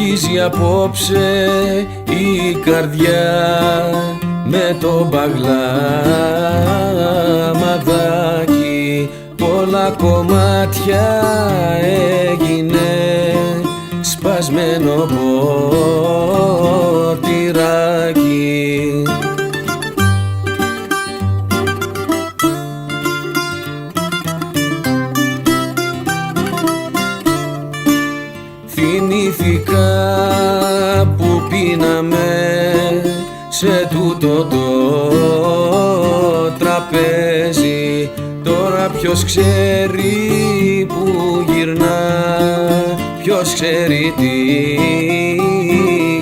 σκίζει απόψε η καρδιά με το μπαγλαμαδάκι. Πολλά κομμάτια έγινε σπασμένο ποτηράκι. Θυμήθηκα που πίναμε σε τούτο το τραπέζι. Τώρα ποιος ξέρει που γυρνά, ποιος ξέρει τι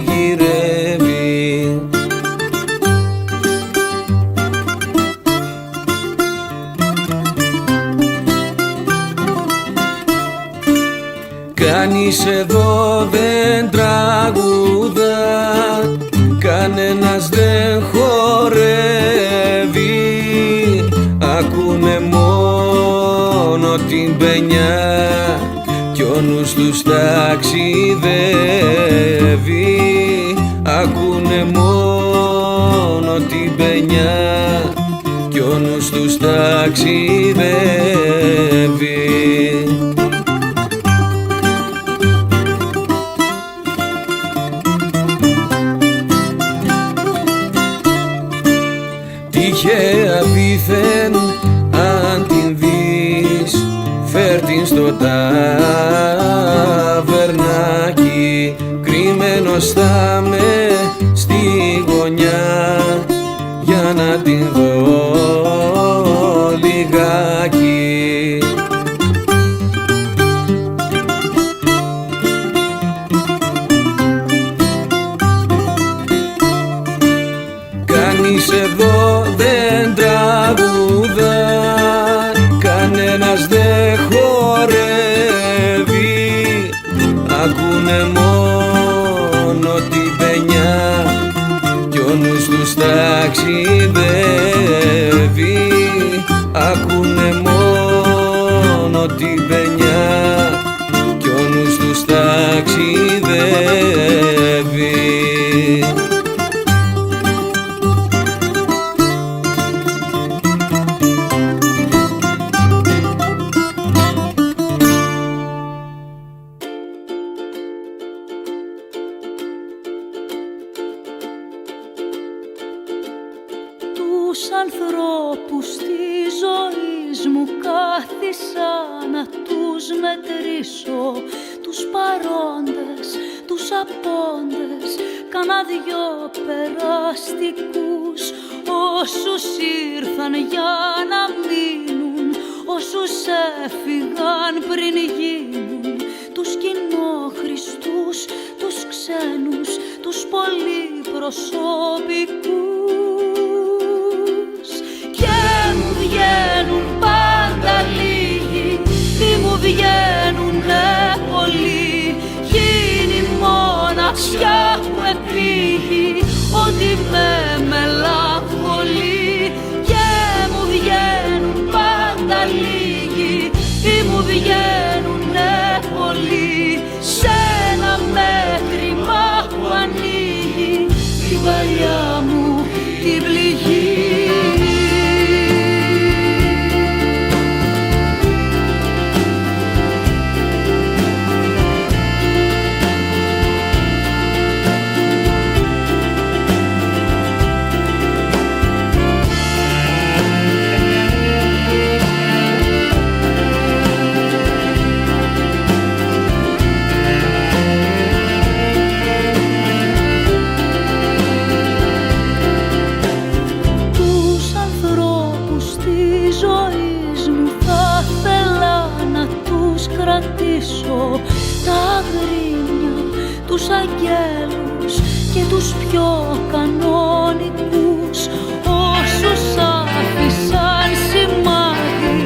γυρεύει. Κανείς εδώ δεν τραγουδά, κανένας δεν χορεύει. Ακούνε μόνο την παινιά κι ο νους τους ταξιδεύει. Ακούνε μόνο την παινιά κι ο νους τους ταξιδεύει. Τυχαία δήθεν αν την δεις, φέρ' την στο ταβερνάκι. Κρυμμένος θα με στη γωνιά για να την δω λιγάκι. Κανείς εδώ δεν τραγουδά, κανένας δεν χορεύει. Ακούνε μόνο την παινιά κι ο νους τους ταξιδεύει. Ακούνε μόνο την παινιά κι ο νους τους ταξιδεύει. Τους ανθρώπους της ζωής μου κάθισα να τους μετρήσω, τους παρόντες, τους απόντες, κάνα δυο περαστικούς. Όσους ήρθαν για να μείνουν, όσους έφυγαν πριν γίνουν, τους κοινόχρηστους, τους ξένους, τους πολυπροσωπικούς. Και μου βγαίνουν πάντα λίγοι, τι μου βγαίνουνε πολλοί. Γίνει μοναξιά που επήγει, ότι με μελαγχολεί. Και μου βγαίνουν πάντα λίγοι, τι μου βγαίνουνε πολλοί. Σ' ένα μέτρημα που ανοίγει την παλιά μου την πληγή. Τα γρίνια, τους αγγέλους και τους πιο κανονικούς. Όσους άφησαν σημάδι,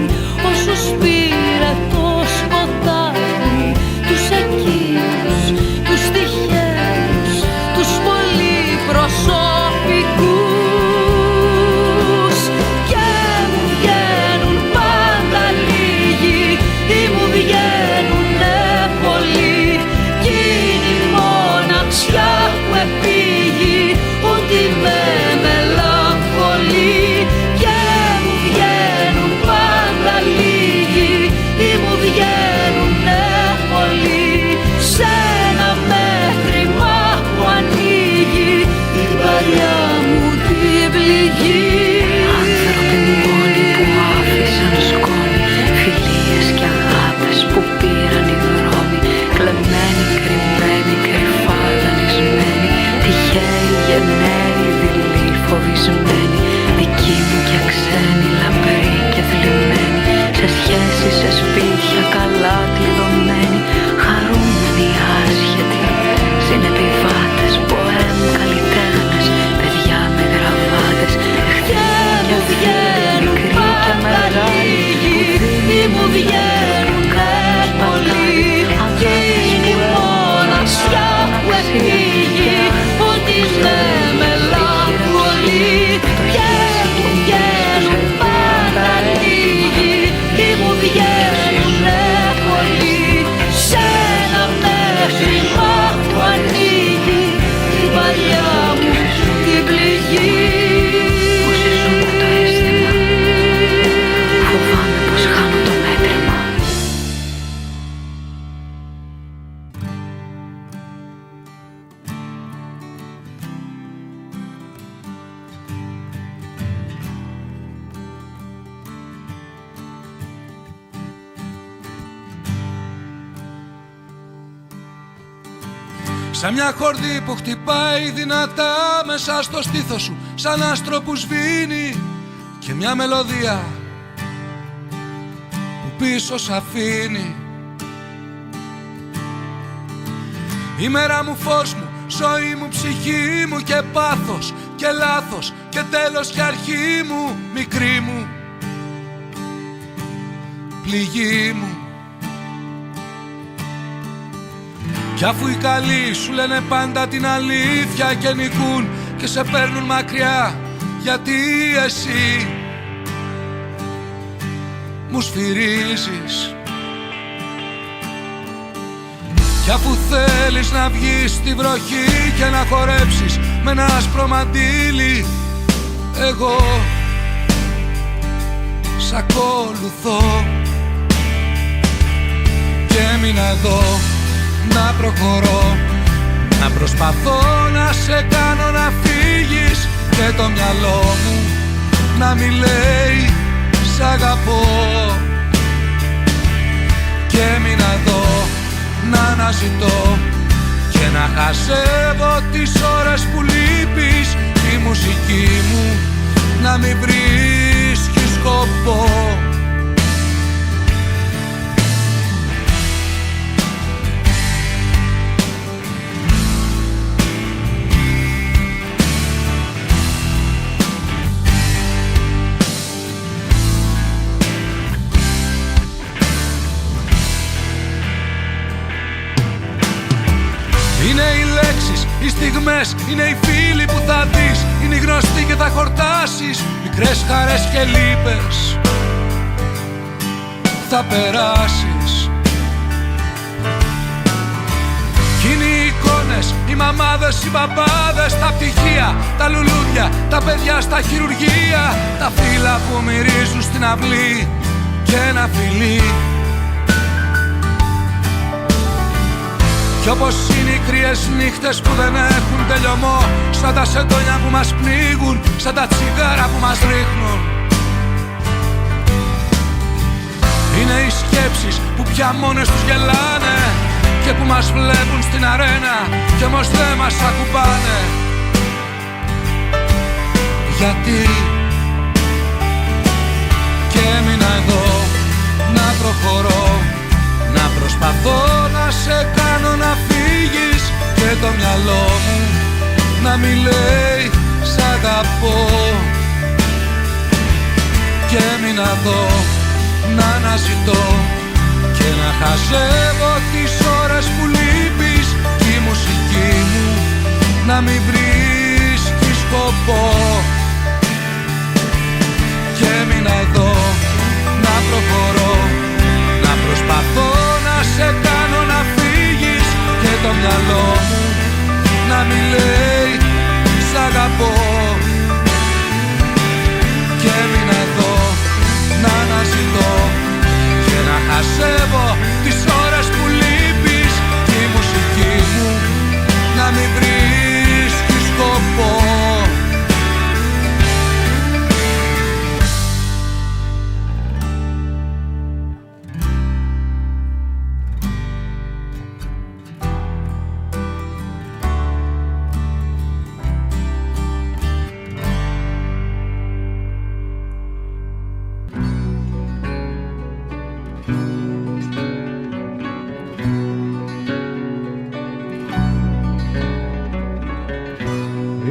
όσους πήρε το σκοτάδι. Τους εκείνους, τους τυχαίους, τους πολυπροσωπικούς. Και μου βγαίνουν πάντα λίγοι, τι μου βγαίνουν πολλοί. Γίνει μόνο Σαν μια χορδή που χτυπάει δυνατά μέσα στο στήθος σου, σαν άστρο που σβήνει, και μια μελωδία που πίσω σ' αφήνει. Η μέρα μου, φως μου, ζωή μου, ψυχή μου, και πάθος και λάθος και τέλος και αρχή μου, μικρή μου, πληγή μου. Κι αφού οι καλοί σου λένε πάντα την αλήθεια και νικούν και σε παίρνουν μακριά, γιατί εσύ μου σφυρίζεις. Κι αφού θέλεις να βγεις στη βροχή και να χορέψεις με ένα άσπρο μαντίλι, εγώ σ' ακολουθώ. Και έμεινα εδώ να προχωρώ, να προσπαθώ να σε κάνω να φύγεις, και το μυαλό μου να μη λέει σ' αγαπώ. Και έμεινα εδώ να αναζητώ και να χαζεύω τις ώρες που λείπεις, τη μουσική μου να μην βρίσκει σκοπό. Είναι οι λέξεις, οι στιγμές, είναι οι φίλοι που θα δεις, είναι οι γνωστοί και θα χορτάσεις, μικρές χαρές και λύπες θα περάσεις. Κι είναι οι εικόνες, οι μαμάδες, οι μπαμπάδες, τα πτυχία, τα λουλούδια, τα παιδιά στα χειρουργεία, τα φύλλα που μυρίζουν στην αυλή και ένα φιλί. Κι όπως είναι οι κρύες νύχτες που δεν έχουν τελειωμό, σαν τα σεντόνια που μας πνίγουν, σαν τα τσιγάρα που μας ρίχνουν. Είναι οι σκέψεις που πια μόνες τους γελάνε και που μας βλέπουν στην αρένα κι όμως δεν μας ακουμπάνε. Γιατί και έμεινα εδώ να προχωρώ, να προσπαθώ να σε κάνω να φύγεις, και το μυαλό μου να μη λέει σ' αγαπώ. Και έμεινα εδώ να αναζητώ και να χαζεύω τις ώρες που λείπεις, και η μουσική μου να μην βρίσκει σκοπό. Και έμεινα εδώ να προχωρώ, να προσπαθώ να σε κάνω να φύγεις, και το μυαλό μου να μη λέει σ' αγαπώ. Και έμεινα εδώ να αναζητώ και να χαζεύω τις ώρες που λείπεις, και η μουσική μου να μην βρίσκει σκοπό.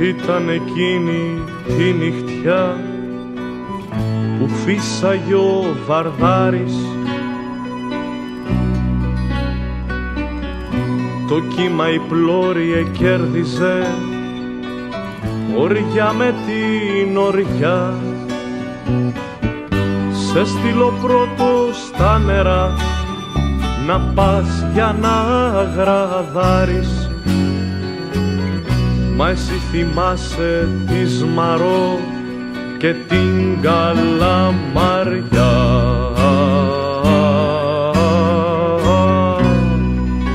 Ήταν εκείνη τη νυχτιά που φύσαγε ο Βαρδάρης, το κύμα η πλώρη κέρδιζε οριά με την οριά. Σε στείλω πρώτο στα νερά να πας για να γραδάρεις, μα εσύ θυμάσαι τη Σμαρό και την Καλαμαριά.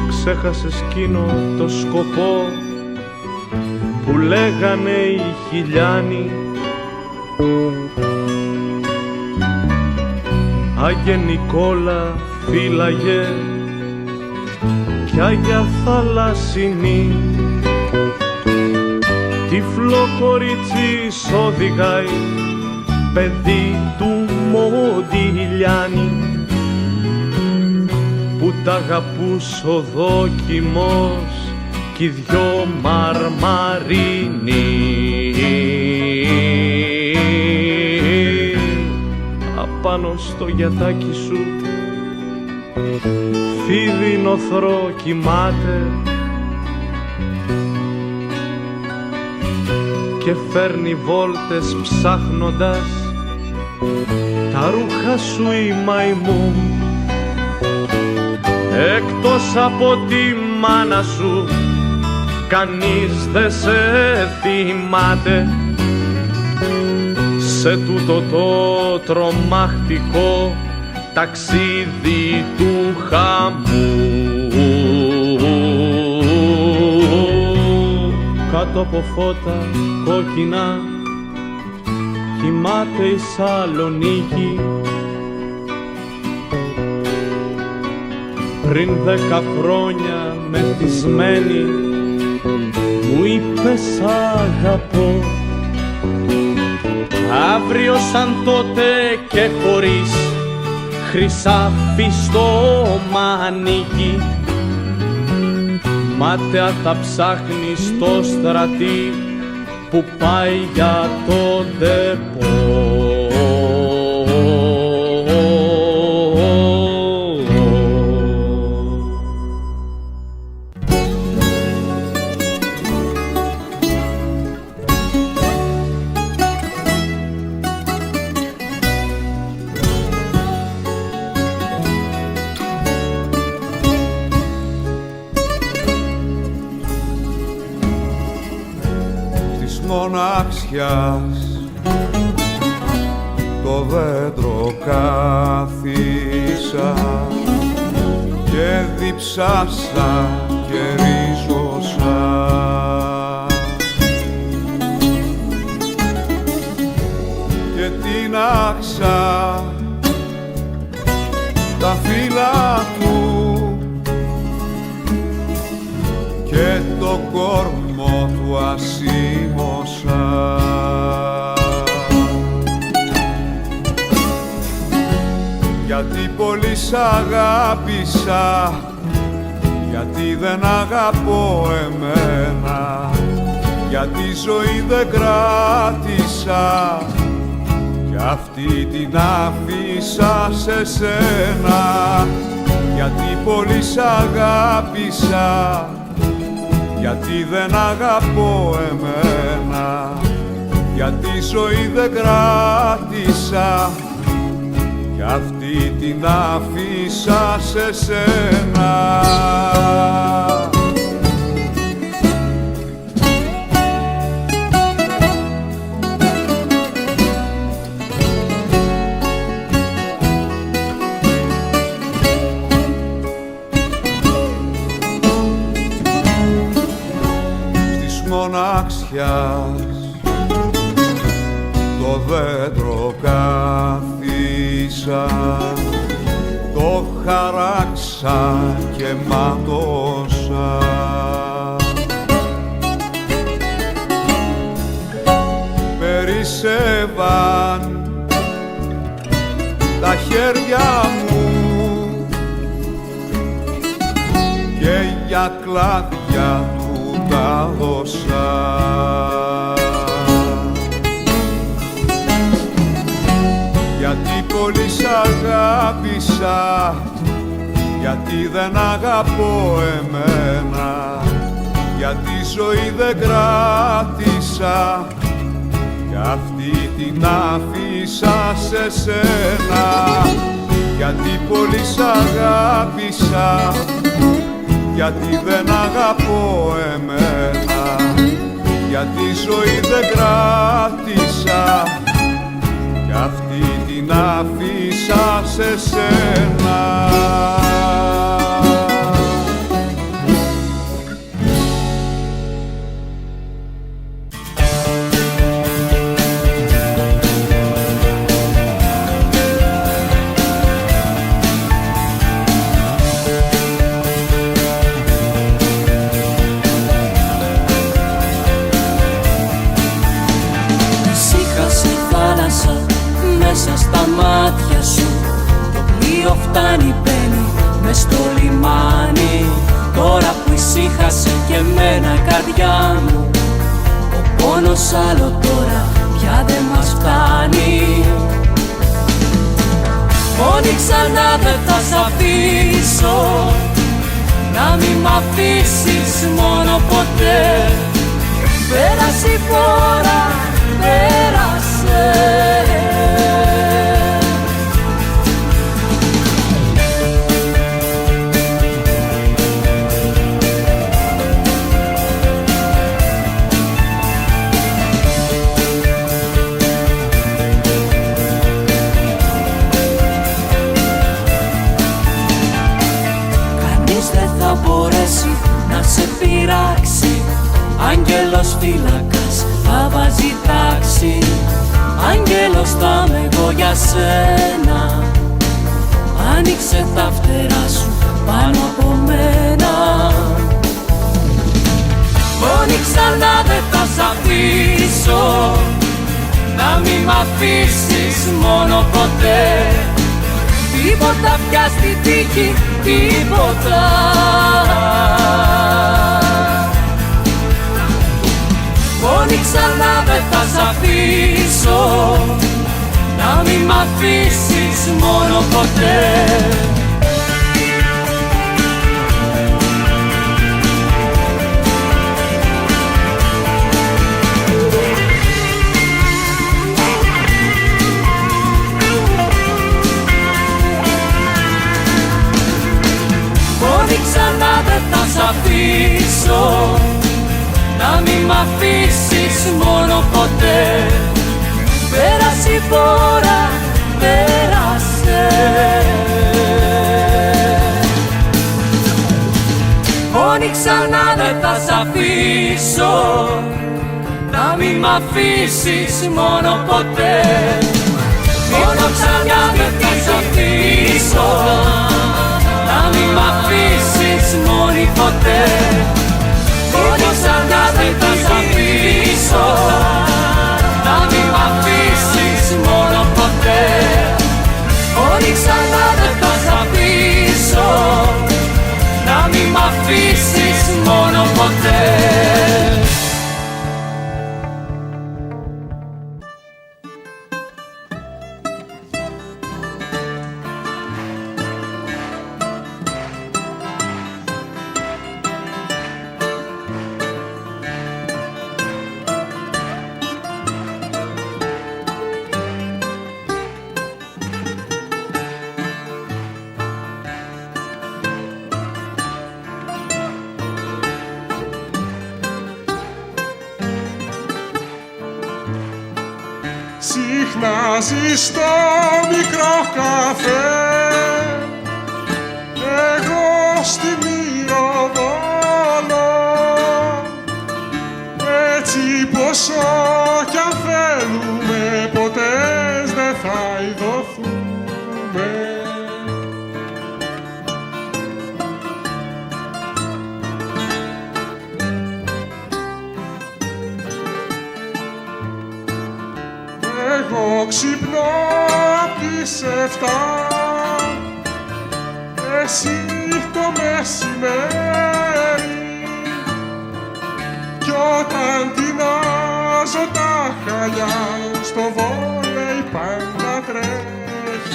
Ξέχασες εκείνο το σκοπό που λέγανε οι χιλιάνοι, Άγιε Νικόλα φύλαγε κι Άγια Θαλασσινή. Τυφλό κορίτσι οδηγάει, παιδί του Μοντιλιάνη, που τ' αγαπούς ο δόκιμος κι οι δυο μαρμαρίνοι. Απάνω στο γιατάκι σου φίδι νοθρό κοιμάται και φέρνει βόλτες ψάχνοντας τα ρούχα σου η μαϊμού. Εκτός από τη μάνα σου κανείς δεν σε θυμάται σε τούτο το τρομακτικό ταξίδι του χαμού. Κάτω από φώτα κόκκινα κοιμάται η Σαλονίκη. Πριν 10 χρόνια μεθυσμένη μου είπε σ' αγαπώ. Αύριο σαν τότε και χωρίς χρυσάφι στο μανίκι, μάταια θα ψάχνει στο στρατή που πάει για το ντεπό. Μοναξιάς το δέντρο κάθισα και διψάσα και ρίζωσα. Και τίναξα τα φύλλα του και το κόρμο του ασήμωσα. Γιατί πολύ σ' αγάπησα, γιατί δεν αγαπώ εμένα, γιατί ζωή δεν κράτησα κι αυτή την άφησα σε σένα. Γιατί πολύ σ' αγάπησα, γιατί δεν αγαπώ εμένα, γιατί ζωή δεν κράτησα κι αυτή την άφησα σε σένα. Μοναξιάς το δέντρο κάθισα, το χαράξα και μάτωσα. Περισσεύαν τα χέρια μου και για κλάδια τα δώσα. Γιατί πολύ σ' αγάπησα, γιατί δεν αγαπώ εμένα, γιατί ζωή δεν κράτησα κι αυτή την άφησα σε σένα. Γιατί πολύ σ' αγάπησα, γιατί δεν αγαπώ εμένα, γιατί ζωή δεν κράτησα κι αυτή την άφησα σε σένα. όλο φτάνει, μπαίνει μες στο λιμάνι. Τώρα που ήσυχασε και εμένα η καρδιά μου, ο πόνος άλλο τώρα πια δεν μας φτάνει. Μόνη ξανά δεν θα σ' αφήσω, να μη μ' αφήσεις μόνο ποτέ. Πέρασε η φορά, πέρασε. Να σε πειράξει, άγγελος φύλακας θα βάζει τάξη. Άγγελος θα είμαι εγώ για σένα, άνοιξε τα φτερά σου πάνω από μένα. Μόνη ξανά δεν θα σ' αφήσω, να μη μ' αφήσεις μόνο ποτέ. Τίποτα πια στη τύχη, τίποτα. Μόνη ξανά δεν θα σ' αφήσω, να μη μ' αφήσεις μόνο ποτέ. Ξανά δεν θα σ' αφήσω, να μη μ' αφήσεις μόνο ποτέ. Πέρασε η φορά, πέρασε. Μόνη ξανά δεν θα σ' αφήσω, να μη μ' αφήσεις μόνο ποτέ. Μόνο ξανά δεν θα σ' αφήσω, να μη μ' αφήσεις μόνη ποτέ. Μόνη ξανά δεν θα σ' αφήσω, να μη μ' αφήσεις μόνο ποτέ. Μόνη ξανά δεν θα σ' αφήσω, να μη μ' αφήσεις μόνο ποτέ. Συχνάζεις στο μικρό καφέ, εγώ στη Μυροδόλο. Έτσι πόσο κι αν θέλουμε, ποτέ δεν θα ειδωθούμε. Εγώ ξυπνώ απ' τις 7, εσύ το μεσημέρι. Κι όταν τεινάζω τα χαλιά, στο βόλεϊ πάντα τρέχεις.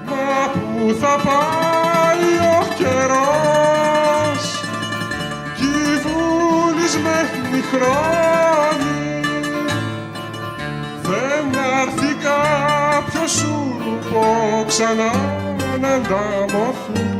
Μα πού θα πάει ο καιρός, κι οι βουλισμένοι χρόνοι, δεν έρθει κάποιος σούρπο ξανά να ανταμωθούμε.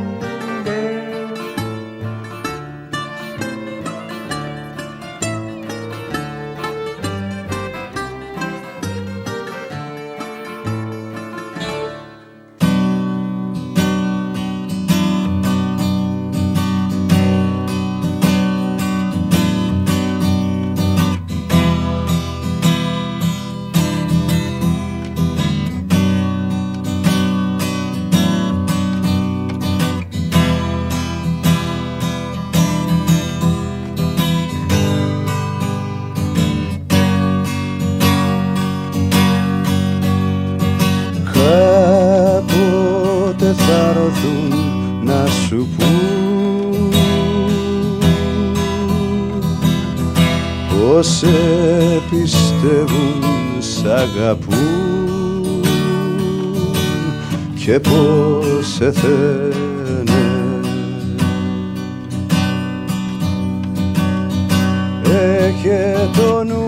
σου πού, πως σε πιστεύουν, σ' αγαπούν και πως σε θένε. Έχε το νου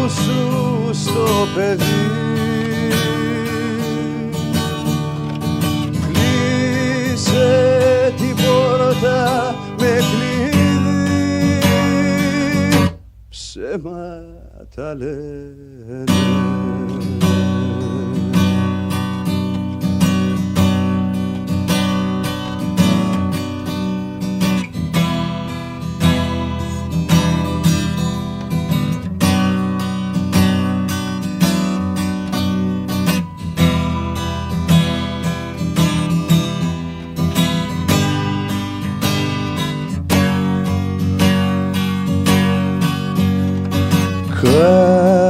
σου στο παιδί, κλείσε την πόρτα με κλειδί, ψέματα λένε.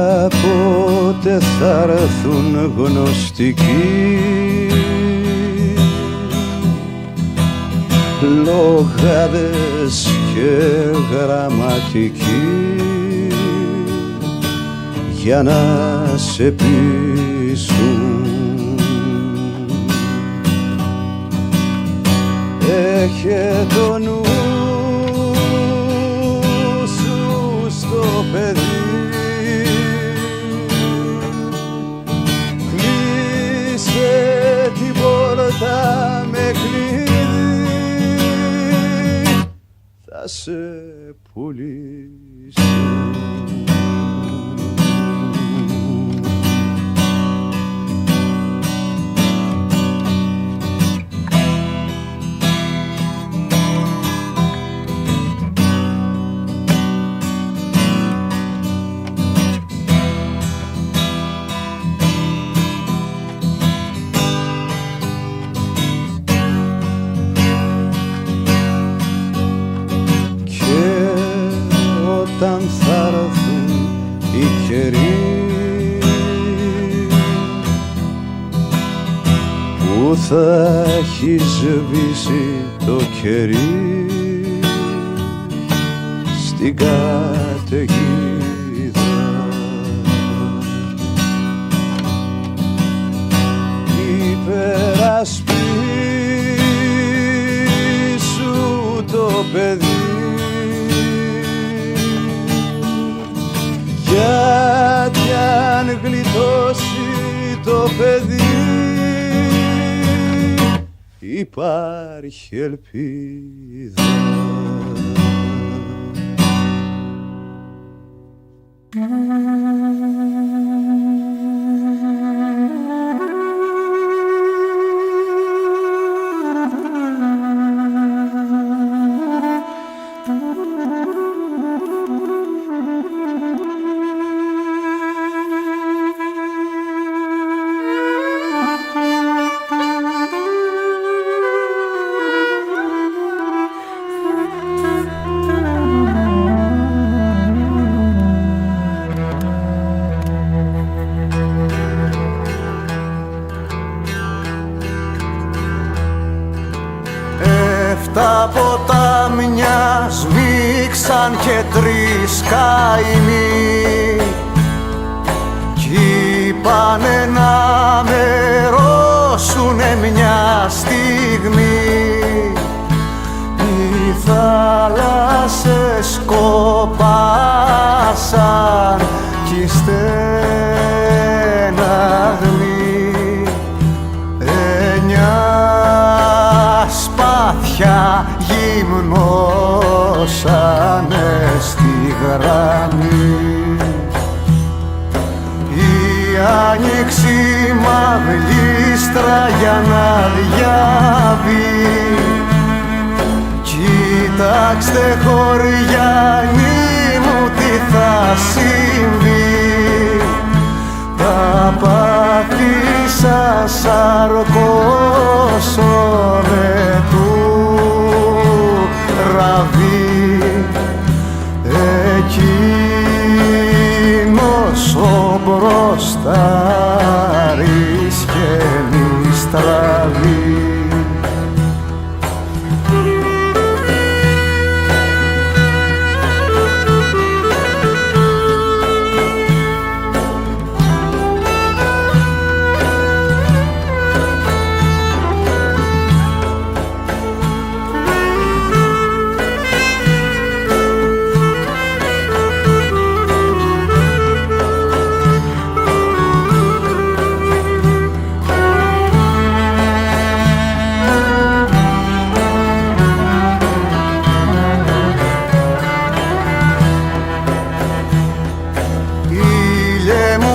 Κάποτε θα έρθουν γνωστικοί, λογάδες και γραμματικοί, για να σε πείσουν. Έχε το νου σου στο παιδί, την πόρτα με κλειδί, θα σε πουλήσω. Όταν θα έρθουν οι καιροί που θα έχει σβήσει το κερί στην καταιγίδα, υπερασπίσου το παιδί, γιατί αν γλιτώσει το παιδί υπάρχει ελπίδα. Τα ποτάμια σμίξαν και τρεις καημοί κι είπανε να μερώσουνε μια στιγμή. Οι θάλασσες κοπάσαν κι οι στεναγμοί σπάθια γυμνώσανε στη γραμμή. Η άνοιξη μαυλίστρα για να διαβεί, κοιτάξτε χωριανοί μου τι θα συμβεί. Τα πάθη σας αρκώσουνε του ραβεί, εκείνος ο μπροστάρης και μη στραβεί.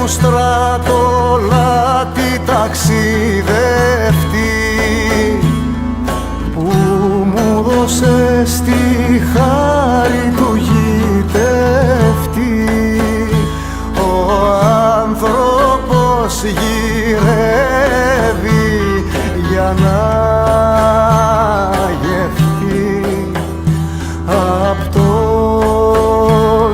στρατολάτη ταξιδευτή που μου δώσε στη χάρη του γητευτή. Ο άνθρωπος γυρεύει για να γευτεί απ' το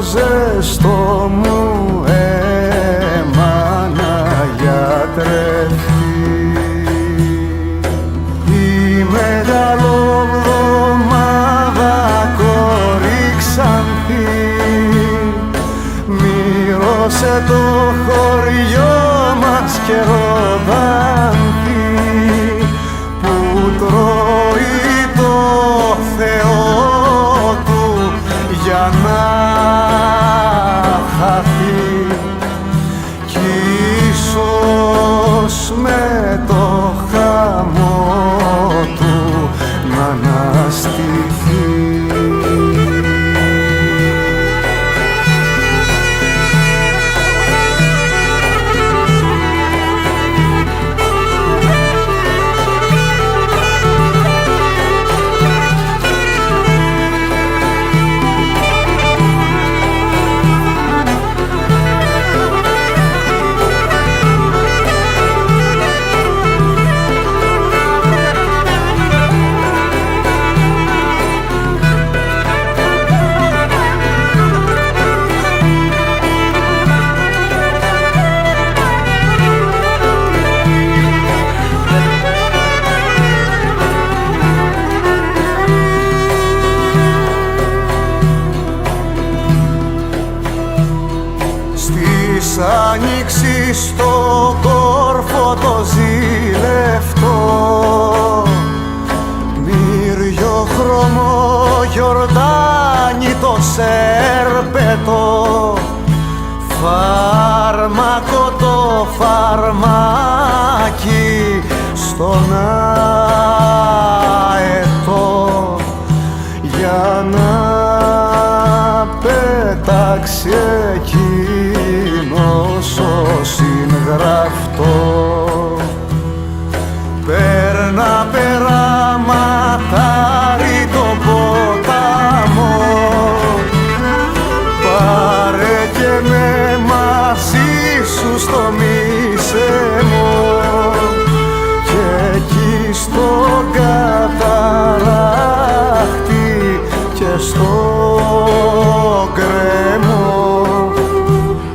ζεστό μου αίμα να γιατρευτεί. Η μεγαλοβδομάδα κορίξανθη μύρωσε το χωριό μας και ροδάνθη που τρώει το Θεό του για να χαθεί κι ίσως με το χαμό του να αναστηθεί. Άνοιξη στο κόρφο το ζήλευτο μύριο χρωμό γιορτάνι το σέρπετο φάρμακο το φαρμάκι στον αετό για να πέταξει εκείνος ο συγγραφτό. Παίρνα περάματάρι το ποταμό πάρε και με μαζί σου στο μισεμό και εκεί στον καταράχτη και στο κρεμό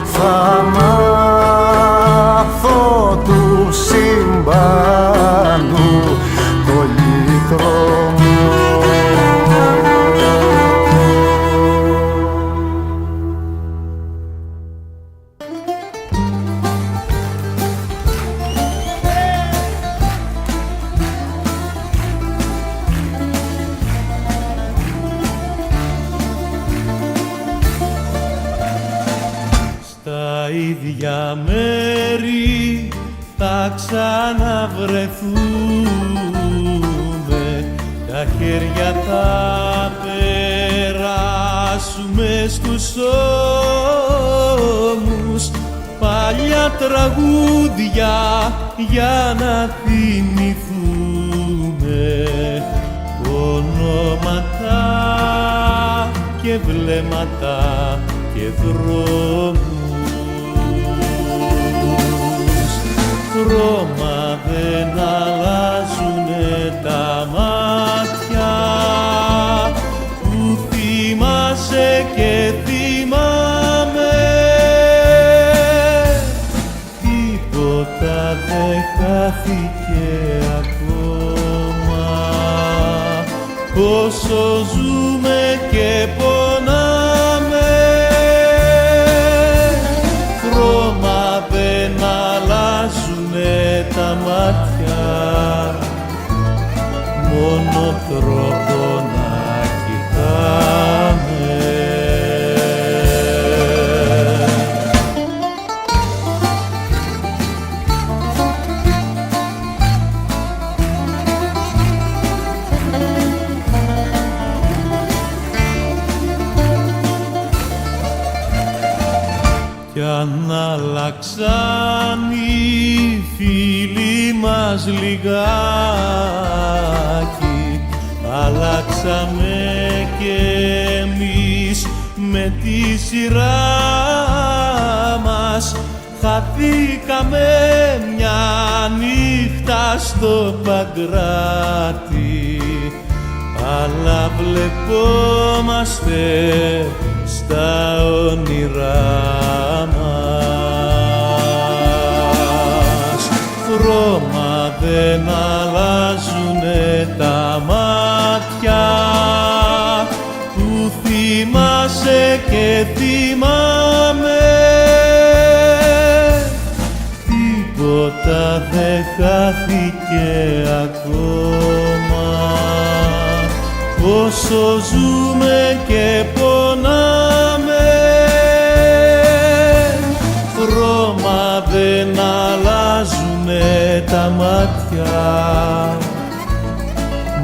θα μάθω του συμπάνου το λύτρο μου. Ίδια μέρη θα ξαναβρεθούμε, τα χέρια θα περάσουμε στους ώμους, παλιά τραγούδια για να θυμηθούμε, ονόματα και βλέμματα και δρόμους. Χρώμα δεν αλλάζουνε τα μάτια που θυμάσαι και θυμάμαι. Τίποτα δεν χάθηκε ακόμα όσο ζούμε και πονάμε. Χρώμα δεν αλλάζουνε τα μάτια, μόνο τρόπο να κοιτάμε. Κι αν αλλάξαν οι φίλοι μας λιγάκι, αλλάξαμε κι εμείς με τη σειρά μας. Χαθήκαμε μια νύχτα στο Παγκράτη, αλλά βλεπόμαστε στα όνειρά μας. Χρώμα δεν αλλάζουνε τα μάτια που θυμάσαι και θυμάμαι. Τίποτα δεν χάθηκε ακόμα, όσο ζούμε και πονάμε. Χρώμα δεν αλλάζουνε τα μάτια,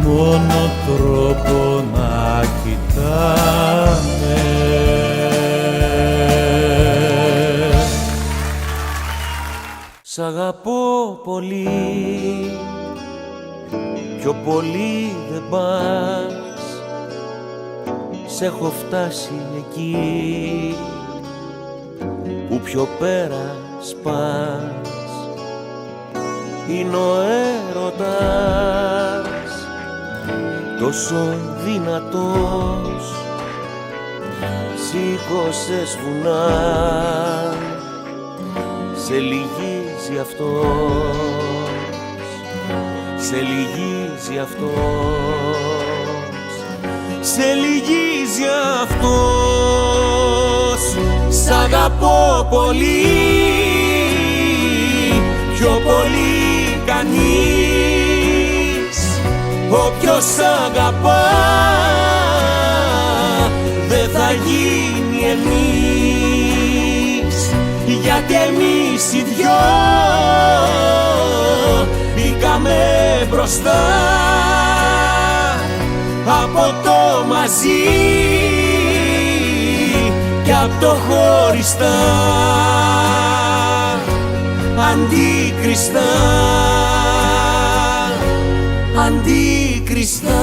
μόνο τρόπο να κοιτάμε. Σ' αγαπώ πολύ, πιο πολύ δεν πας. Σ' έχω φτάσει εκεί που πιο πέρα σπάς. Είναι ο έρωτας τόσο δυνατός, σήκωσες βουνά, σε λυγίζει αυτός, σε λυγίζει αυτός, σε λυγίζει αυτός. Σ' αγαπώ πολύ, πιο πολύ κανείς. Όποιος σ' αγαπά δεν θα γίνει εμείς, γιατί εμείς οι δυο μπήκαμε μπροστά από το μαζί και από το χωριστά, αντίκριστα, αντίκριστα.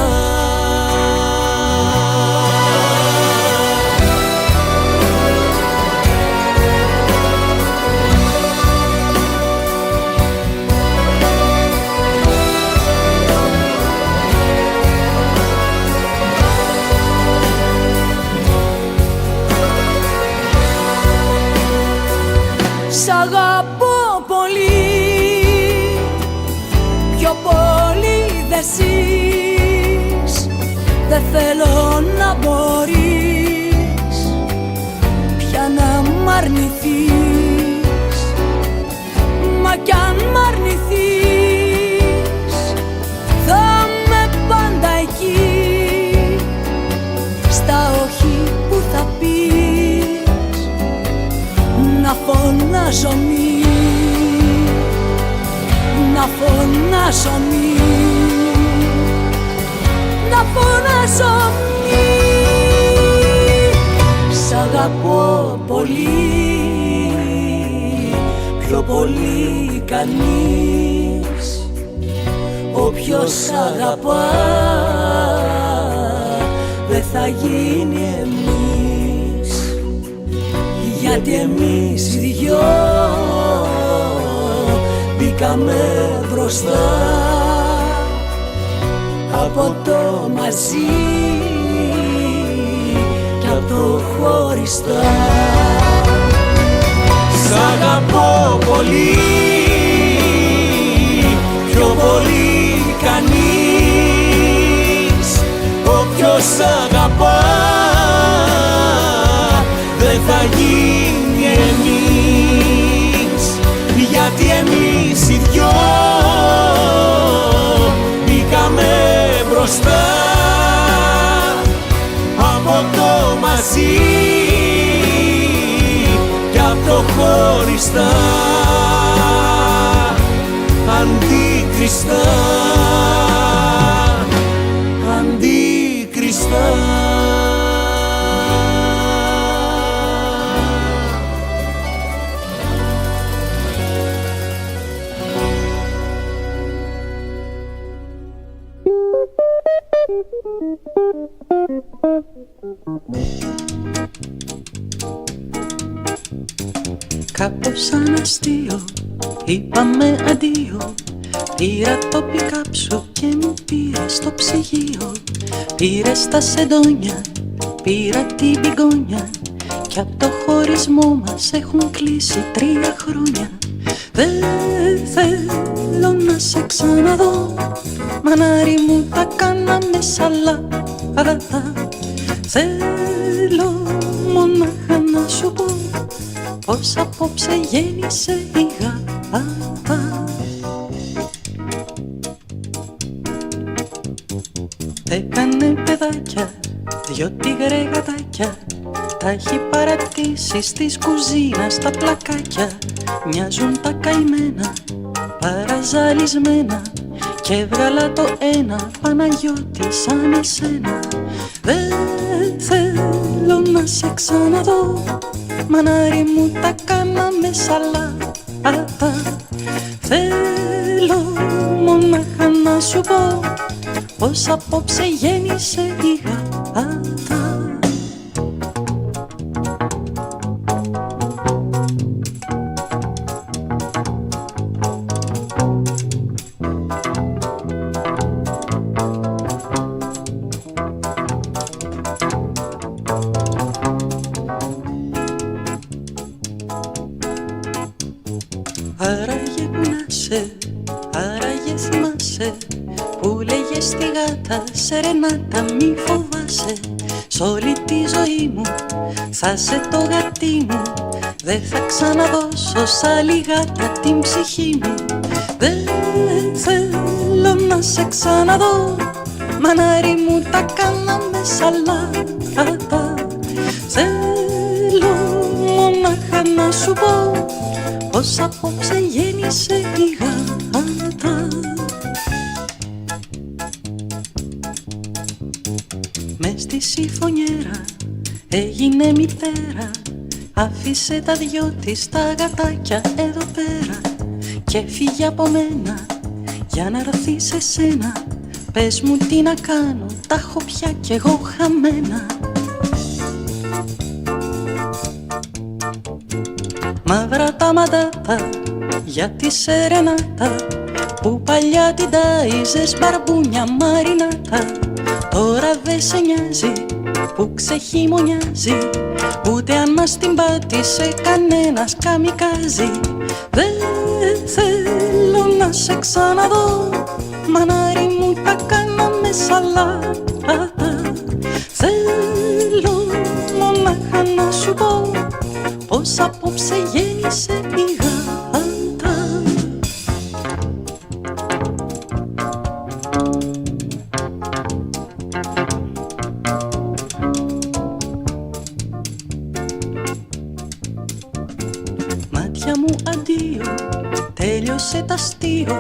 Σ' αγαπώ πολύ, πιο πολύ δε ζεις. Δεν θέλω να μπορείς πια να μ' αρνηθείς. Μα κι αν μ' αρνηθείς θα είμαι πάντα εκεί, στα όχι που θα πεις, να φωνάζω μη, να φωνάζω μη, να φωνάζω μη. Σ' αγαπώ πολύ, πιο πολύ κανείς. Όποιος σ' αγαπά δεν θα γίνει εμείς, γιατί εμείς οι δυο μπήκαμε μπροστά από το μαζί και από το χωριστά. Σ' αγαπώ πολύ, πιο πολύ κανείς. Όποιος σ' αγαπά δεν θα γίνει εμείς, γιατί εμείς οι δυο μπήκαμε μπροστά από το μαζί και από το χωριστά, αντίκριστα, αντίκριστα. Κάπως σαν αστείο είπαμε αντίο. Πήρα το πικάπ σου και μου πήρε στο ψυγείο. Πήρε στα σεντόνια, πήρα την πηγόνια. Κι απ' το χωρισμό μας έχουν κλείσει 3 χρόνια. Δεν θέλω να σε ξαναδώ, μανάρι μου τα κάναμε σαλάτα. Θέλω μονάχα να σου πω πως απόψε γέννησε η γάτα. Έκανε παιδάκια, 2 τυγρεγατάκια. Τα έχει παρατήσει στις κουζίνας τα πλακάκια. Μοιάζουν τα καημένα, παραζαλισμένα. Κι έβγαλα το ένα Παναγιώτη σαν εσένα. Δεν θέλω να σε ξαναδώ, μανάρι μου τα κάναμε σαλάτα. Θέλω μονάχα να σου πω πως απόψε γέννησε η γάτα. Άραγε που να σε, άραγε θυμάσαι που λέγες στη γάτα σερενάτα μη φοβάσαι. Σ' όλη τη ζωή μου θα σε το γατί μου. Δεν θα ξαναδώσω σ' άλλη γάτα την ψυχή μου. Δεν θέλω να σε ξαναδώ, μανάρι μου τα κάναμε σαλάτα. Θέλω μονάχα να σου πω πως απόψε γέννησε η γάτα. Μες στη συμφωνιέρα έγινε μητέρα. Άφησε τα 2 της τα γατάκια εδώ πέρα και φύγε από μένα για να έρθει σε σένα. Πες μου τι να κάνω, τα έχω πια κι εγώ χαμένα. Μαύρα τα μαντάτα για τη σερενάτα που παλιά την τάιζες μπαρμπούνια μαρινάτα. Τώρα δε σε νοιάζει που ξεχειμωνιάζει, ούτε αν μας την πάτησε κανένας καμικάζι. Δεν θέλω να σε ξαναδώ, μανάρι μου τα κάναμε σαλάτα. Θέλω μονάχα να σου πω πως απόψε γέννησε η γάτα. Μάτια μου αντίο, τέλειωσε τ' αστείο.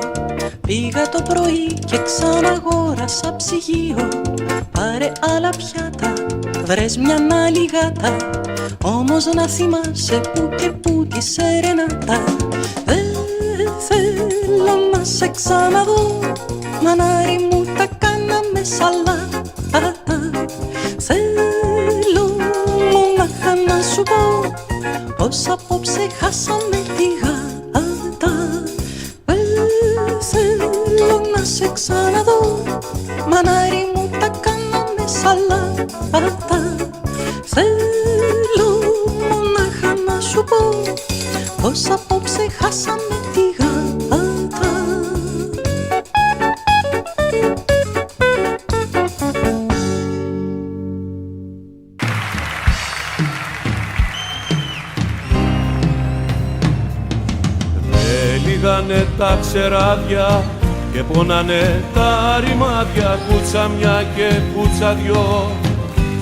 Πήγα το πρωί και ξαναγόρασα ψυγείο. Πάρε άλλα πιάτα, βρες μιαν άλλη γάτα. Όμως να θυμάσαι που και που τη σερενάτα. Δεν θέλω να σε ξαναδώ, μανάρι μου τα κάναμε σαλάτα. Θέλω μονάχα να σου πω πως απόψε χάσαμε τη γάτα. Δεν θέλω να σε ξαναδώ, μανάρι μου τα κάναμε σαλάτα. Θέλω μονάχα να σου πω πως απόψε χάσαμε τη γάτα. Έλυγανε τα ξεράδια και πόνανε τα ρημάδια. Κούτσα μια και κούτσα δυο,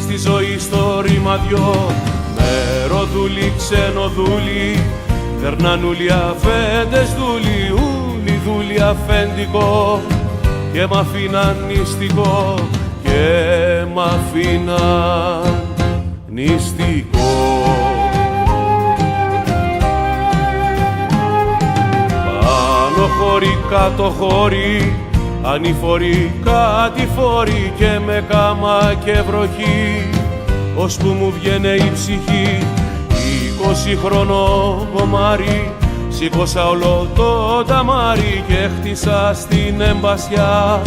στη ζωή στο ρήμα δυο. Μεροδούλοι, ξενοδούλοι, περνανούλοι αφέντες δούλοι. Ούλοι δούλοι αφέντικο και μ' αφήναν νηστικό, και μ' αφήναν νηστικό. Πάνω χώρι, κάτω χώρι, ανηφοροί κατηφόροι και με κάμα και βροχή, ώσπου μου βγαίνε η ψυχή. 20 χρονό κομμάρι, σήκωσα όλο το ταμάρι και χτίσα στην εμπασιά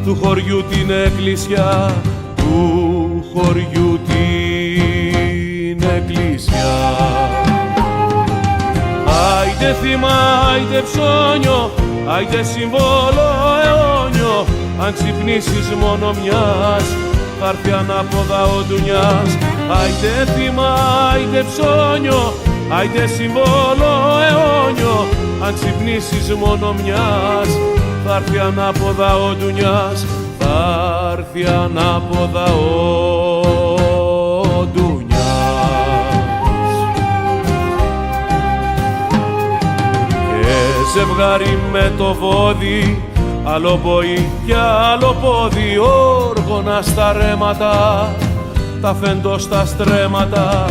του χωριού την εκκλησιά, του χωριού την εκκλησιά. Άιντε θύμα, άιντε ψώνιο, άιντε συμβόλο αιώνιο, αν ξυπνήσεις μόνο μιας, θα έρθει ανάποδα ο ντουνιάς. Άιντε θύμα, άιντε ψώνιο, άιντε συμβόλο αιώνιο, αν ξυπνήσεις μόνο μιας, θα έρθει ανάποδα ο ντουνιάς, θα έρθει ανάποδα ο ντουνιάς. Και ζευγάρι με το βόδι, άλλο ποή κι άλλο πόδι, όργωνα στα ρέματα, τα φέντο στα στρέμματα.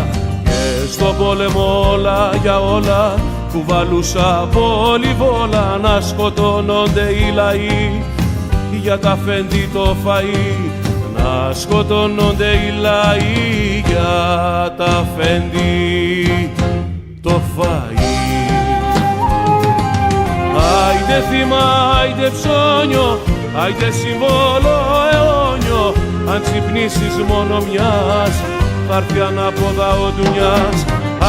Και στον πόλεμο όλα για όλα, κουβαλούσα βόλιβόλα, να σκοτώνονται οι λαοί για τα φέντη το φαΐ, να σκοτώνονται οι λαοί για τα φέντη το φαΐ. Άιντε θύμα, άιντε ψώνιο, άιντε συμβόλο αιώνιο, αν ξυπνήσεις μόνο μιας, θα έρθει ανάποδα ο ντουνιάς.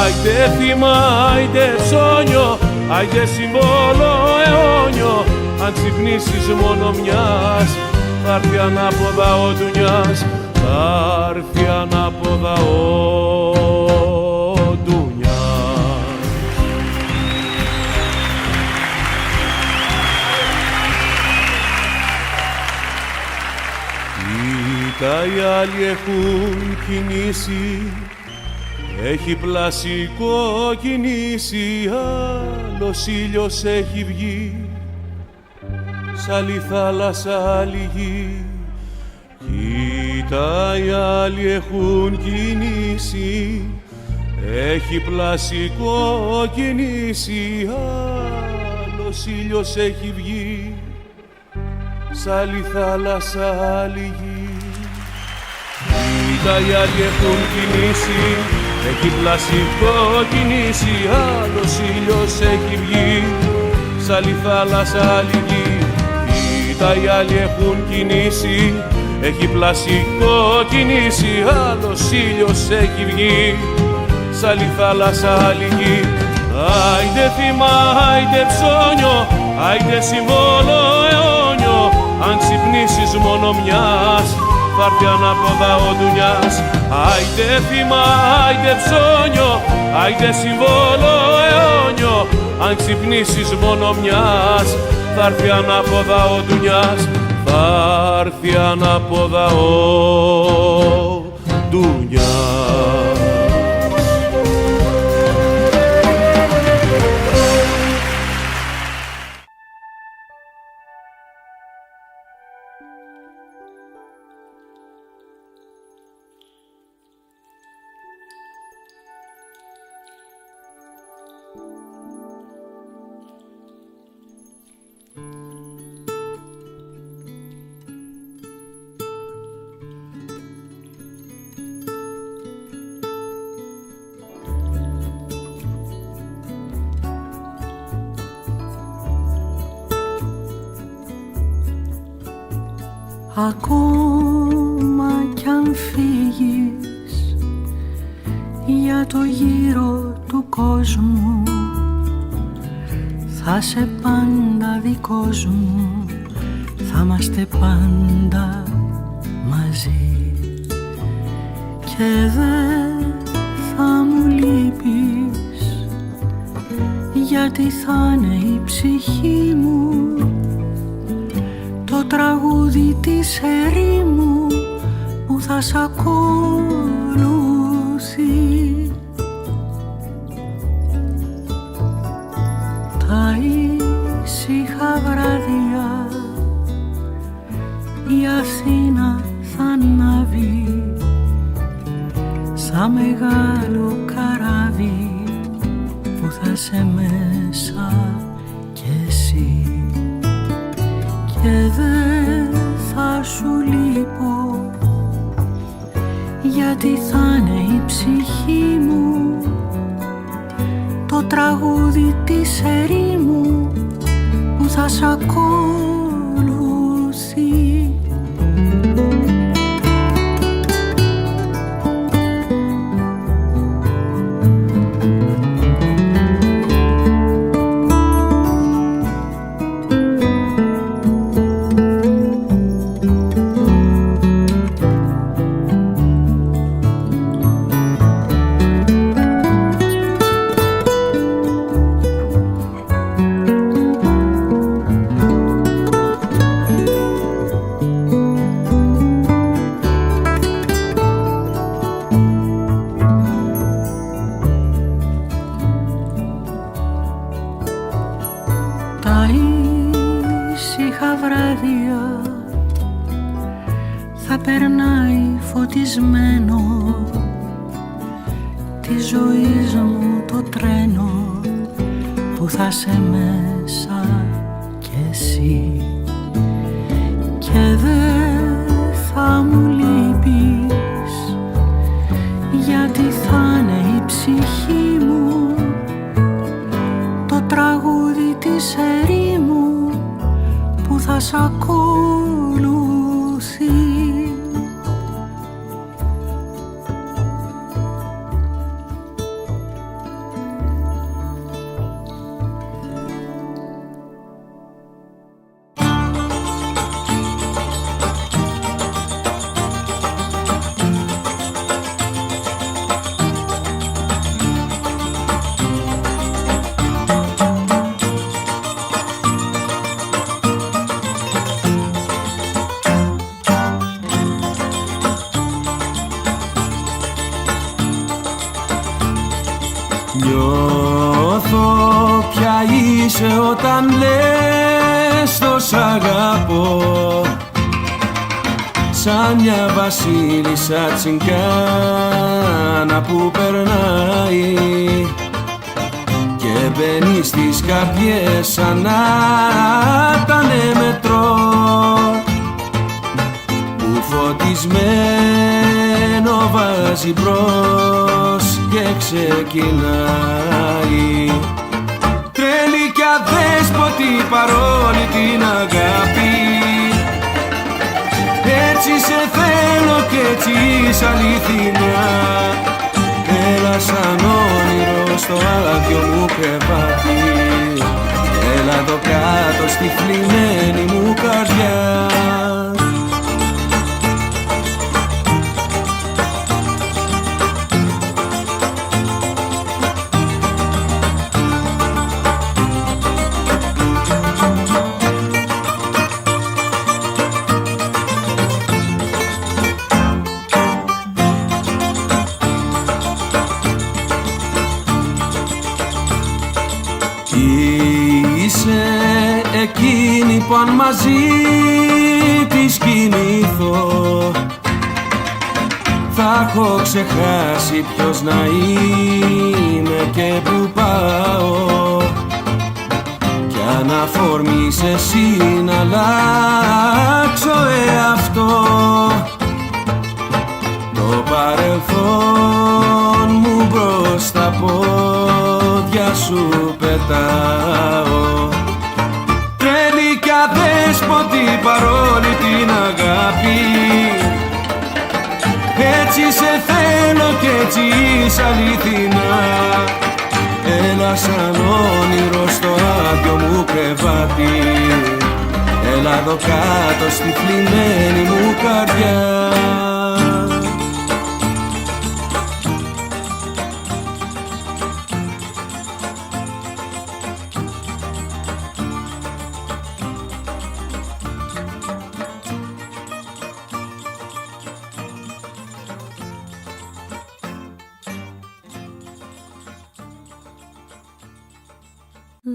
Άιντε θύμα, άιντε ψώνιο, άιντε συμβόλο αιώνιο, αν ξυπνήσεις μόνο μιας, θα έρθει ανάποδα ο ντουνιάς, θα έρθει ανάποδα ο ντουνιάς. Κοίτα, οι άλλοι έχουν κινήσει, έχει πλασικό κινήσει, άλλος ήλιος έχει βγει, σ' άλλη θάλασσα άλλη γη. Κοίτα, οι άλλοι έχουν κινήσει, έχει πλασικό κινήσει, άλλος ήλιος έχει βγει, σ' άλλη θάλασσα άλλη γη. Κοίτα, οι άλλοι έχουν κινήσει, έχει πλασικό κινήσει, άλλος ήλιος έχει βγει, σ' άλλη θάλασσα άλλη γη. Κοίτα, οι άλλοι έχουν κινήσει, έχει πλασικό κινήσει, άλλος ήλιος έχει βγει, σ' άλλη θάλασσα άλλη γη. Άιντε θύμα, άιντε ψώνιο, άιντε συμβόλο αιώνιο, αν ξυπνήσεις μόνο μιας, θα έρθει ανάποδα ο ντουνιάς. Άιντε θύμα, άιντε ψώνιο, άιντε συμβόλο αιώνιο, αν ξυπνήσεις μόνο μιας, θα έρθει ανάποδα ο ντουνιάς, θα έρθει ανάποδα ο ντουνιάς. Ακόμα κι αν φύγεις για το γύρο του κόσμου, θα σε πάντα δικός μου, θα είμαστε πάντα μαζί. Και δεν θα μου λείπεις, γιατί θα είναι η ψυχή μου το τραγούδι της ερήμου που θα σ' ακολουθεί. Τα ήσυχα βράδια η Αθήνα θα ανάβει σαν μεγάλο καράβι που θα σε μέσα κι εσύ. και δεν θα σου λείπω, γιατί θα είναι η ψυχή μου το τραγούδι της ερήμου που θα σ' ακολουθεί. Βασίλισσα τσιγκάνα που περνάει και μπαίνει στις καρδιές σαν να ήτανε μετρό που φωτισμένο βάζει μπρος και ξεκινάει. Τρέλη κι αδέσποτη παρόλη την αγάπη, έτσι σε θέλω κι έτσι είσαι αληθινά. Έλα σαν όνειρο στο άδειο μου κρεβάτι, έλα εδώ κάτω στη θλιμμένη μου καρδιά. Εκείνη που αν μαζί της κοιμηθώ θα έχω ξεχάσει ποιος να είμαι και που πάω, κι αν αφορμή σε εσύ να αλλάξω εαυτό, το παρελθόν μου μπρος στα πόδια σου πετάω. Αδέσποτη παρόλη την αγάπη, έτσι σε θέλω κι έτσι είσαι αληθινά. Έλα σαν όνειρο στο άδειο μου κρεβάτι, έλα εδώ κάτω στη θλιμμένη μου καρδιά.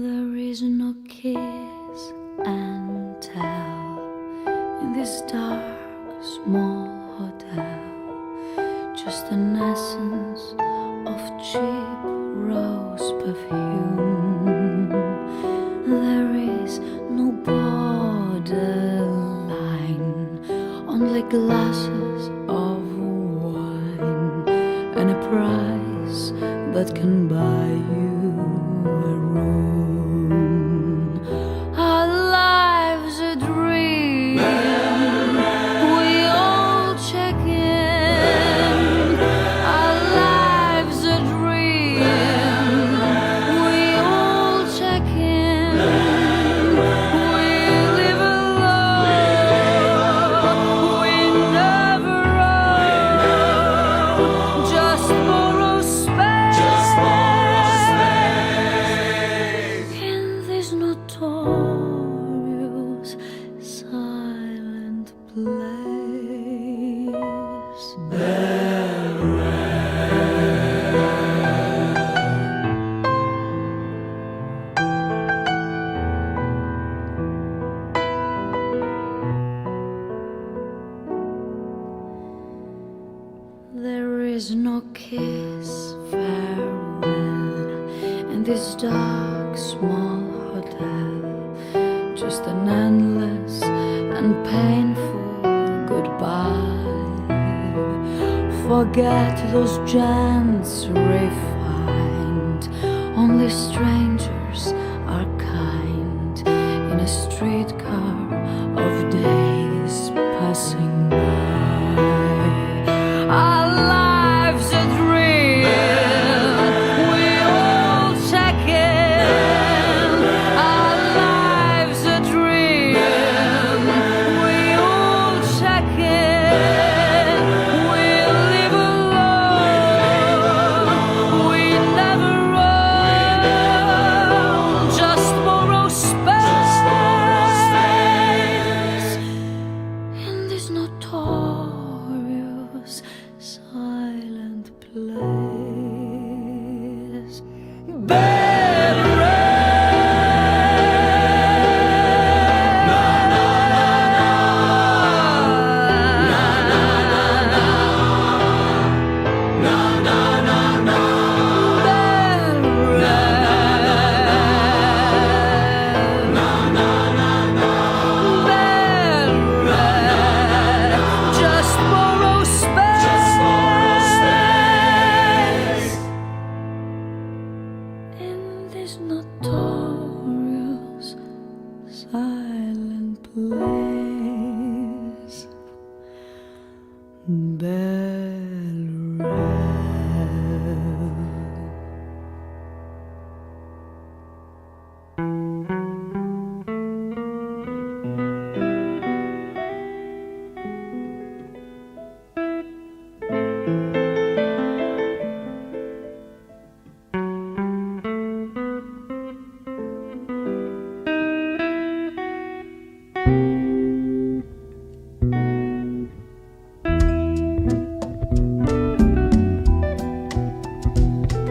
There is no kiss and tell in this dark small hotel, just an essence of cheap rose perfume. There is no border glasses of wine and a price that can buy you a room. Our lives a dream. We all check in. Our lives a dream. We all check in. We live alone. We never run. Just borrow space. In this notorious silent place. There is no kiss, farewell, in this dark small hotel. Just an endless and painful goodbye. Forget those gents refined. Only strangers are kind in a streetcar of days passing by. Our lives a dream. We all check in. Our lives a dream. We all check in. We live alone. We never run. Just borrow space. In this notorious silent place. Just borrow space. In this notorious silent place.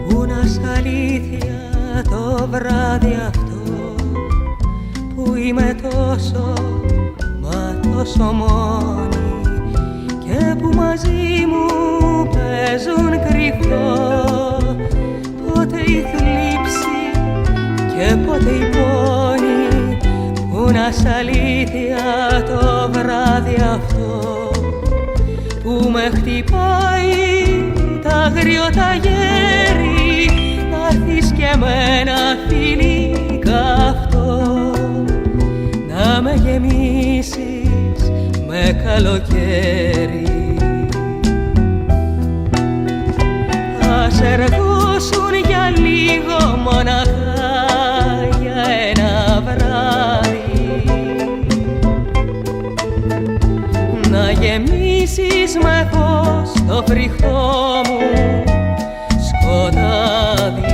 Πού να σ' αλήθεια το βράδυ αυτό που είμαι τόσο, μα τόσο μόνη και που μαζί μου παίζουν κρυφό πότε η θλίψη και πότε η πόνη. Πού να σ' αλήθεια το βράδυ αυτό που με χτυπάει τ' αγριωτά γέρι, να έρθεις και με ένα φιλί καυτό να με γεμίσεις με καλοκαίρι. Ας ερχόσουν για λίγο μοναχά για ένα βράδυ, να γεμίσεις με φως το φρικτό μου σκοτάδι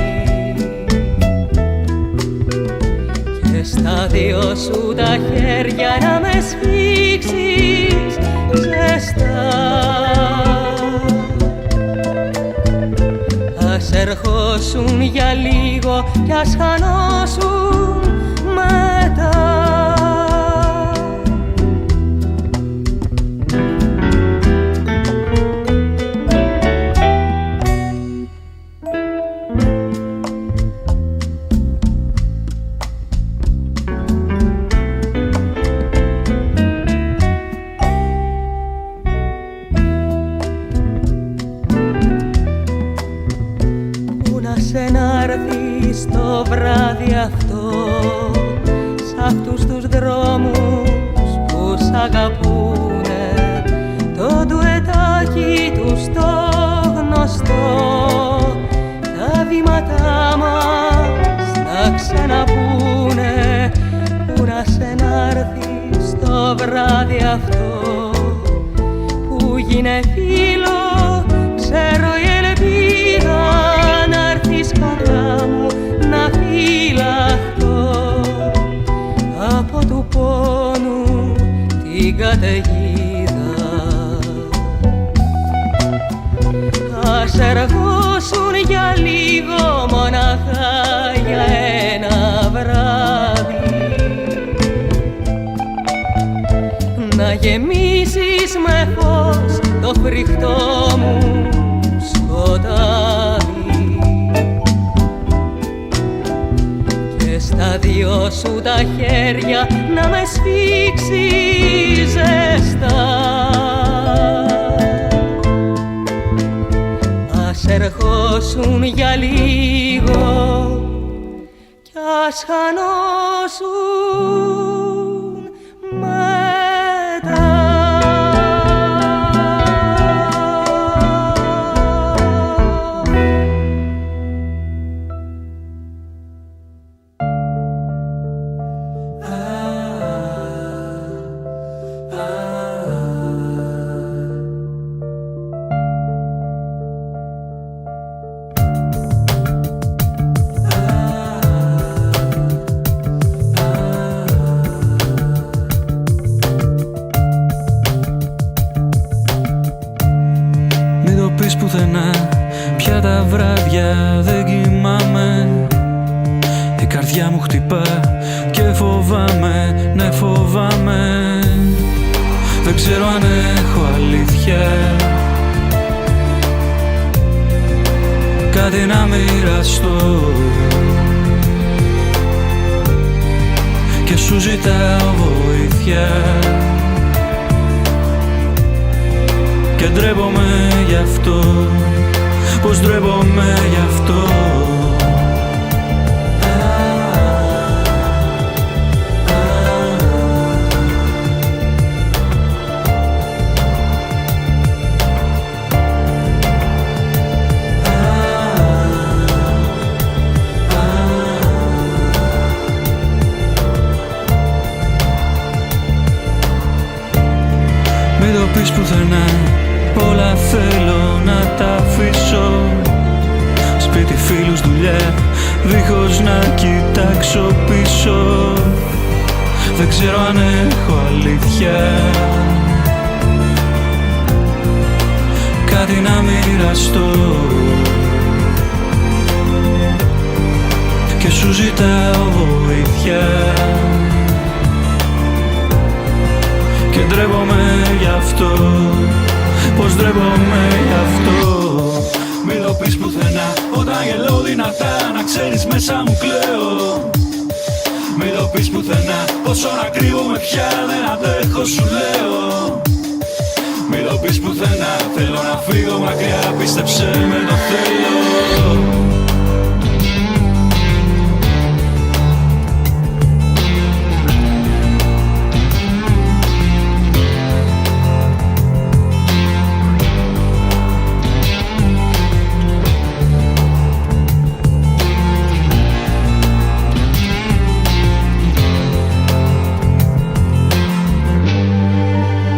και στα δυο σου τα χέρια να με σφίξεις ζεστά. Ας ερχόσουν για λίγο κι ας χανώσουν μετά. έρθεις το βράδυ αυτό σ' αυτούς τους δρόμους που σ' αγαπούνε, το ντουετάκι τους το γνωστό, τα βήματά μας να ξαναπούνε, που να σε να'ρθεις το βράδυ αυτό που γίνε φίλο, ξέρω η ελπίδα να'ρθεις κοντά μου να φυλαχτώ από του πόνου την καταιγίδα. Ας εργώσουν για λίγο, μοναχά για ένα βράδυ, να γεμίσεις με φως το φρικτό μου σκοτάδι και στα δυο σου τα χέρια να με σφίξεις ζεστά. Ας ερχόσουν για λίγο κι ας χανώσουν μετά. Πουθενά πια τα βράδια δεν κοιμάμαι, η καρδιά μου χτυπά και φοβάμαι, ναι φοβάμαι. Δεν ξέρω αν έχω αλήθεια κάτι να μοιραστώ και σου ζητάω βοήθεια και ντρέπομαι γι' αυτό, πως ντρέπομαι γι' αυτό. Μην το πεις πουθενά, όλα θέλω να τα αφήσω. Σπίτι, φίλους, δουλειά, δίχως να κοιτάξω πίσω. Δεν ξέρω αν έχω αλήθεια κάτι να μοιραστώ και σου ζητάω βοήθεια και ντρέπομαι γι' αυτό, πως ντρέπομαι γι' αυτό. Μην το πεις πουθενά, όταν γελώ δυνατά, να ξέρεις μέσα μου κλαίω. Μην το πεις πουθενά, πόσο να κρύβομαι πια δεν αντέχω σου λέω. Μην το πεις πουθενά, θέλω να φύγω μακριά, πίστεψε με το θέλω.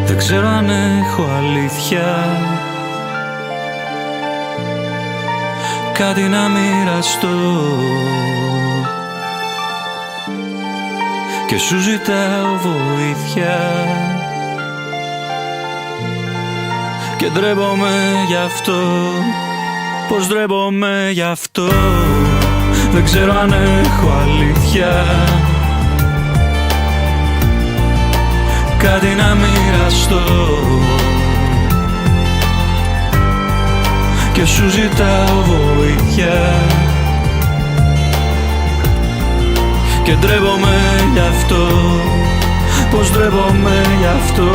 Δεν ξέρω αν έχω αλήθεια κάτι να μοιραστώ και σου ζητάω βοήθεια και ντρέπομαι γι' αυτό, πως ντρέπομαι γι' αυτό. Δεν ξέρω αν έχω αλήθεια κάτι να μοιραστώ και σου ζητάω βοήθεια και ντρέπομαι γι' αυτό, πως ντρέπομαι γι' αυτό.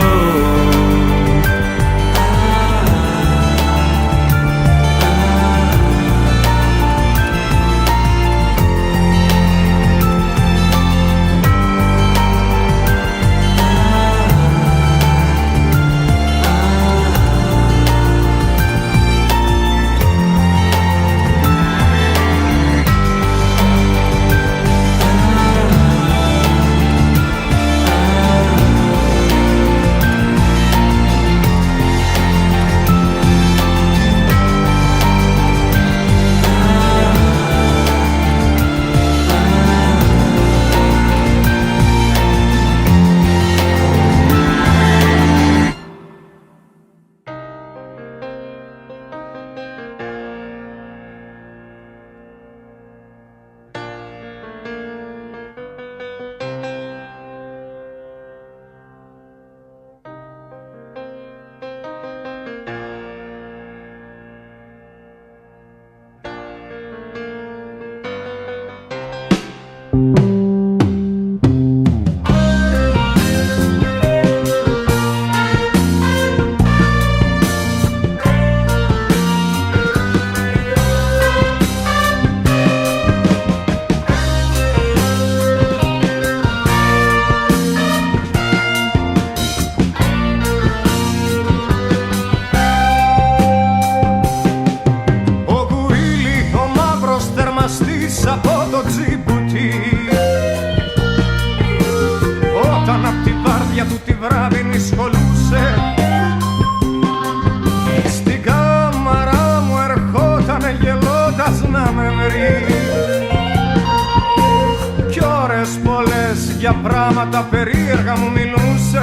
για πράγματα περίεργα μου μιλούσε.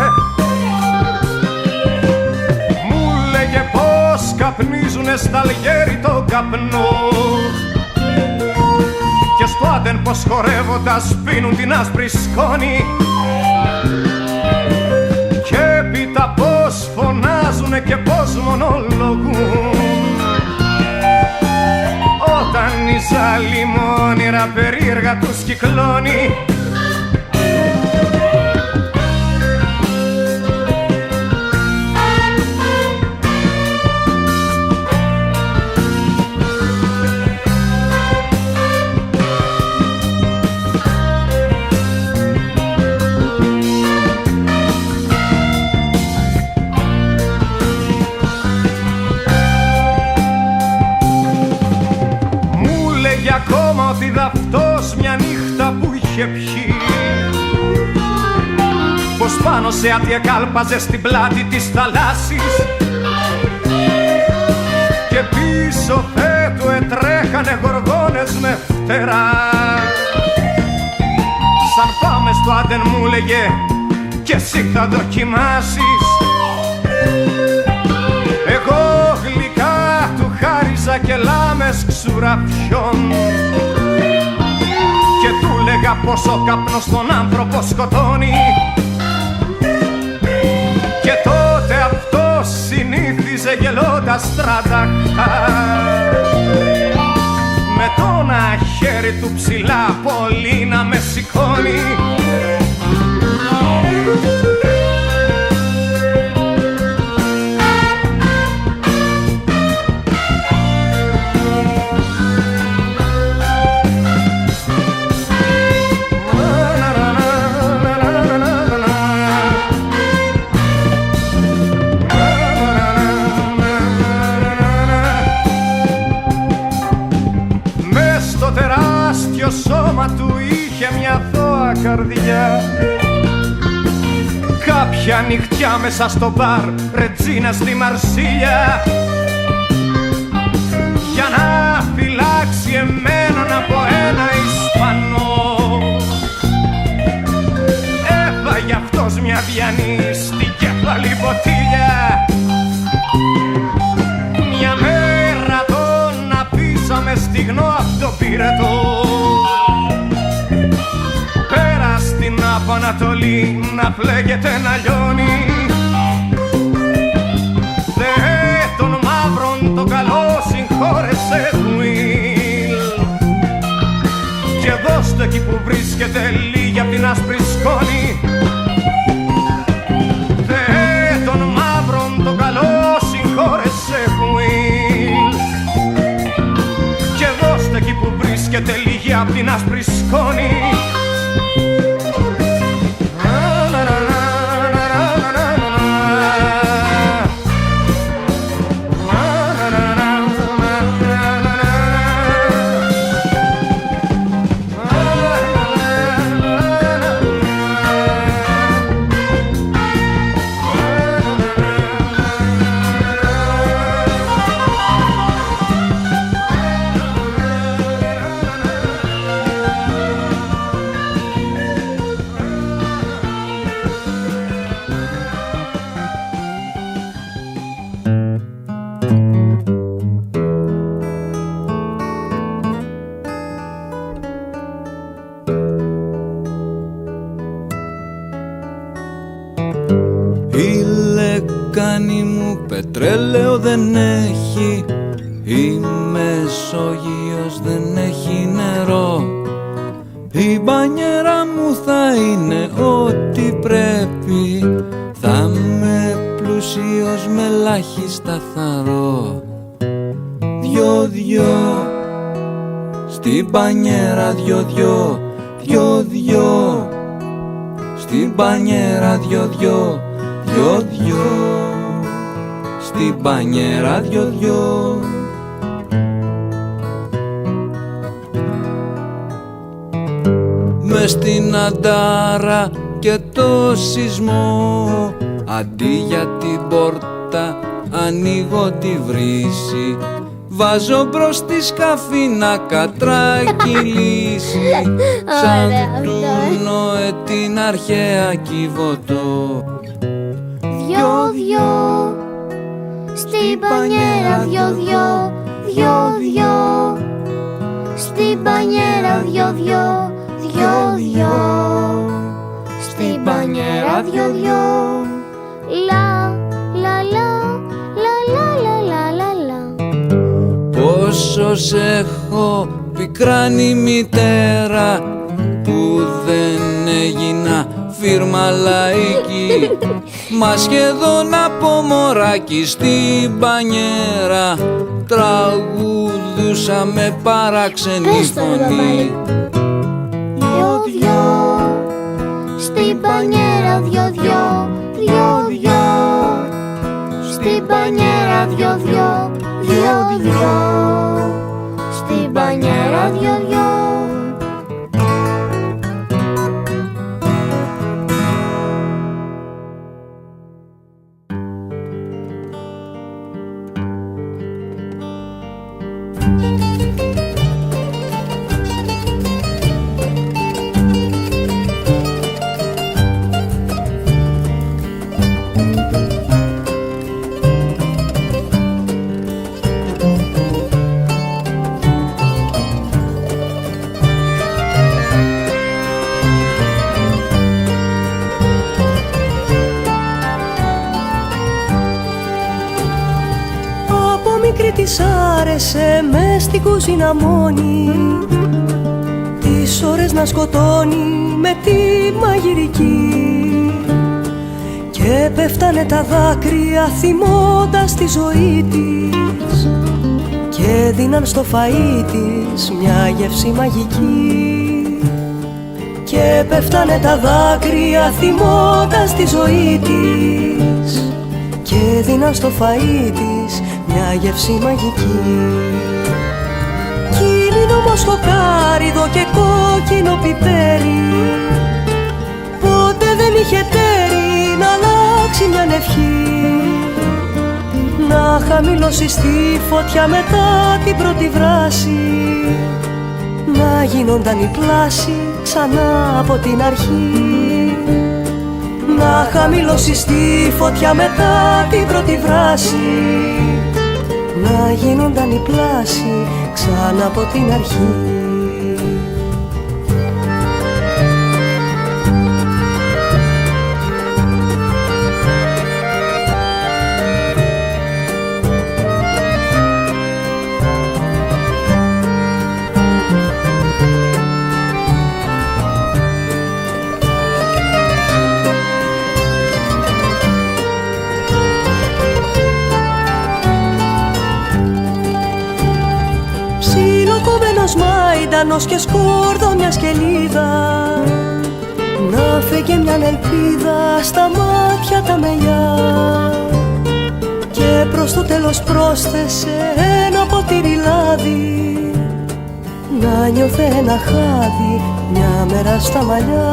Μου λέγε πως καπνίζουνε στα Αλγέρι το καπνό και στο Άντεν πως χορεύοντας πίνουν την άσπρη σκόνη και έπειτα πως φωνάζουνε και πως μονολογούν όταν η ζάλη μόνιρα περίεργα τους κυκλώνει. Ακόμα ότι δαυτός μια νύχτα που είχε πιει πως πάνω σε άτια κάλπαζε στην πλάτη της θαλάσσης και πίσω θέτου ετρέχανε γοργόνες με φτερά. Σαν πάμε στο Άντεν μου λέγε κι εσύ θα δοκιμάσεις. Εγώ γλυκά του χάριζα και λάμες ξουραφιών και του λέγα πως ο καπνός τον άνθρωπο σκοτώνει και τότε αυτός συνήθιζε γελώντας στραταχτά με το ένα χέρι του ψηλά πολύ να με σηκώνει. Σώμα του είχε μια θώα καρδιά. Κάποια νυχτιά μέσα στο μπαρ Ρετζίνα στη Μαρσίλια για να φυλάξει εμένον από ένα Ισπανό έφαγε αυτός μια διανή στην κεφαλή ποτήλια. Μια μέρα τον αφήσαμε στιγνό απ' το πυρετό πέρα στην Απανατολή να φλέγεται να λιώνει. Θεέ των μαύρων το καλό συγχώρεσε Will και δώστε εκεί που βρίσκεται λίγη απ' την άσπρη σκόνη. Θεέ των μαύρων το καλό συγχώρεσε Will και δώστε εκεί που βρίσκεται λίγη απ' την άσπρη σκόνη. Πετρέλαιο δεν έχει, η Μεσόγειος δεν έχει νερό. Η μπανιέρα μου θα είναι ό,τι πρέπει, θα είμαι πλούσιος με ελάχιστα θαρώ. Δυο-δυο, στην μπανιέρα δυο-δυο, δυο-δυο, στην μπανιέρα δυο-δυο, δυο-δυο, στην μπανιέρα δυο-δυο. Μες στην Αντάρα και το σεισμό, αντί για την πόρτα ανοίγω τη βρύση, βάζω μπρος τη σκαφή να κατρακυλήσει σαν του Νοέ την αρχαία Κιβωτό. Δυο-δυο στην πανιέρα, δυο-δυο, δυο-δυο στην πανιέρα, δυο-δυο, δυο-δυο στην πανιέρα, δυο-δυο. Λα, λα, λα, λα, λα, λα, λα, λα. Πόσο σ' έχω πικράνει μητέρα που δεν έγινα φίρμα λαϊκή. Μα σχεδόν από μωράκι στην πανιέρα τραγουδούσα με παράξενη φωνή. Δυο-δυο στην πανιέρα, δυο-δυο, δυο-δυο στην πανιέρα, δυο-δυο, δυο-δυο στην πανιέρα, δυο-δυο. Της άρεσε μες στην κουζίνα μόνη, τις ώρες να σκοτώνει με τη μαγειρική. Και πέφτανε τα δάκρυα θυμώντας τη ζωή της και δίναν στο φαΐ της μια γεύση μαγική. Και πέφτανε τα δάκρυα θυμώντας τη ζωή της και δίναν στο φαΐ της μια γεύση μαγική. Κίνηνο μοσχοκάριδο και κόκκινο πιπέρι, ποτέ δεν είχε τέρι να αλλάξει μια ευχή. Να χαμηλώσει στη φωτιά μετά την πρώτη βράση, να γίνονταν η πλάση ξανά από την αρχή. Να χαμηλώσει στη φωτιά μετά την πρώτη βράση, να γίνονταν η πλάση ξανά από την αρχή. Μάιντανος και σκόρδο μια σκελίδα, να φέγε μια ελπίδα στα μάτια τα μελιά. Και προς το τέλος πρόσθεσε ένα ποτήρι λάδι, να νιώθε ένα χάδι μια μέρα στα μαλλιά.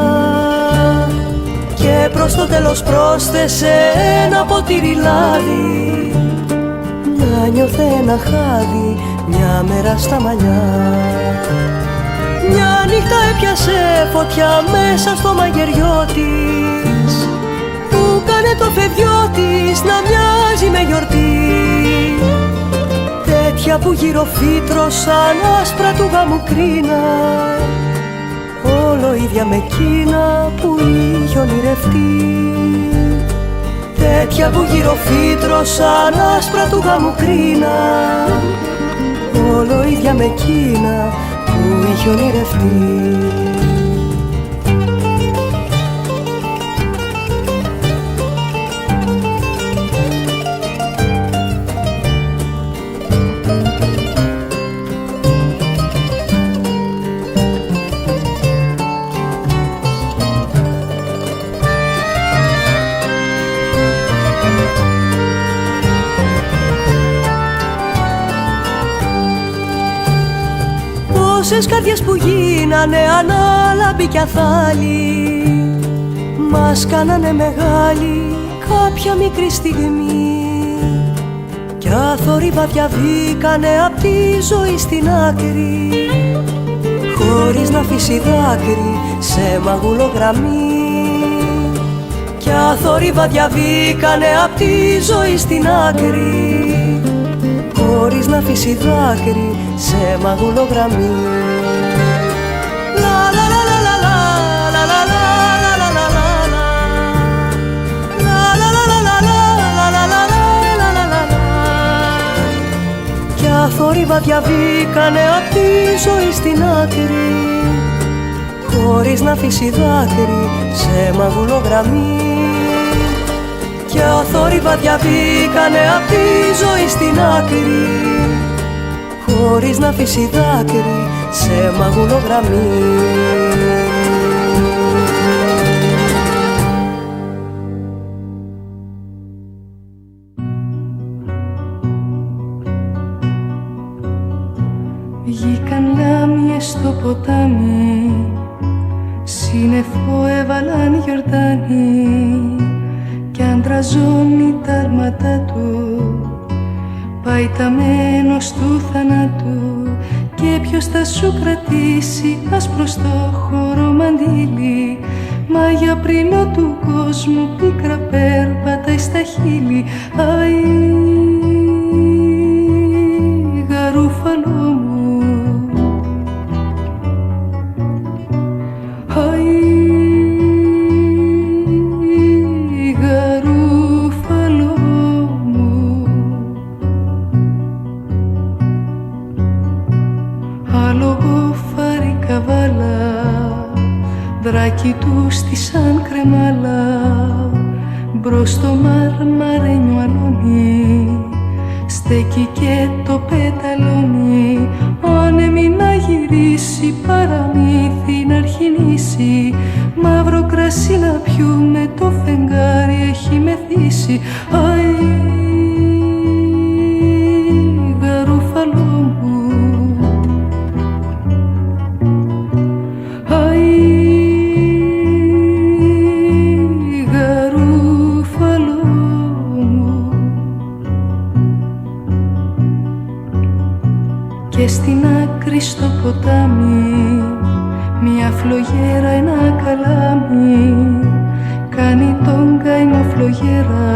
Και προς το τέλος πρόσθεσε ένα ποτήρι λάδι, να νιώθε ένα χάδι μια μέρα στα μαλλιά. Μια νύχτα έπιασε φωτιά μέσα στο μαγειριό της, που κάνε το φεδιό της να μοιάζει με γιορτή. Τέτοια που γύρω φύτρωσαν άσπρα του γάμου κρίνα, όλο ίδια με εκείνα που είχε ονειρευτεί. Τέτοια που γύρω φύτρωσαν άσπρα του γάμου κρίνα, όλο ίδια με εκείνα που είχε ονειρευτεί. Πόσες καρδιές που γίνανε ανάλαμποι κι αθάλοι, μας κάνανε μεγάλη κάποια μικρή στιγμή. Κι Ποια θορύβαδια βγήκανε απ' τη ζωή στην άκρη, χωρίς να αφήσει δάκρυ σε μαγουλογραμμή. Ποια θορύβαδια βγήκανε απ' τη ζωή στην άκρη, χωρίς να αφήσει δάκρυ σε μαγουλογραμμή. Ποια θορύβαδια βγήκανε απ' τη ζωή στην άκρη, χωρίς να αφήσει δάκρυ σε μαγουλογραμμή. Ποια θορύβαδια βγήκανε απ' τη ζωή στην άκρη, χωρίς να αφήσει δάκρυ σε μαγουλογραμμή. Βγήκαν λάμιες στο ποτάμι, σύννεφο έβαλαν γιορτάνι, κι αντραζώνει τα άρματά του, πάει ταμένος του θανάτου. Και ποιος θα σου κρατήσει άσπρο στο χώρο μαντήλι, μα για πρινό του κόσμου πίκρα περπατάει στα χείλη. Αϊ, γαρούφαλο μου, δράκι του στήσαν κρεμάλα, μπρος στο μαρμαρένιο αλόνι, στέκει και το πεταλόνι. Άνεμη να γυρίσει, παραμύθι να αρχινήσει, μαύρο κρασί να πιούμε, το φεγγάρι έχει μεθύσει. Αϊ, γαρούφαλο μου, στην άκρη στο ποτάμι μια φλογέρα, ένα καλάμι, κάνει τον καημό φλογέρα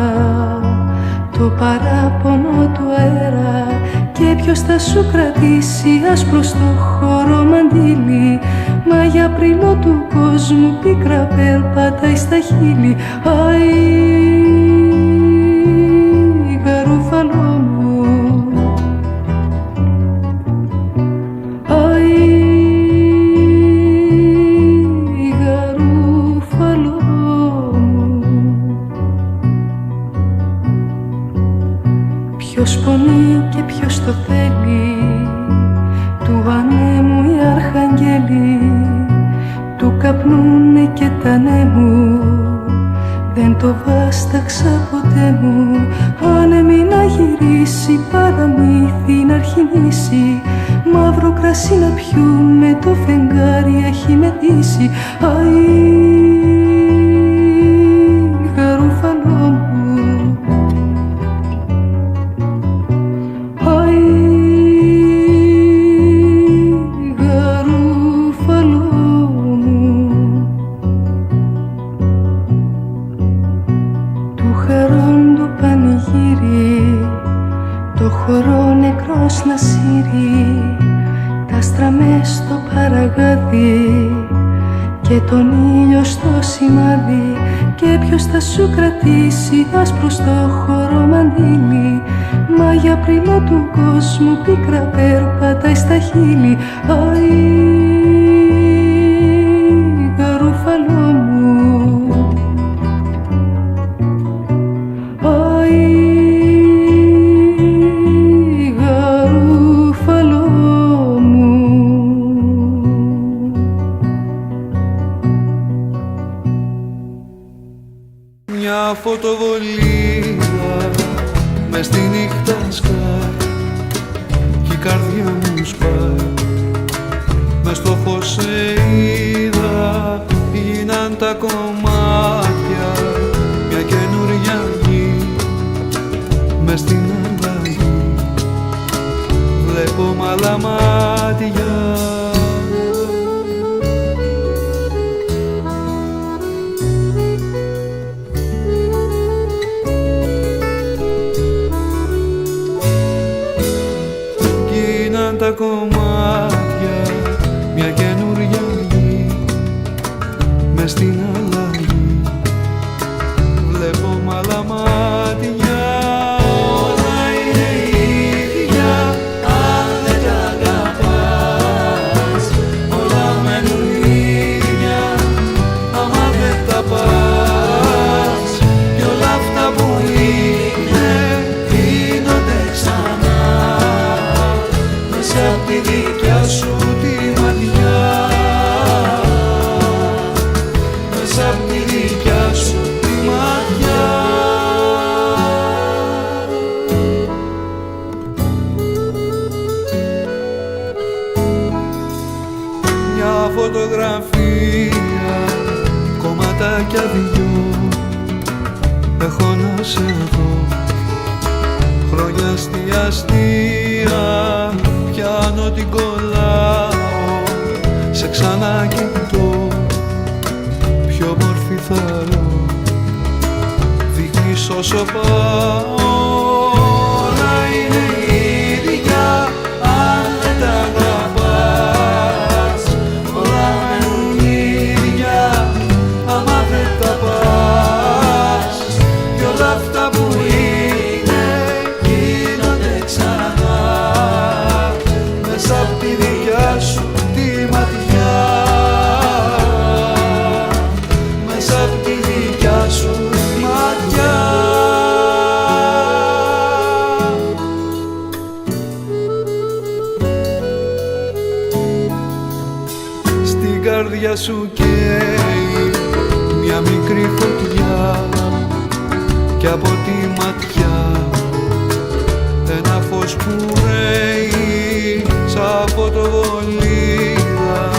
το παράπονο του αέρα. Και ποιος θα σου κρατήσει άσπρο στο χώρο μαντήλι, μα για πριλό του κόσμου πίκρα περπατάει στα χείλη. Αϊ, γαρούφαλο μου, ποιος πονεί και ποιος το θέλει, του ανέμου οι αρχαγγέλοι, του καπνούνε και τα νέμου, δεν το βάσταξα ποτέ μου. Άνεμη να γυρίσει, παραμύθι να αρχινήσει, μαύρο κρασί να πιούμε, το φεγγάρι έχει μεθύσει. Αϊ, γαρούφαλο μου, χορό νεκρός να σύρει, τα άστρα μες στο παραγάδι και τον ήλιο στο σημάδι. Και ποιος θα σου κρατήσει άσπρο στο χώρο μαντήλι, μα για πριλό του κόσμου πίκρα περπατάει στα χείλη. Αϊ, γαρούφαλο μου, αϊ, φωτοβολίδα μες στη νύχτα σκάει κι η καρδιά μου σπάει. Μες στο φως σε είδα, γίναν τα κομμάτια μια καινούρια γη μες στην αλλαγή. βλέπω μ' άλλα μάτια. Γίναν τα κομμάτια μια καινούρια γη μες στην αλλαγή. Βλέπω μ' άλλα μάτια. Όλα είναι ίδια αν δεν τα αγαπάς. Όλα μένουν ίδια άμα δεν τα πας. Κι όλα αυτά που είναι γίνονται ξανά μέσα απ' τη δικιά σου τη ματιά. Μέσα απ' τη δικιά σου τη ματιά. Μια φωτογραφία, κομματάκια δυο, έχω να σε δω. Χρόνια αστεία, πιάνω την κολλάω, σε ξανακοιτώ. Πιο μορφή θαρώ, δείχνεις όσο πάω. Όλα είναι ίδια αν δεν τα αγαπάς. Όλα μένουν ίδια άμα δεν τα πας. Κι όλα αυτά που είναι γίνονται ξανά μέσα απ' τη δικιά σου τη ματιά. Μέσα απ' τη δικιά σου τη ματιά. Στην καρδιά σου καίει μια μικρή φωτιά κι από τη ματιά ένα φως που ρέει σαν φωτοβολίδα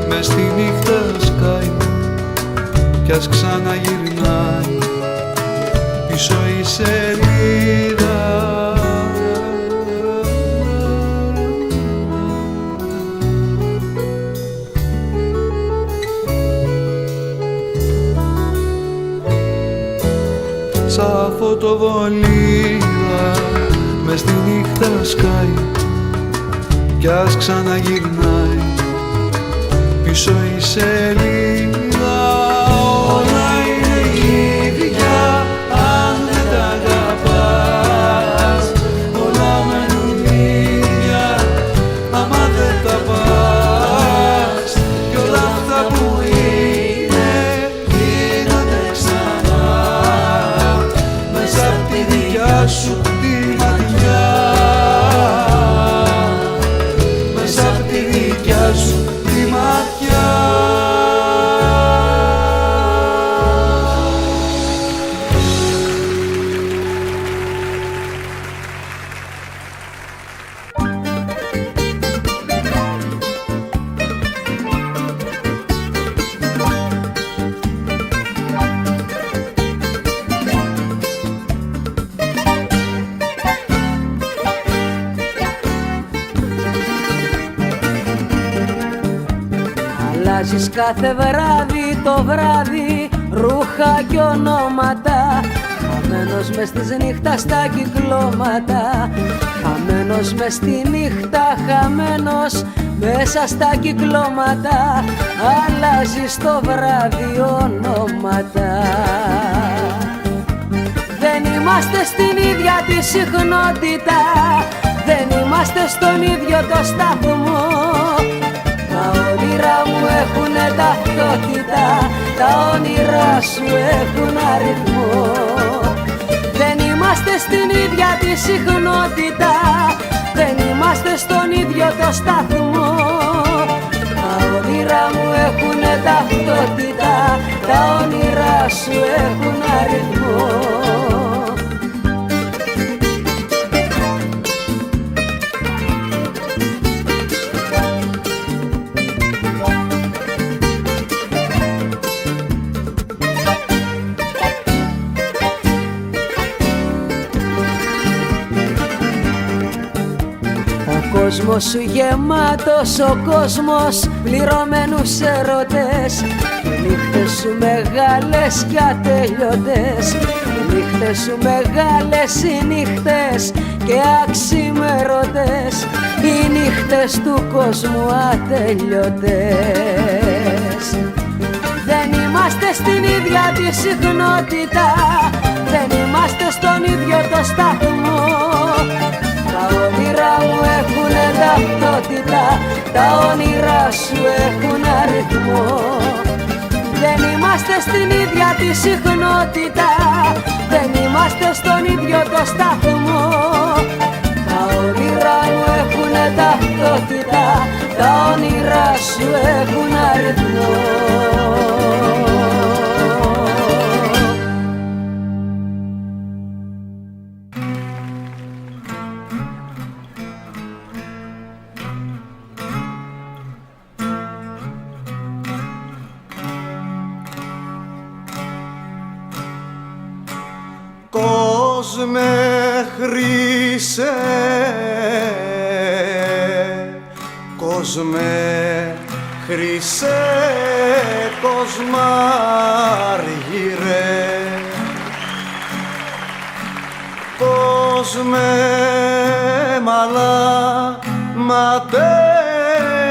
μες στη νύχτα σκάει κι ας ξαναγυρνάει πίσω η σελίδα. Σαν φωτοβολίδα μες στη νύχτα σκάει κι ας ξαναγυρνάει πίσω η σελίδα. Όλα είναι ίδια αν δεν τα αγαπάς. Όλα μένουν ίδια άμα δεν τα πας. Κι όλα αυτά που είναι γίνονται ξανά μέσα απ' τη δικιά σου τη ματιά. Μέσα απ' τη δικιά σου τη ματιά. Αλλάζεις κάθε βράδυ το βράδυ ρούχα και ονόματα. Χαμένος μες της νύχτας στα κυκλώματα. Χαμένος μες στη νύχτα, χαμένος μέσα στα κυκλώματα. Αλλάζεις το βράδυ ονόματα. Δεν είμαστε στην ίδια τη συχνότητα. Δεν είμαστε στον ίδιο το σταθμό. Τα όνειρά μου έχουνε ταυτότητα. Τα όνειρά σου έχουν αριθμό. Δεν είμαστε στην ίδια τη συχνότητα. Δεν είμαστε στον ίδιο το σταθμό. Τα όνειρά μου έχουνε ταυτότητα. Τα όνειρά σου έχουν αριθμό. κόσμος σου γεμάτος, ο κόσμος πληρωμένους ερωτές. Οι νύχτες σου μεγάλες κι ατελειωτές, οι νύχτες σου μεγάλες, οι νύχτες και αξιμερωτές, οι νύχτες του κόσμου ατελειωτές. Δεν είμαστε στην ίδια τη συχνότητα, δεν είμαστε στον ίδιο το σταθμό. Τα όνειρά μου έχουνε ταυτότητα, τα όνειρά σου έχουν αριθμό. Δεν είμαστε στην ίδια τη συχνότητα, δεν είμαστε στον ίδιο το σταθμό. Τα όνειρά μου έχουνε ταυτότητα, τα όνειρά σου έχουν αριθμό. Κόσμε χρυσέ, κόσμε χρυσέ, κοσμάργυρε, κόσμε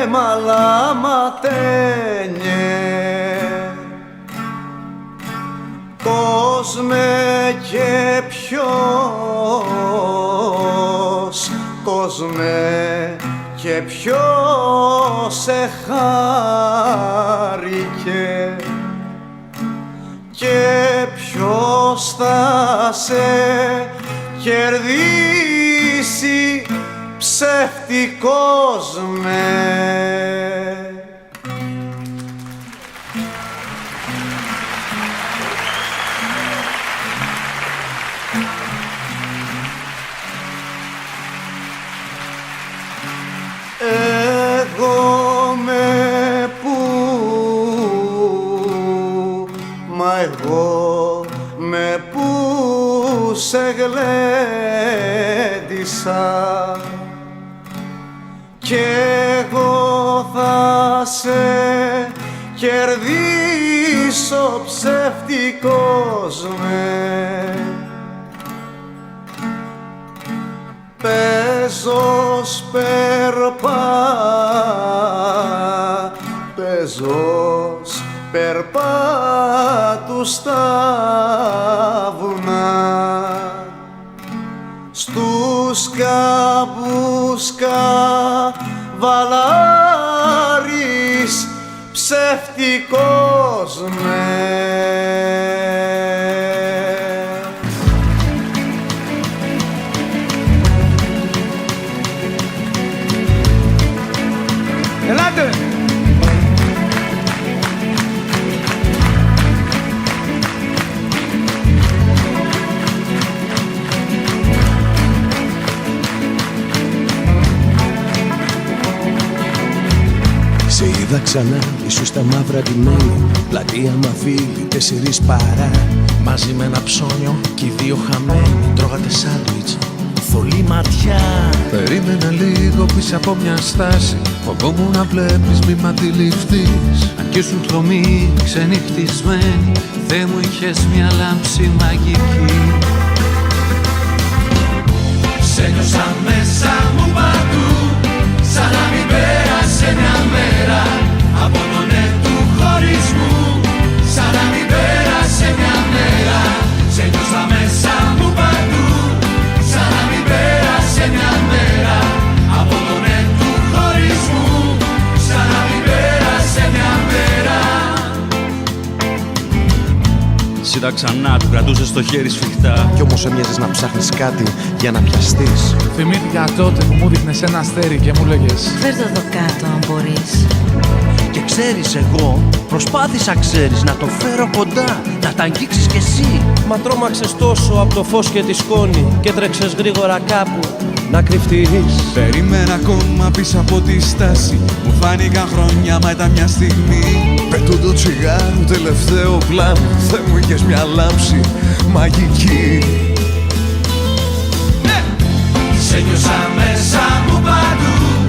μαλάματένιε, κόσμε και ποιος, κόσμε και ποιος σε χάρηκε και ποιος θα σε κερδίσει ψεύτικος με. Εγώ με πού, μα εγώ με πού σε γλέντισα κι εγώ θα σε κερδίσω ψεύτικος με. Παίζος περπάτου στα βουνά, στους κάμπους καβαλάρης ψεύτικος με. Ελάτε! Σε είδα ξανά, ήσου στα μαύρα ντυμένη, πλατεία Μαβίλη, 4 παρά. Μαζί με ένα ψώνιο κι οι δύο χαμένοι τρώγατε σάντουιτς, θολή ματιά. Περίμενα λίγο πίσω από μια στάση, φοβόμουν να βλέπεις μη μ' αντιληφθείς. Αν κι ήσουν χρωμοί, ξενυχτισμένοι, Θεέ μου είχες μια λάμψη μαγική. Σε νιώσα μέσα μου παντού, σαν να μην πέρασε μια μέρα από τον του χωρισμού. Σαν να μην πέρασε μια μέρα, σε νιώσα μέσα μου παντού, σαν να μην πέρασε μια μέρα από τον του χωρισμού. Σαν να μην πέρασε μια μέρα. Σ' ξανά, του κρατούσες το χέρι σφιχτά κι όμως έμοιαζες να ψάχνεις κάτι για να πιαστείς. Θυμήθηκα τότε που μου δείχνες ένα αστέρι και μου λέγες φέρ' το εδώ κάτω αν μπορείς. Και ξέρεις, εγώ προσπάθησα, ξέρεις, να το φέρω κοντά, να τα αγγίξεις κι εσύ. Μα τρόμαξες τόσο από το φως και τη σκόνη και τρέξες γρήγορα κάπου να κρυφτείς. Περίμενα ακόμα πίσω από τη στάση, μου φάνηκαν χρόνια μα ήταν μια στιγμή. Πέτω το τσιγάρο, τελευταίο πλάνο, Θεέ μου είχες μια λάμψη μαγική. Σε νιώσα μέσα μου παντού,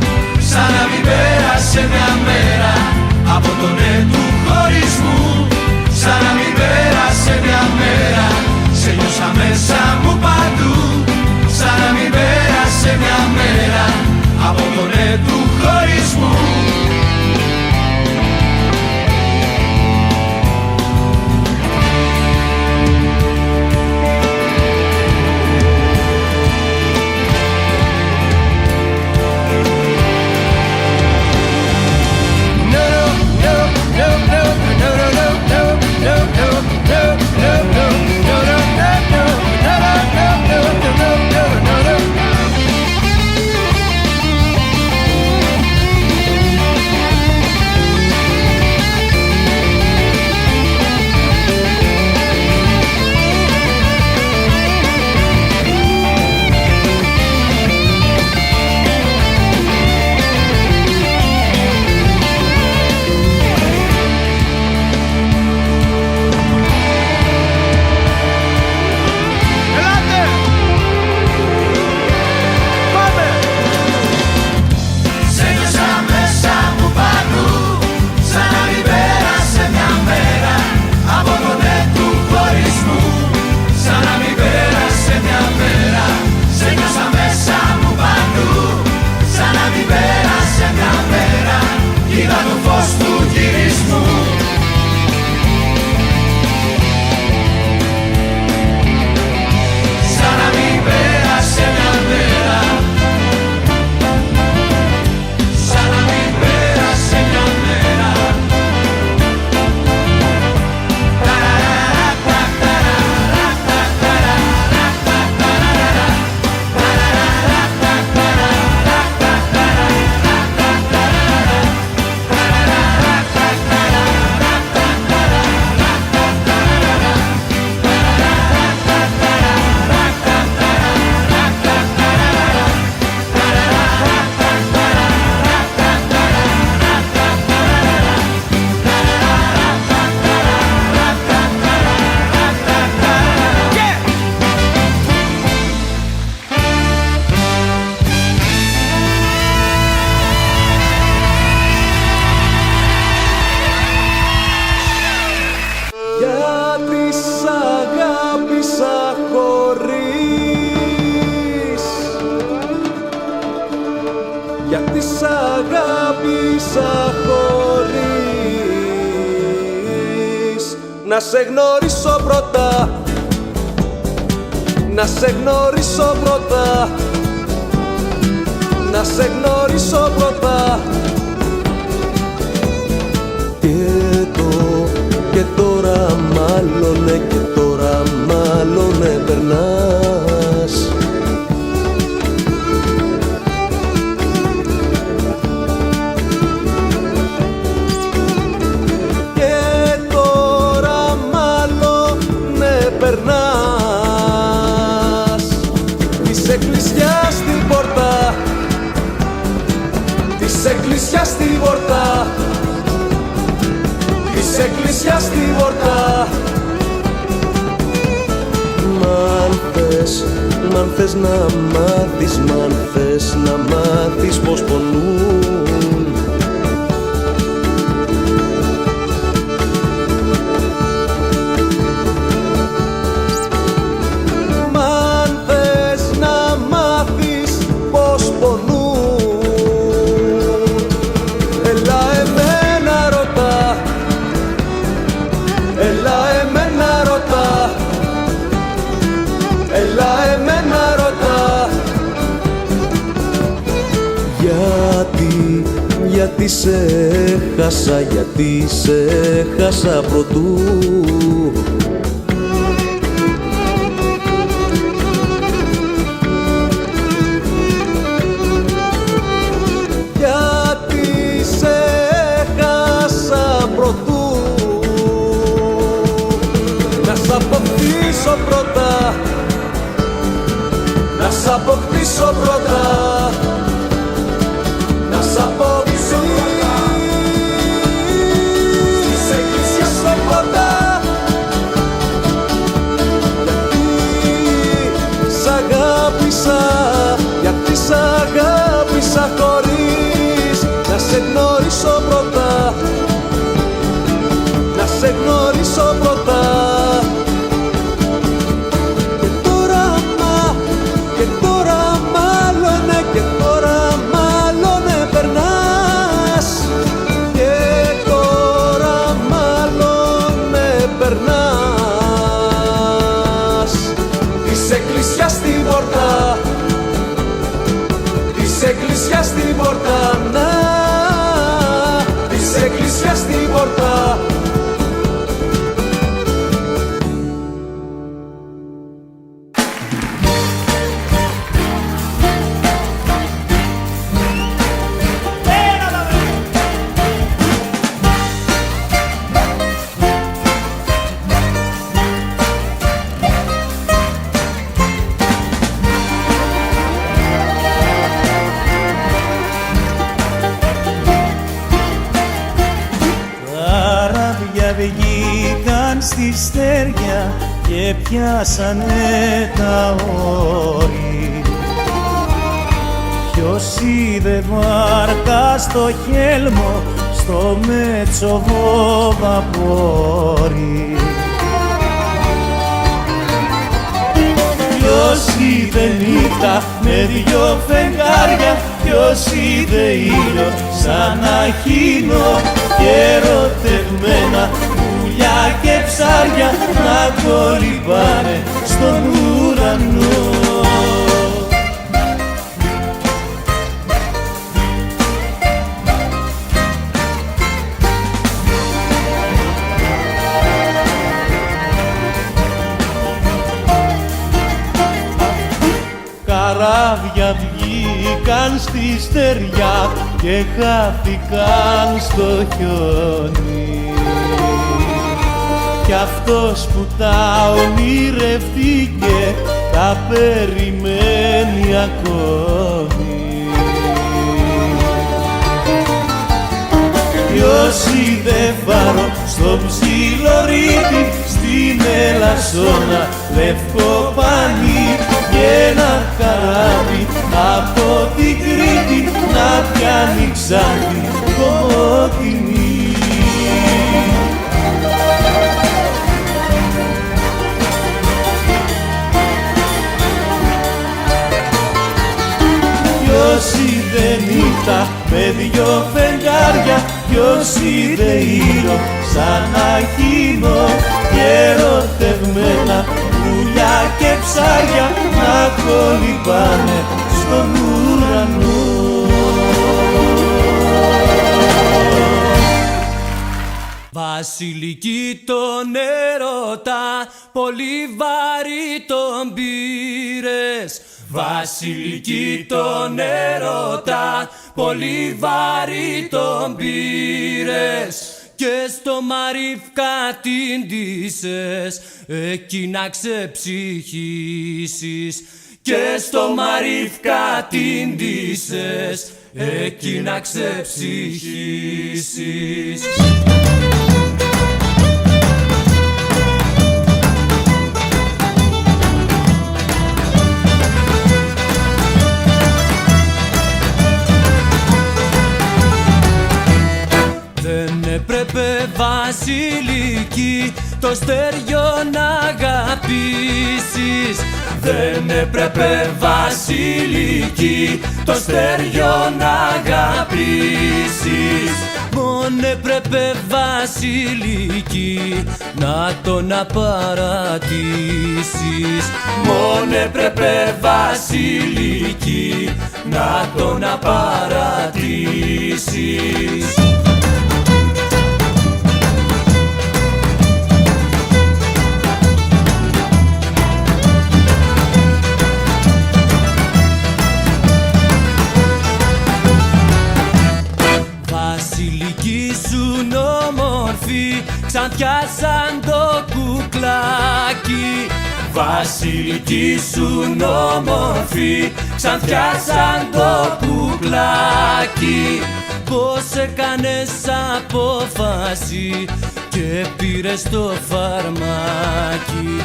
γιατί σ' αγάπησα χωρίς να σε γνωρίσω πρώτα, να σε γνωρίσω πρώτα, να σε γνωρίσω πρώτα. Και τώρα μάλλον, και τώρα μάλλον περνάς. Και τώρα μάλλον περνάς. Της εκκλησιάς στην πόρτα, της εκκλησιάς στην πόρτα, της εκκλησιάς στην πόρτα. Μ' αν θες να μάθεις, μ' αν θες να μάθεις πως πονούν, μ' αν θες να μάθεις πως πονούν, έλα εμένα ρωτά, έλα εμένα ρωτά, έλα εμένα ρωτά. Γιατί σε έχασα, γιατί σε έχασα προτού. Γιατί σε έχασα προτού. Να σ' αποκτήσω πρώτα, να σ' αποκτήσω πρώτα, να σ' αποκτήσω πρώτα. Της εκκλησιάς στο πρώτα. Γιατί σ' αγάπησα, γιατί σ' αγάπησα χωρίς να σε γνωρίσω πρώτα, να σε γνωρίσω πρώτα. Και τώρα μάλλον, και τώρα μάλλον περνάς. Και τώρα μάλλον περνάς. Της εκκλησιάς στην πόρτα, της εκκλησιάς στην πόρτα, να, της εκκλησιάς στην πόρτα. Βγήκαν στη στέρια και πιάσανε τα όρη. Ποιος είδε βάρκα στο χέλμο, στο μέτσοβο βαπόρι. Ποιος είδε νύχτα με δυο φεγγάρια, ποιος είδε ήλιο σαν αχίνο και ερωτευμένα πουλιά και ψάρια να κολυμπάνε στον ουρανό. Καράβια βγήκαν στη στεριά και χάθηκαν στο χιόνι. Κι αυτός που τα ονειρευτήκε τα περιμένει ακόμη. Ποιος είδε φάρο στο ψιλορίτη, στην Ελασσόνα λευκό πανί, και ένα καράβι από την Κρήτη να πιάνει Ξάνθη κομμωτινή. Ποιος είδε νύχτα με δυο φεγγάρια ποιος είδε ήλιο σαν να χύνω και ερωτευμένα πουλιά και ψάρια να κολυμπάνε στον ουρανό. Βασιλική τον έρωτα, πολύ βαρύ τον πήρες. Βασιλική τον έρωτα, πολύ βαρύ τον πήρες. Και στο Μαρίφκα την ντύσες, εκεί να ξεψυχήσεις. Και στο Μαρίφκα την ντύσες, εκεί να ξεψυχήσεις. Δεν έπρεπε Βασιλική το στέριο να αγαπήσεις. Δεν έπρεπε Βασιλική το στέριο να αγαπήσεις. Μόνο έπρεπε Βασιλική να τον απαρατήσεις. Μόνο έπρεπε Βασιλική να τον απαρατήσεις. Βασιλική σου όμορφη, ξανθιά σαν το κουκλάκι. Βασιλική σου όμορφη, ξανθιά σαν το κουκλάκι. Πώς έκανες απόφαση και πήρες το φαρμάκι.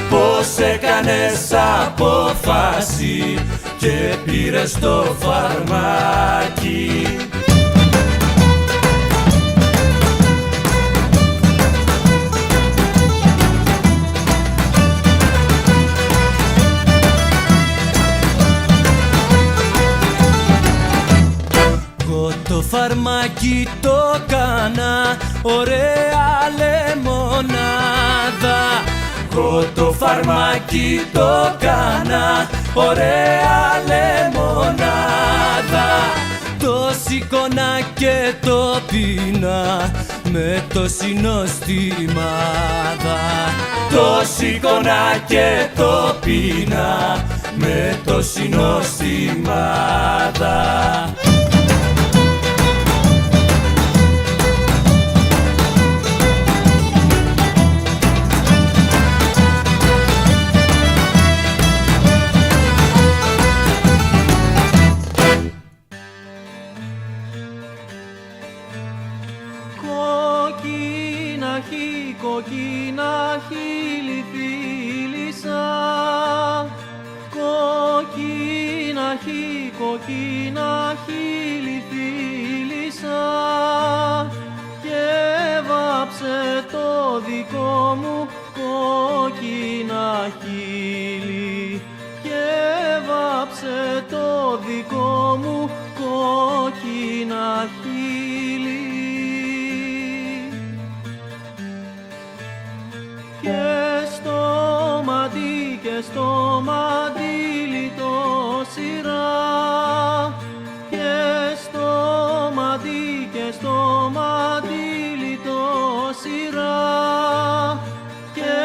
Πώς έκανες απόφαση και πήρες το φαρμάκι. Το φαρμάκι το κάνα ωραία λεμονάδα. Εγώ το φαρμάκι το κάνα ωραία λεμονάδα. Το σηκώνα και το πίνα με το συνοστιμάδα. Το σηκώνα και το πίνα με το συνοστιμάδα. Κόκκινα χείλη φίλησα, κόκκινα χείλη φίλησα και βάψε το δικό μου κόκκινα χείλη και βάψε το δικό μου κόκκινα χείλη. Και στο μαντίλι το σειρά, και στο μαντίλι το σειρά και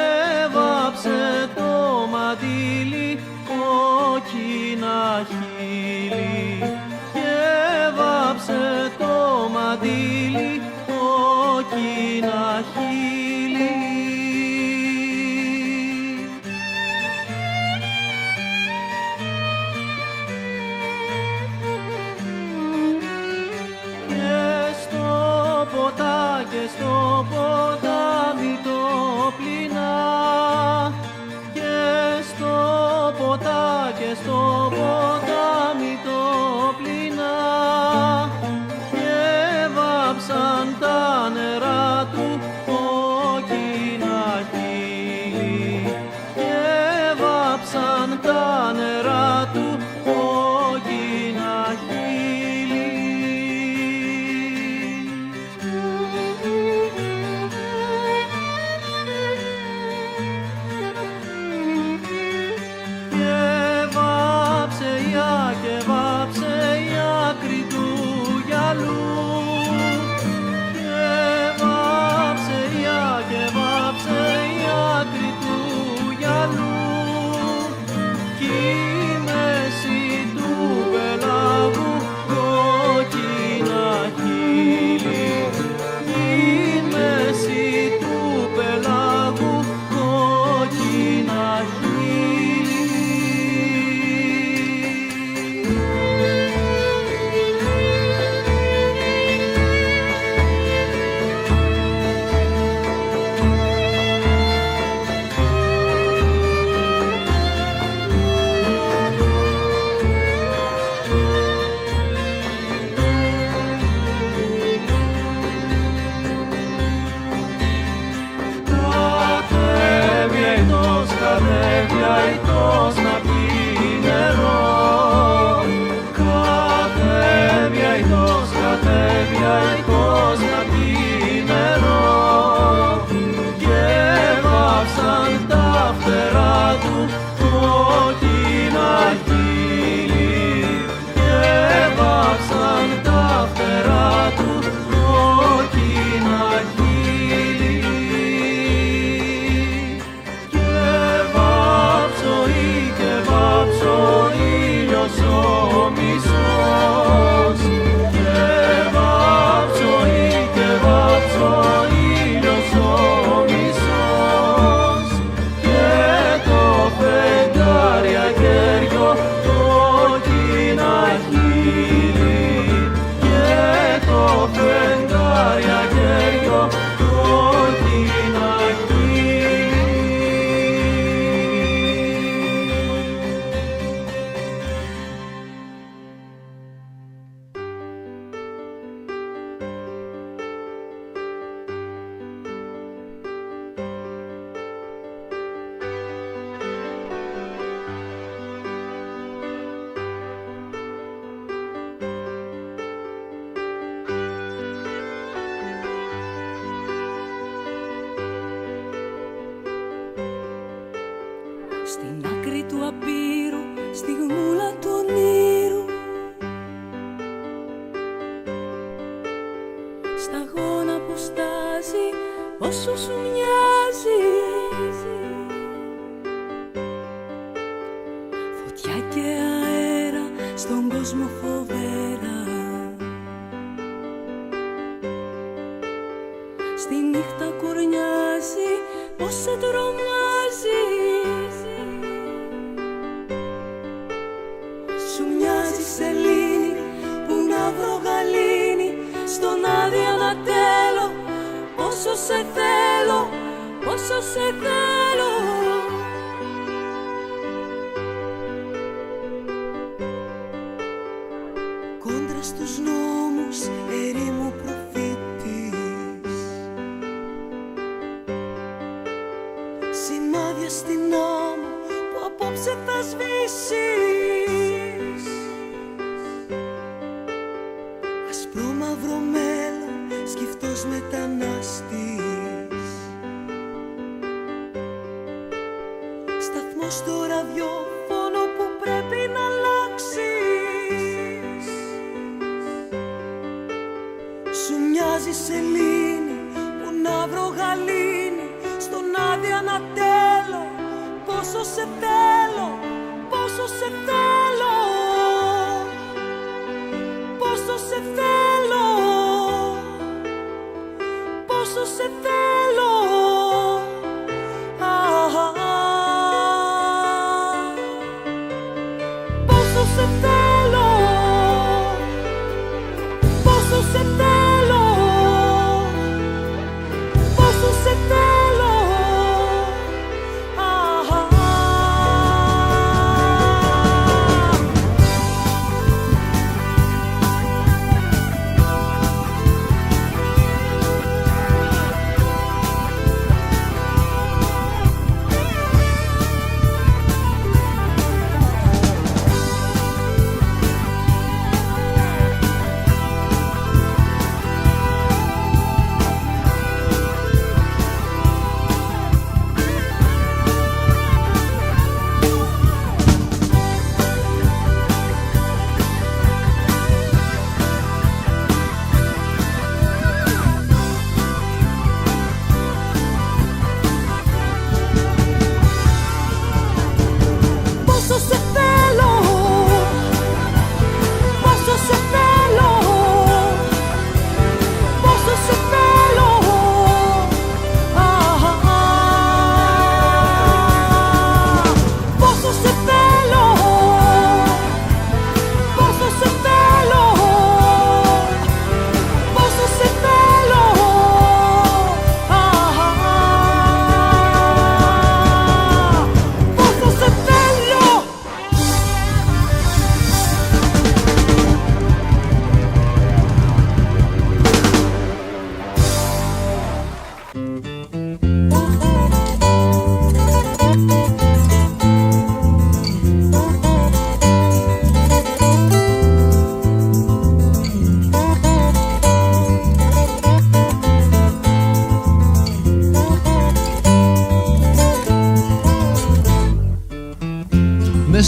βάψε το μαντίλι κόκκινα χείλη και βάψε το μαντίλι κόκκινα χείλη. Και στο ποτάμι το πλυνά, και στο ποτάμι το πλυνά και βάψε αλλού. Και βάψε η άκρη του γυαλού κι η μέση του πελάγου κόκκινα χείλη, η μέση του πελάγου κόκκινα χείλη. Κατέβει αητός να πιει νερό. Κατέβει αητός να πιει νερό. Και βάψαν τα φτερά του κόκκινα χείλη. Και βάψαν τα φτερά του κόκκινα χείλη. Ο ήλιος ο μισός και βάψω ο ήλιος ο μισός και το φεγγάρι αγέριο κόκκινα χείλη και το φεγγάρι αγέριο κόκκινα χείλη. Στην άκρη του απείρου, στη γμούλα του ονείρου, σταγόνα που στάζει, όσο σου μοιάζει. Φωτιά και αέρα στον κόσμο φοβερά. Στη νύχτα κουρνιάζει, πως σε τρομάζει. Σου μοιάζει σελήνη που να βρω γαλήνη στον άδεια να τέλω. Πόσο σε θέλω, πόσο σε θέλω. Κόντρα στους νόμους ερήμου προφήτης, σημάδια στην άμμο που απόψε θα σβήσεις. Ασπρόμαυρο μέλλον, σκυφτός μετανάστης, σταθμός στο ραδιόφωνο που πρέπει να αλλάξεις. Σου μοιάζει σελήνη που να βρω γαλήνη στον άδεια να τέλω. Πόσο σε θέλω, πόσο σε θέλω, πόσο σε θέλω, πόσο σε θέλω. Πόσο σε θέλω, πόσο σε θέλω, πόσο σε θέλω.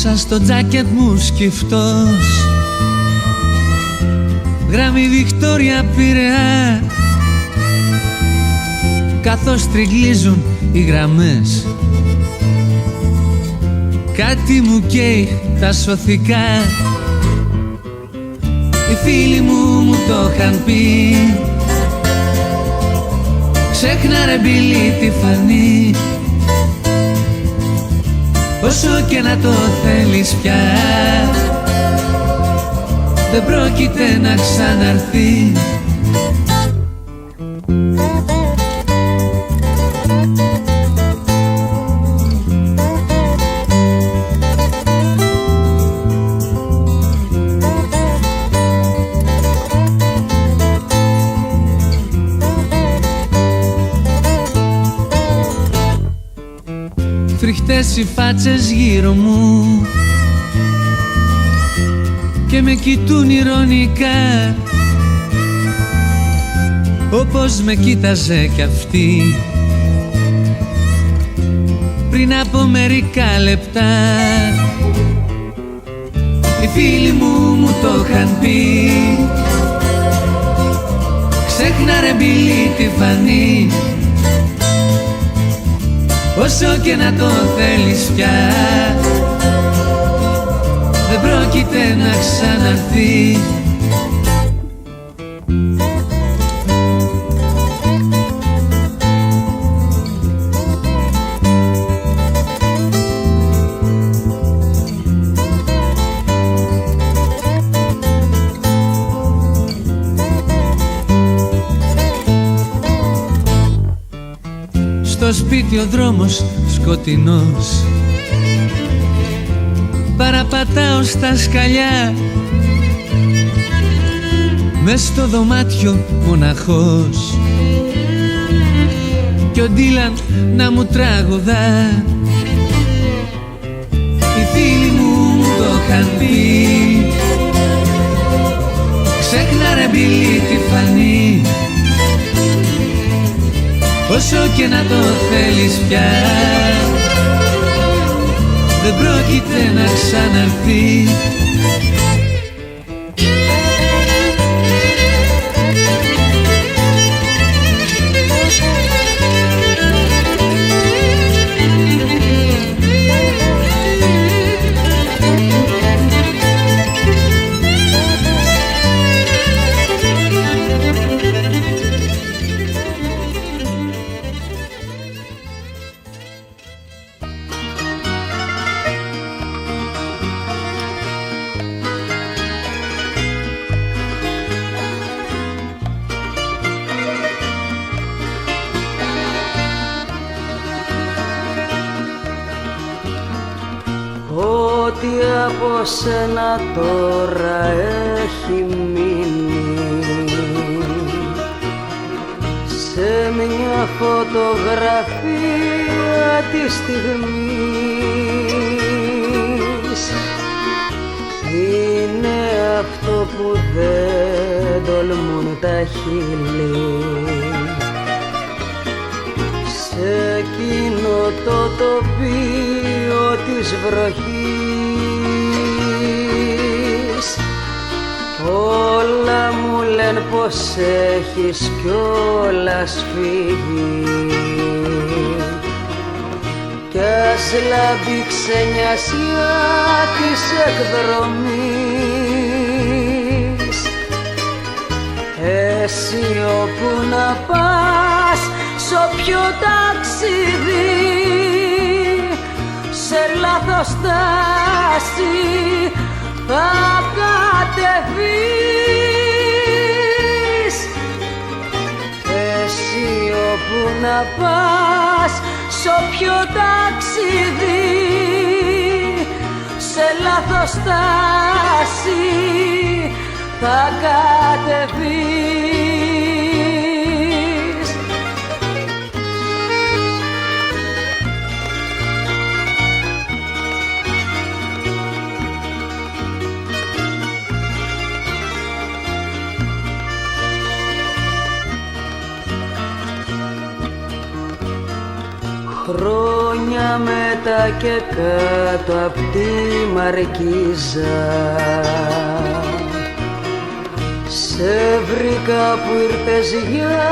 μέσα στο τζάκετ μου σκυφτός, γράμμι Βικτόρια Πειραιά, καθώς τριγλίζουν οι γραμμές. Κάτι μου καίει τα σωθικά, οι φίλοι μου το είχαν πει. Ξέχνα ρε μπιλί τη φανή, όσο και να το θέλεις πια, δεν πρόκειται να ξαναρθεί. Φρικτές οι φάτσες γύρω μου και με κοιτούν ειρωνικά, όπως με κοίταζε κι αυτή πριν από μερικά λεπτά. Οι φίλοι μου το είχαν πει, ξέχνα ρε μπιλί τη φανή, όσο και να το θέλεις πια, δεν πρόκειται να ξαναρθεί. Στο σπίτι ο δρόμος σκοτεινός, παραπατάω στα σκαλιά, μες στο δωμάτιο μοναχός, κι ο Ντίλαν να μου τραγουδά. Οι φίλοι μου το είχαν πει, ξέχνα ρε μπιλί τη φανή, όσο και να το θέλεις πια, δεν πρόκειται να ξαναρθεί. Ό,τι από σένα τώρα έχει μείνει σε μια φωτογραφία της στιγμής, είναι αυτό που δεν τολμούν τα χείλη σε εκείνο το τοπίο της βροχής. Όλα μου λένε πως έχεις κιόλας φύγει κι ας λάμπει ξενιασιά της εκδρομής. Εσύ όπου να πας, σ' όποιο ταξίδι, σε λάθος στάση θα κατεβείς. Εσύ όπου να πας, σ' όποιο ταξίδι, σε λάθος στάση θα κατεβείς. χρόνια μετά και κάτω απ' τη Μαρκίζα σε βρήκα που ήρθες για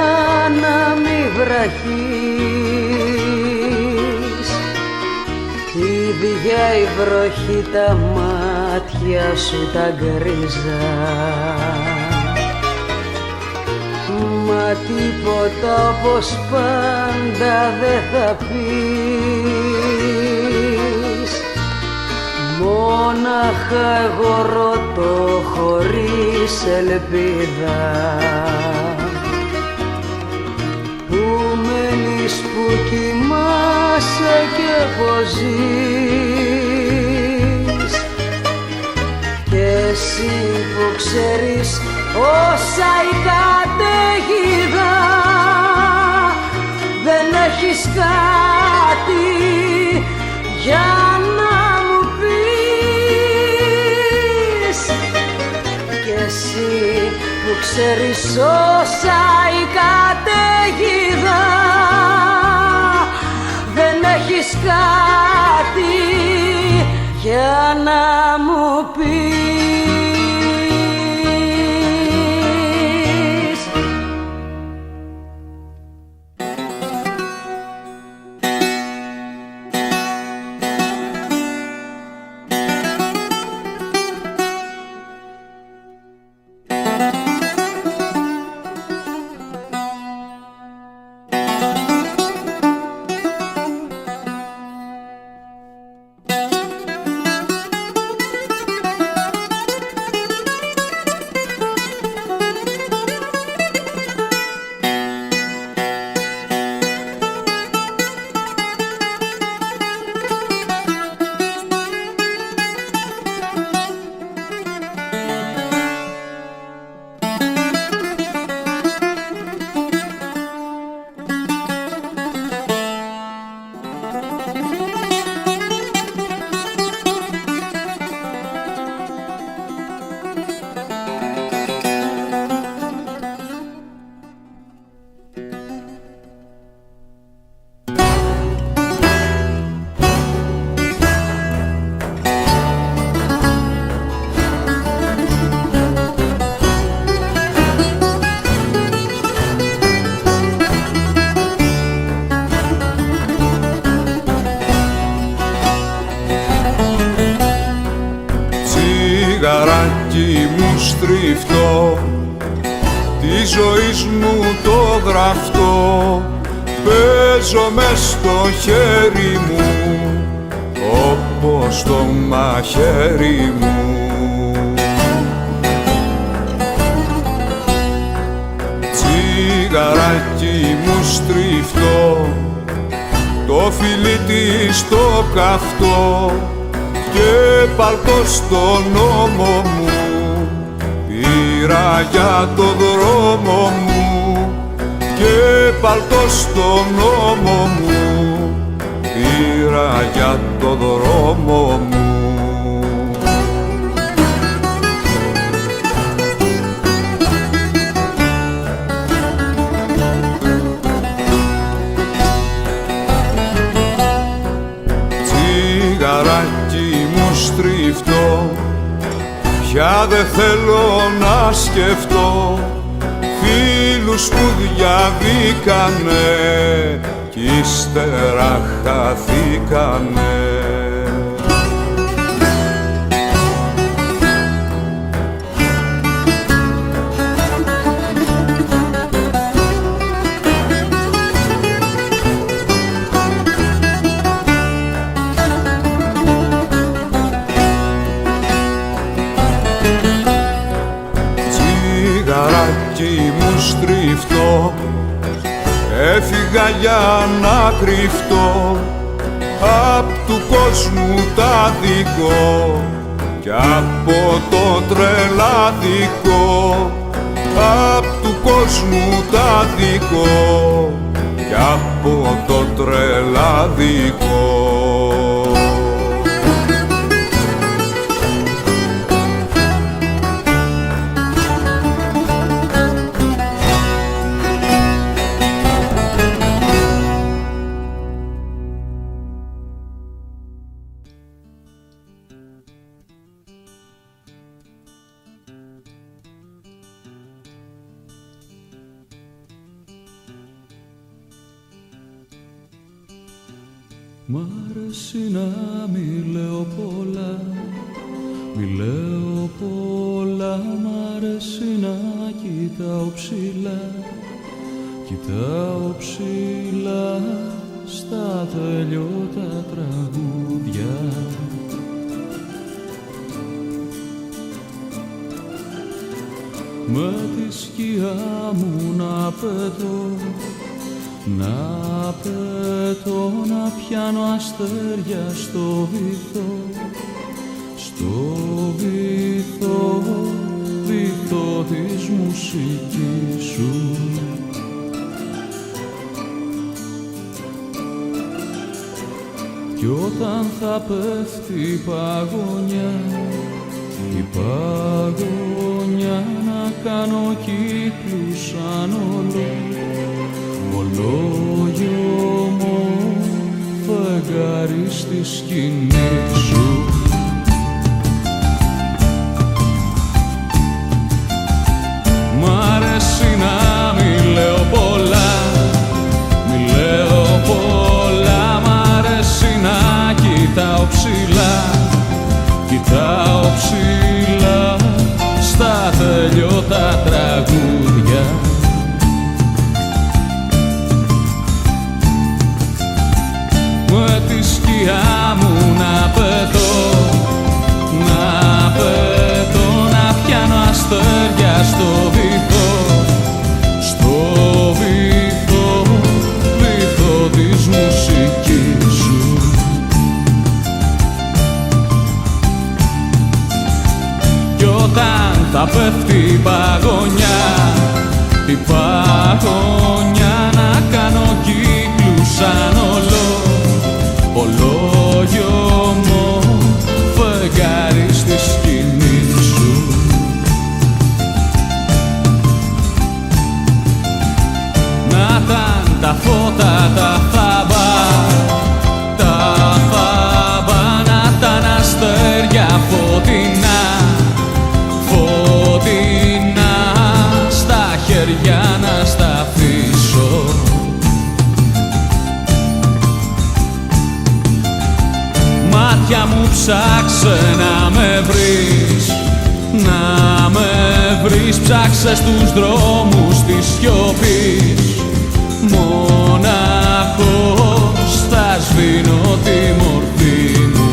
να μη βραχείς. Ίδια η βροχή τα μάτια σου τα γκρίζα, μα τίποτα όπως πάντα δεν θα πεις. Μόναχα εγώ ρωτώ χωρίς ελπίδα, που μένεις, που κοιμάσαι και πως ζεις. Και εσύ που ξέρεις όσα η καταιγίδα, δεν έχεις κάτι για να μου πεις. Και εσύ που ξέρεις όσα η καταιγίδα, δεν έχεις κάτι για να μου πεις. Τσιγαράκι μου στριφτό, τη ζωής μου το γραφτό, παίζω μες στο χέρι μου όπως το μαχαίρι μου. Τσιγαράκι μου στριφτό, το φιλί της το καυτό και παλτό στον ώμο μου, πήρα για το δρόμο μου. Και παλτό στον ώμο μου, πήρα για το δρόμο μου. Τσιγαράκι μου στριφτό, πια δεν θέλω να σκεφτώ φίλους που διαβήκανε κι ύστερα χαθήκανε. Τσιγαράκι μου στριφτό, έφυγα για να κρυφτώ απ' του κόσμου τα δικό κι από το τρελαδικό. Απ' του κόσμου τα δικό κι από το τρελαδικό. Μ' αρέσει να μη λέω πολλά, μη λέω πολλά. Μ' αρέσει να κοιτάω ψηλά, κοιτάω ψηλά στα τελειώτα τραγούδια. Με τη σκιά μου να πετώ, να πετώ, να πιάνω αστέρια στο βυθό, στο βυθό, βυθό της μουσικής σου. Κι όταν θα πέφτει η παγωνιά, η παγωνιά, να κάνω κύκλους σαν ολόγιομο φεγγάρι στη σκηνή σου. Μ' αρέσει να μη λέω πολλά, μη λέω πολλά. Μ' αρέσει να κοιτάω ψηλά, κοιτάω ψηλά στα τελειώτα τραγούδια. Με τη σκιά μου να πετώ, να πετώ, να πιάνω αστέρια στο βυθό, στο βυθό, βυθό της μουσικής σου. Κι όταν θα πέφτει η παγωνιά, η παγωνιά, να κάνω κύκλους σαν ολόγιομο φεγγάρι στη σκηνή σου. Να ήταν τα φώτα τα θάμπα, τα θάμπα, να ήταν αστέρια φωτεινά, φωτεινά, στα χέρια να στα αφήσω. Μάτια μου ψάξε να με βρεις, να με βρεις. Ψάξε στους δρόμους της σιωπής, μοναχός θα σβήνω τη μορφή μου.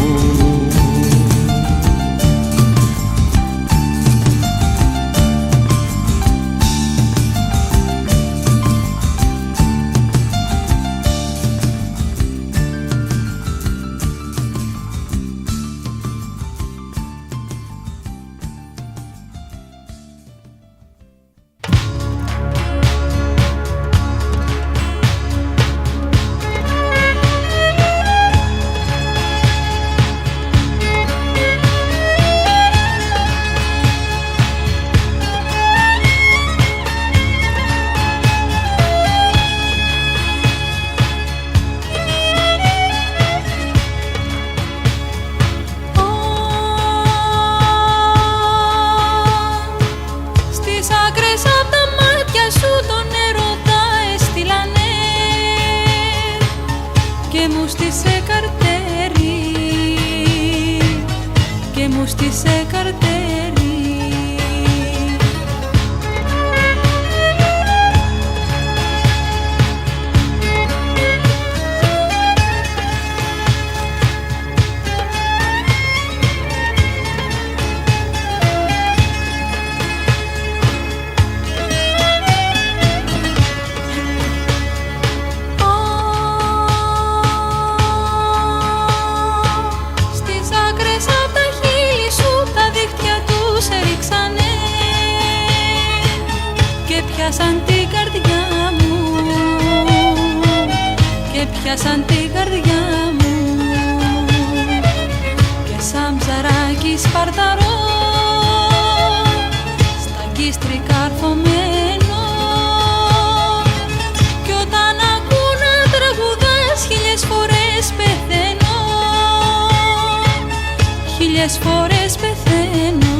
πιάσαν την καρδιά μου και σαν ψαράκι σπαρταρό στα γκίστρι καρφωμένο, κι όταν ακούω να τραγουδάς 1000 φορές πεθαίνω, 1000 φορές πεθαίνω.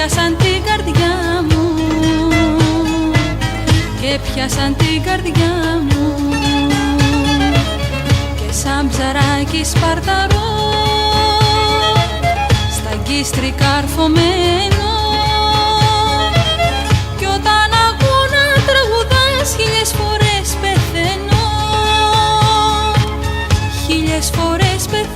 πιάσαν την καρδιά μου, και πιάσαν την καρδιά μου, και σαν ψαράκι σπαρταρό στα γκίστρι καρφωμένο, κι όταν ακούω να τραγουδάς χίλιες φορές πεθαίνω, χίλιες φορές πεθαίνω.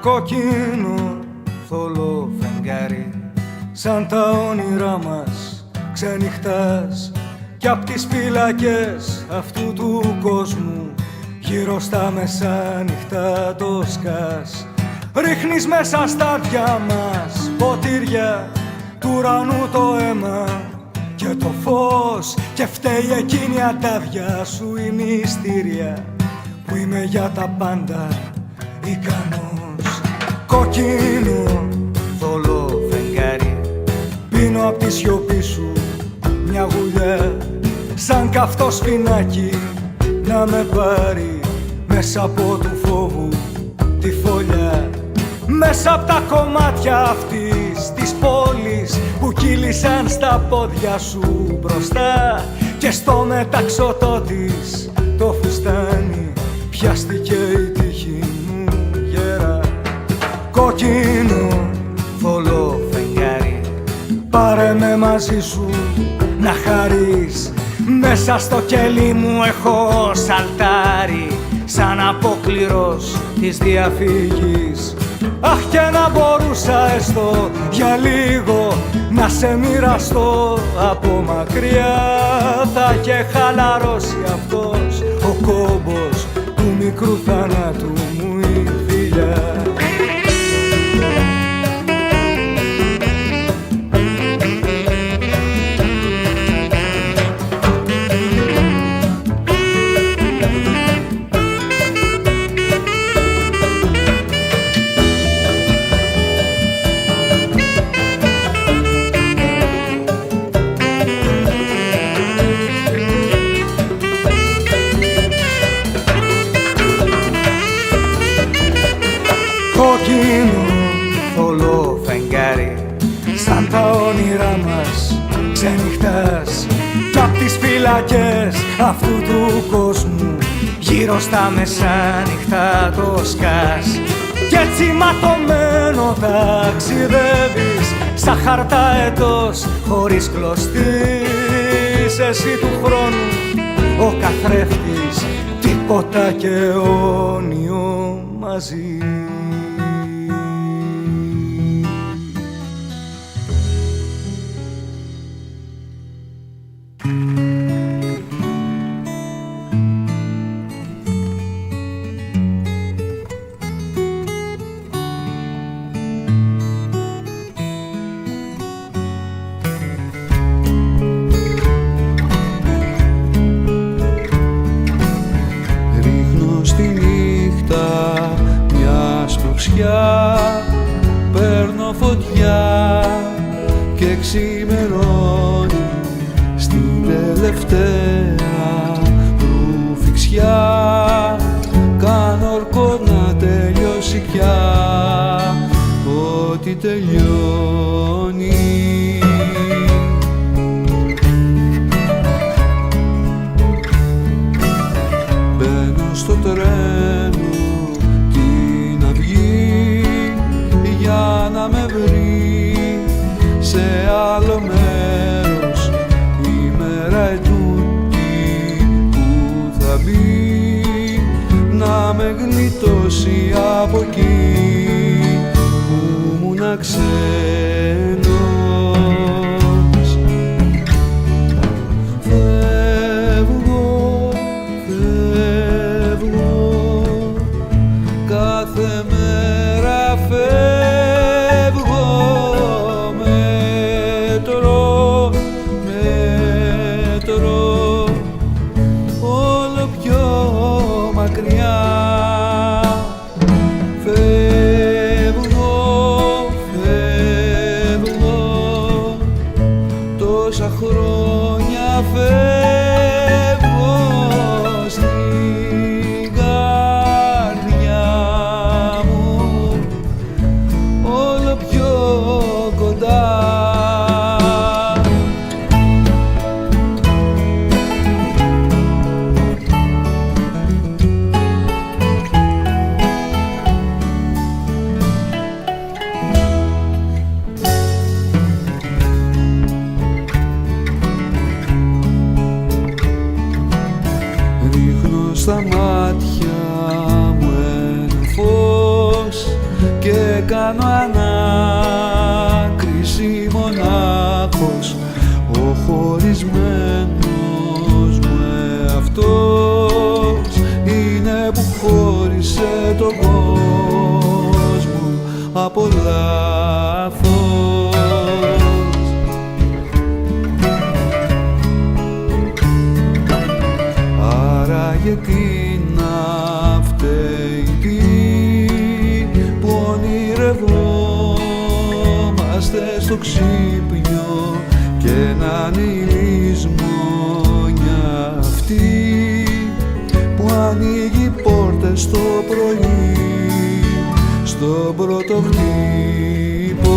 Κόκκινο θολό φεγγάρι, σαν τα όνειρά μας ξενυχτάς, κι απ' τις φυλακές αυτού του κόσμου γύρω στα μεσάνυχτα το σκάς. Ρίχνεις μέσα στα αυτιά μας ποτήρια του ουρανού το αίμα και το φως, και φταίει εκείνη αντάβια σου η μυστήρια που είμαι για τα πάντα ικανός. Κόκκινο θολό φεγγάρι, πίνω απ' τη σιωπή σου μια γουλιά, σαν καυτό σφινάκι να με πάρει μέσα από του φόβου τη φωλιά, μέσα απ' τα κομμάτια αυτής της πόλης που κύλησαν στα πόδια σου μπροστά, και στο μεταξωτό της το φουστάνι πιάστηκε η τύχη μου γερά. Κόκκινο θολό φεγγάρι, πάρε με μαζί σου να χαρείς, μέσα στο κελί μου έχω σαλτάρι σαν αποκληρός της διαφύγης. Αχ, και να μπορούσα έστω για λίγο να σε μοιραστώ από μακριά, θα είχε χαλαρώσει αυτός ο κόμπος του μικρού θανάτου μου η φιλιά. Κόκκινο θολό φεγγάρι, σαν τα όνειρά μας ξενυχτάς, κι απ' τις φυλακές αυτού του κόσμου γύρω στα μεσάνυχτα το σκάς, κι έτσι ματωμένο ταξιδεύεις σαν χαρτά ετός χωρίς κλωστής, εσύ του χρόνου ο καθρέφτης, τίποτα και αιώνιο μαζί. Παίρνω φωτιά και ξημερώνει στην τελευταία ρουφιξιά, κάνω ορκό να τελειώσει πια ό,τι τελειώνει. Μπαίνω στο τρένο για να με βρει σε άλλο μέρος η μέρα ετούτη που θα μπει, να με γλιτώσει από εκεί που ήμουνα ξένος. Φεύγω, φεύγω, κάθε μέρα φεύγω, μέτρο, μέτρο, όλο στα μάτια μου ένα φως και κάνω ανάκριση μονάχος, ο χωρισμένος μου εαυτός είναι που χώρισε τον κόσμο από λάθος. Γιατί να φταίει που ονειρευόμαστε στο ξύπνιο και να είναι η λησμόνια αυτή που ανοίγει πόρτες το πρωί στο πρώτο χτύπο.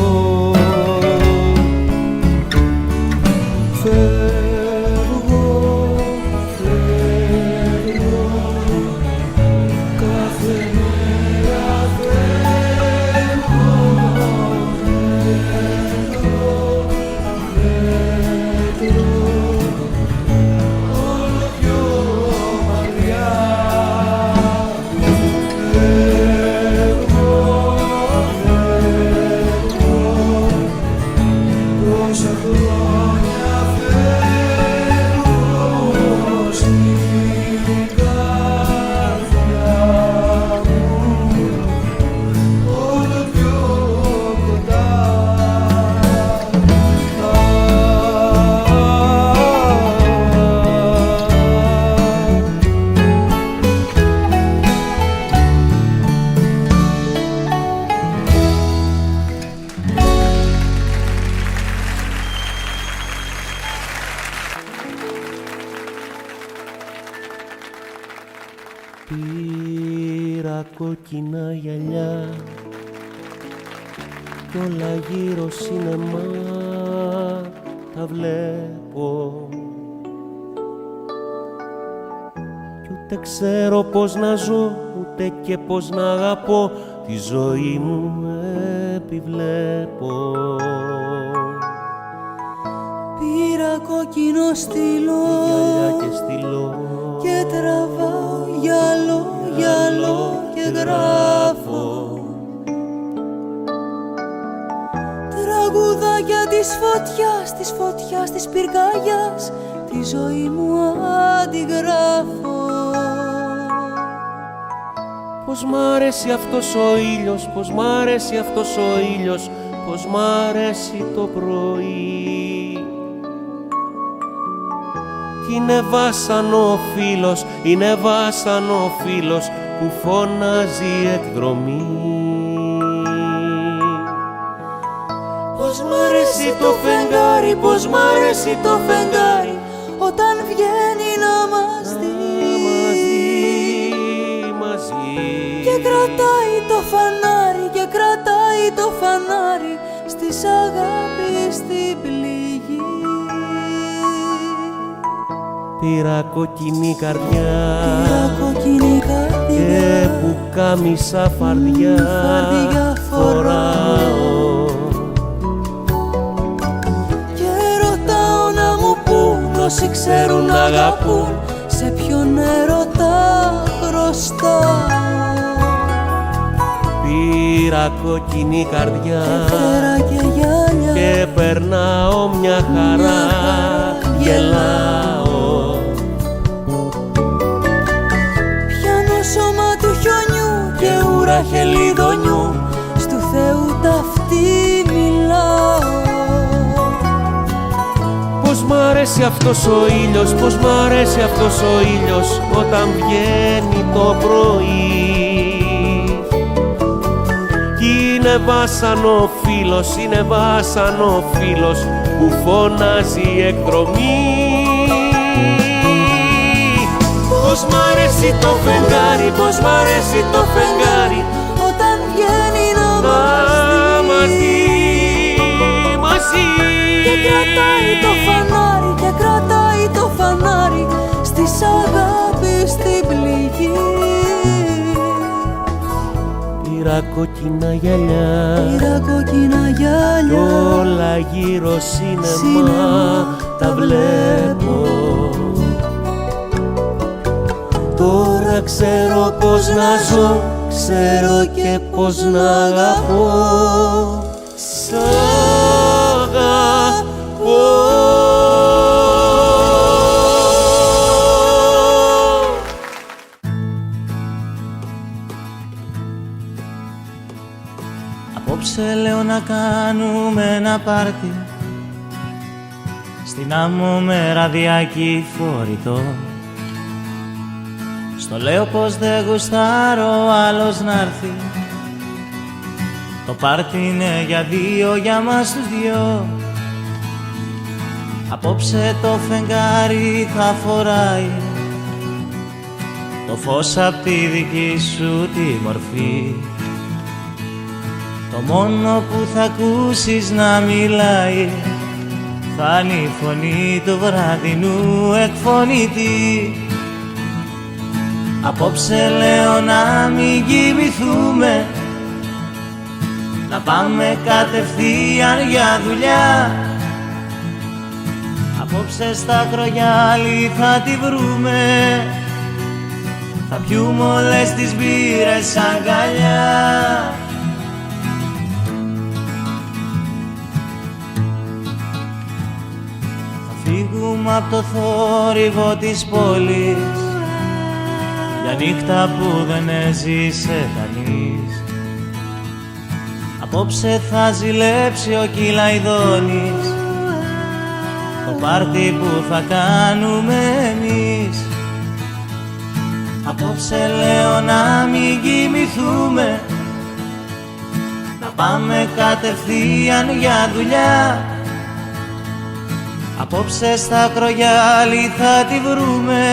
Πήρα κόκκινα γυαλιά κι όλα γύρω σινεμά τα βλέπω κι ούτε ξέρω πώς να ζω ούτε και πώς να αγαπώ, τη ζωή μου επιβλέπω. Πήρα κόκκινο στυλό και τραβάω γυαλό, γυαλό και γράφω τραγουδάκια της φωτιάς, της πυρκαγιάς, τη ζωή μου αντιγράφω. Πως μ' αρέσει αυτός ο ήλιος, πως μ' αρέσει αυτός ο ήλιος, πως μ' αρέσει το πρωί. Είναι βάσανο φίλος, είναι βάσανο φίλος που φωνάζει εκδρομή. Πως μ' αρέσει το φεγγάρι, πως μ' αρέσει το φεγγάρι όταν βγαίνει να μας δει και κρατάει το φανάρι, και κρατάει το φανάρι στις αγάπης στην πληγή. Πήρα κόκκινη καρδιά, και που κάμισα φαρδιά φοράω και ρωτάω να μου πούν όσοι ξέρουν να αγαπούν σε ποιον έρωτα χρωστάω. Πήρα κόκκινη καρδιά και γυάλια και περνάω μια χαρά, γελάω. Πιάνω σώμα του χιονιού και ουρά χελιδονιού, στου Θεού ταυτί μιλάω. Πως μ' αρέσει αυτός ο ήλιος, πως μ' αρέσει αυτός ο ήλιος όταν βγαίνει το πρωί. Είναι βάσανο φίλος, είναι βάσανο φίλος που φωνάζει εκδρομή. Πως μ' αρέσει το φεγγάρι, πως μ' αρέσει το φεγγάρι όταν βγαίνει να μας δει μαζί. Και κρατάει το φανάρι, και κρατάει το φανάρι στις αγάπης στην πληγή. Πήρα κόκκινα γυαλιά, κι όλα γύρω σινεμά τα βλέπω. Τώρα Τώρα ξέρω πως να ζω, ξέρω και πως να αγαπώ. Σ' αγαπώ. Απόψε λέω να κάνουμε ένα πάρτι στην άμμο με ραδιάκι φορητό. Στο λέω πως δεν γουστάρω άλλος να'ρθει. Το πάρτι είναι για δύο, για μας τους δυο. Απόψε το φεγγάρι θα φοράει το φως απ' τη δική σου τη μορφή. Το μόνο που θα ακούσεις να μιλάει θα είναι η φωνή του βραδινού εκφωνητή. Απόψε λέω να μην κοιμηθούμε, να πάμε κατευθείαν για δουλειά. Απόψε στα Ακρογιάλη θα τη βρούμε, θα πιούμε όλες τις μπύρες αγκαλιά. Φύγουμε απ' το θόρυβο της πόλης για νύχτα που δεν έζησε κανείς. Απόψε θα ζηλέψει ο Κυλαϊδόνης το πάρτι που θα κάνουμε εμείς. Απόψε λέω να μην κοιμηθούμε, να πάμε κατευθείαν για δουλειά. Απόψε στα Ακρογιάλη θα τη βρούμε,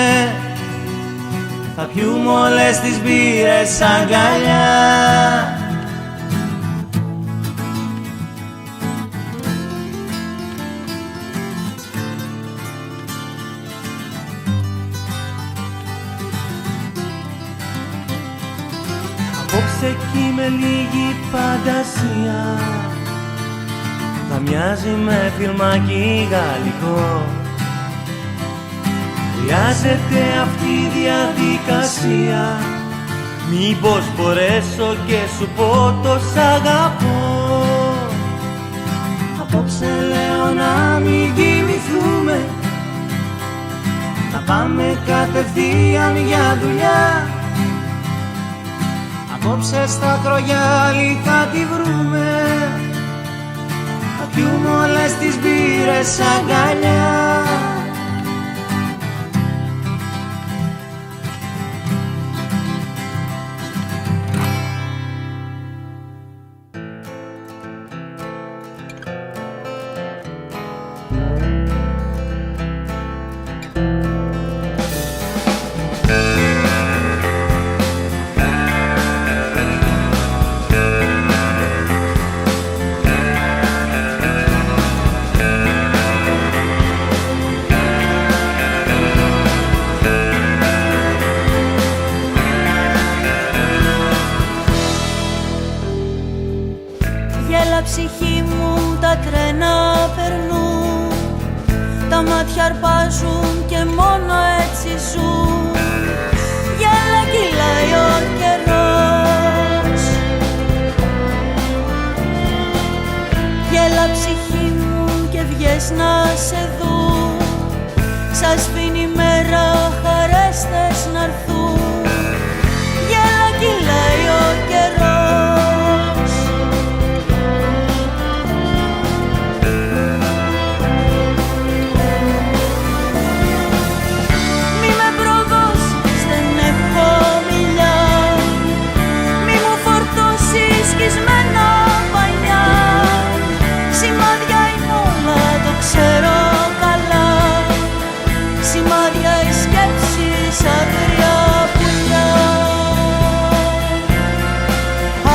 θα πιούμε όλες τις μπύρες αγκαλιά. Απόψε εκεί με λίγη φαντασία θα μοιάζει με φιλμάκι γαλλικό. Χρειάζεται αυτή η διαδικασία, μήπως μπορέσω και σου πω το σ' αγαπώ. Απόψε λέω να μην κοιμηθούμε, να πάμε κατευθείαν για δουλειά. Απόψε στα Ακρογιάλη θα τη βρούμε, θα πιούμε όλες τις μπύρες αγκαλιά. Ψυχή μου τα τρένα περνούν, τα μάτια αρπάζουν και μόνο έτσι ζουν. Γέλα κυλάει ο καιρός, γέλα ψυχή μου και βγες να σε δουν. Σας σβήνει η μέρα, χαρές θες να'ρθούν. Γέλα κυλάει ο καιρός. Σκισμένα πανιά, σημάδια είναι όλα, το ξέρω καλά. Σημάδια οι σκέψεις, άγρια πουλιά,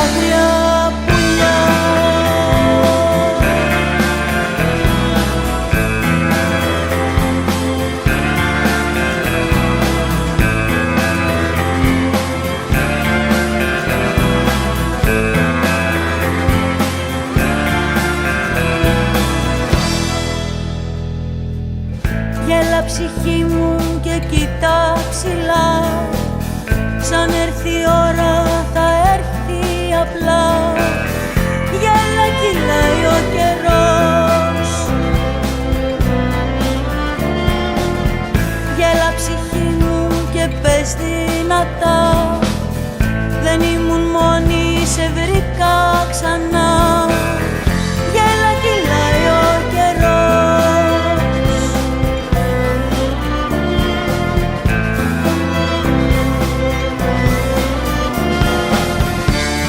άγρια πουλιά. Γέλα ψυχή μου και κοίτα ψηλά, σαν έρθει η ώρα θα έρθει απλά. Γέλα κυλάει ο καιρός, γέλα ψυχή μου και πες δυνατά. Δεν ήμουν μόνη, σε βρήκα ξανά. Γέλα κυλάει ο καιρός.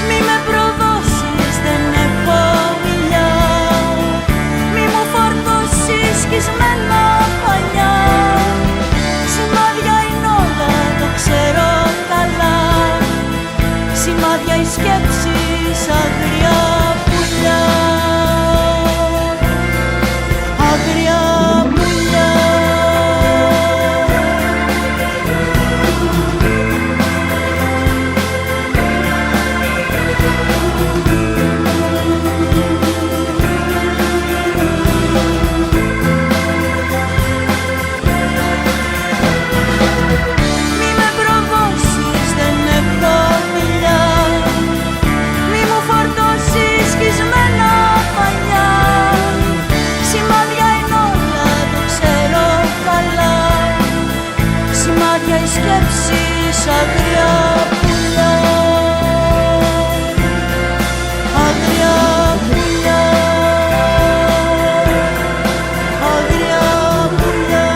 Μη με προδώσεις, δεν έχω μιλιά. Μη μου φορτώσεις σκισμένα πανιά. Σημάδια είναι όλα, το ξέρω καλά. Σημάδια οι σκέψεις, αγριά πουλιά. Αγριά πουλιά. Μη με προδώσεις, δεν έχω μιλιά. Μη μου φορτώσεις σκισμένα πανιά. Σημάδια είναι όλα, το ξέρω καλά. Σημάδια οι σκέψεις, αγριά πουλιά. Αγριά πουλιά. Αγριά πουλιά.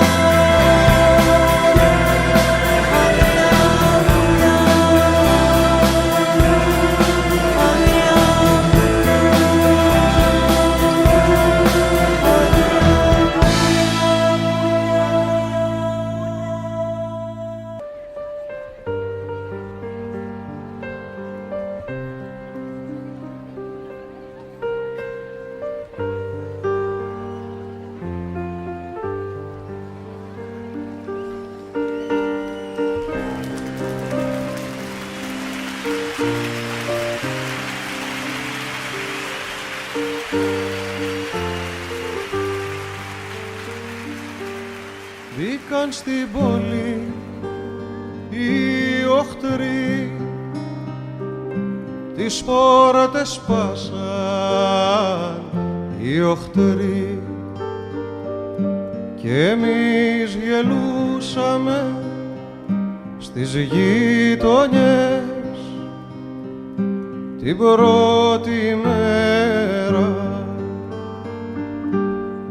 Μπήκαν στην πόλη οι οχτροί, τις πόρτες σπάσαν οι οχτροί και εμείς γελούσαμε στις γειτονιές την πρώτη μέρα.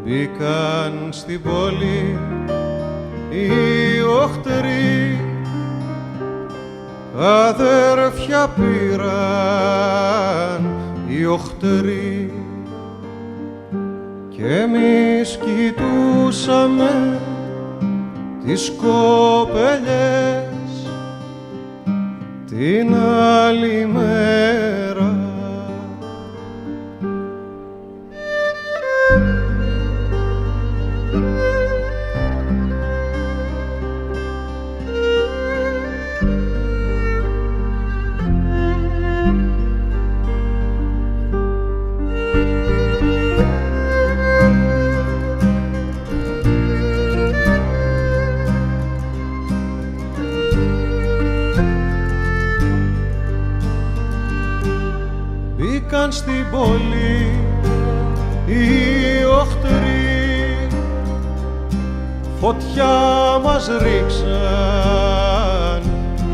Μπήκαν στην πόλη οι οχτροί, αδέρφια πήραν οι οχτροί και εμείς κοιτούσαμε τις κοπελιές την άλλη μέρα. Μπήκαν στην πόλη οι οχτροί, φωτιά μας ρίξαν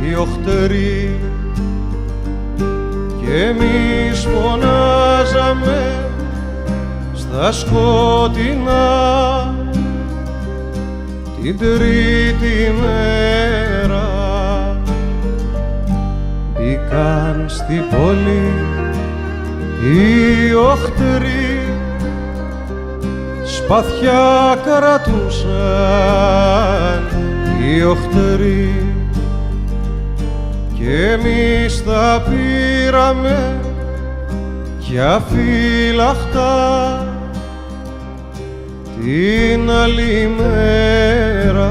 οι οχτροί και εμείς φωνάζαμε στα σκοτεινά την τρίτη μέρα. Μπήκαν στην πόλη οι οχτροί, σπαθιά κρατούσαν οι οχτροί και εμείς τα πήραμε για φύλαχτα την άλλη μέρα.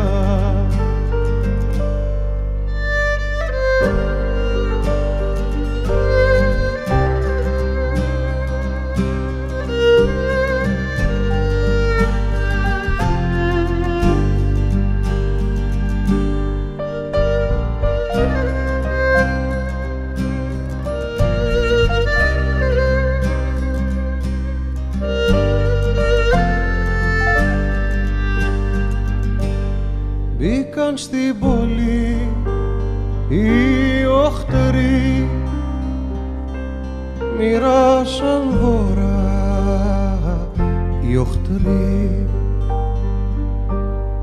στην πόλη οι οχτεροί μοιράσαν δώρα οι οχτεροί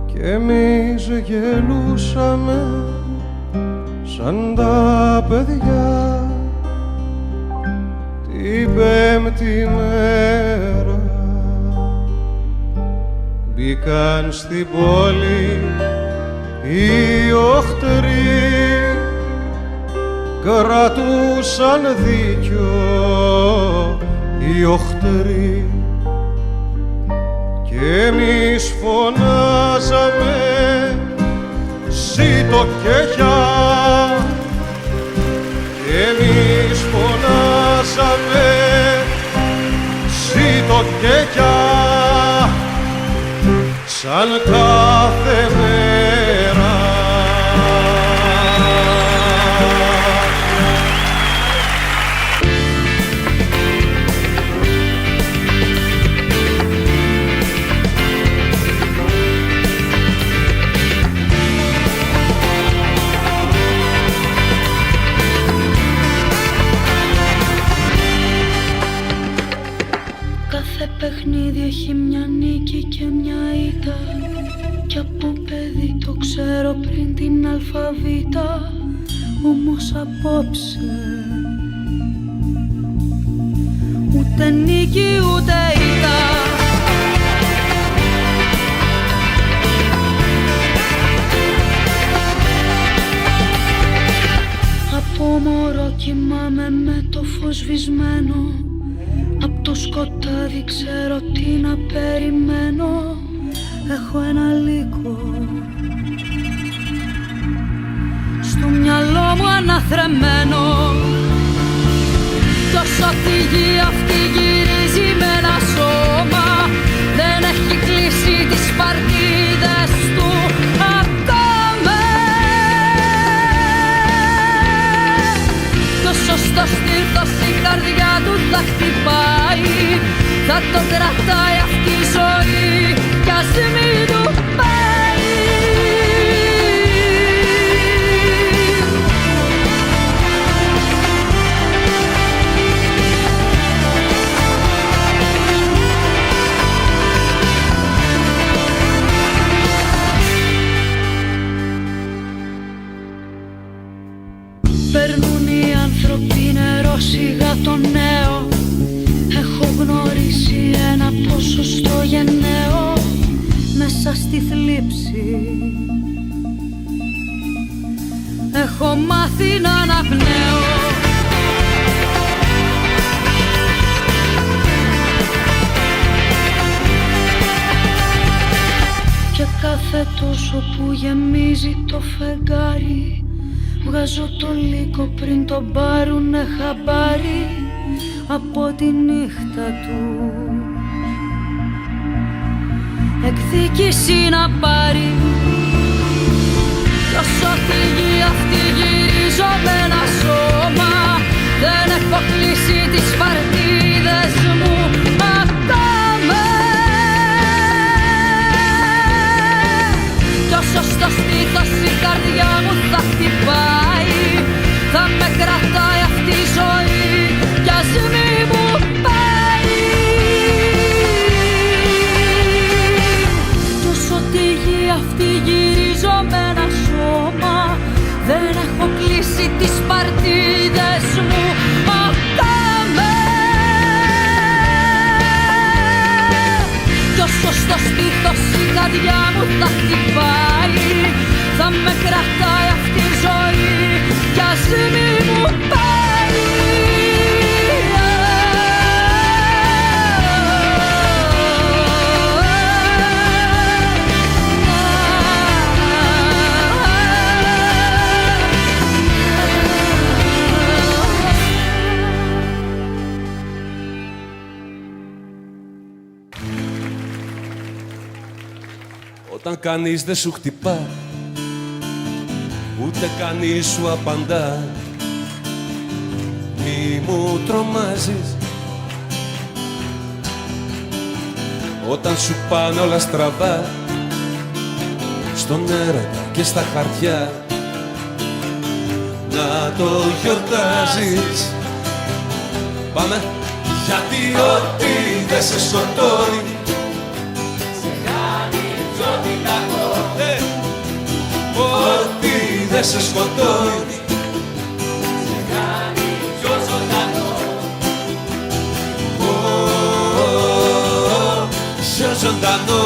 κι εμείς γελούσαμε σαν τα παιδιά την πέμπτη μέρα. Μπήκαν στην πόλη οι οχτεροί, κρατούσαν δίκιο οι οχτεροί κι εμείς φωνάζαμε ζήτω κέχια κι εμείς φωνάζαμε ζήτω κέχια σαν κάθε μέρα. Κάθε παιχνίδι έχει μια νίκη και μια ήττα κι από παιδί το ξέρω πριν την αλφαβήτα. Όμως απόψε ούτε νίκη ούτε ήττα. Από μωρό κοιμάμαι με το φως σβησμένο, απ' το σκοτάδι ξέρω τι να περιμένω. Έχω ένα λύκο στο μυαλό μου αναθρεμμένο κι όσο τη γη αυτή γυρίζει με ένα σώμα δεν έχει κλείσει τις παρτίδες του ακόμα. Κι όσο στο στήθος η καρδιά του θα χτυπάει θα το κρατάει αυτή η ζωή κι ας μην του πάει. Περνούν οι άνθρωποι νερό σιγά το νέο. Έχω γνωρίσει ένα ποσοστό γενναίο μέσα στη θλίψη. Έχω μάθει να αναπνέω και κάθε τόσο που γεμίζει το φεγγάρι βγάζω το λύκο πριν τον πάρουνε χαμπάρι από τη νύχτα του. Εκδίκηση να πάρει κι όσο τη γη αυτή γυρίζω με ένα σώμα δεν έχω κλείσει τις παρτίδες μου ακόμα. Κι όσο στο στήθος η καρδιά μου θα χτυπάει θα με κρατάει αυτή η ζωή κι ας μη μου πάει. Κι όσο τη γη αυτή γυρίζω με ένα σώμα δεν έχω κλείσει τις παρτίδες μου ακόμα. Κι όσο στο στήθος η καρδιά μου θα χτυπάει θα με κρατάει αυτή η ζωή κι ας μη μου πάει. Όταν κανείς δεν σου χτυπά, ούτε κανείς σου απαντά, μη μου τρομάζεις. Όταν σου πάνε όλα στραβά, στον έρωτα και στα χαρτιά να το γιορτάζεις. Πάμε! Γιατί ό,τι δεν σε σκοτώνει σε κάνει πιο δυνατό. Ό,τι δεν σε σκοτώνει σε κάνει πιο ζωντανό. Πιο ζωντανό.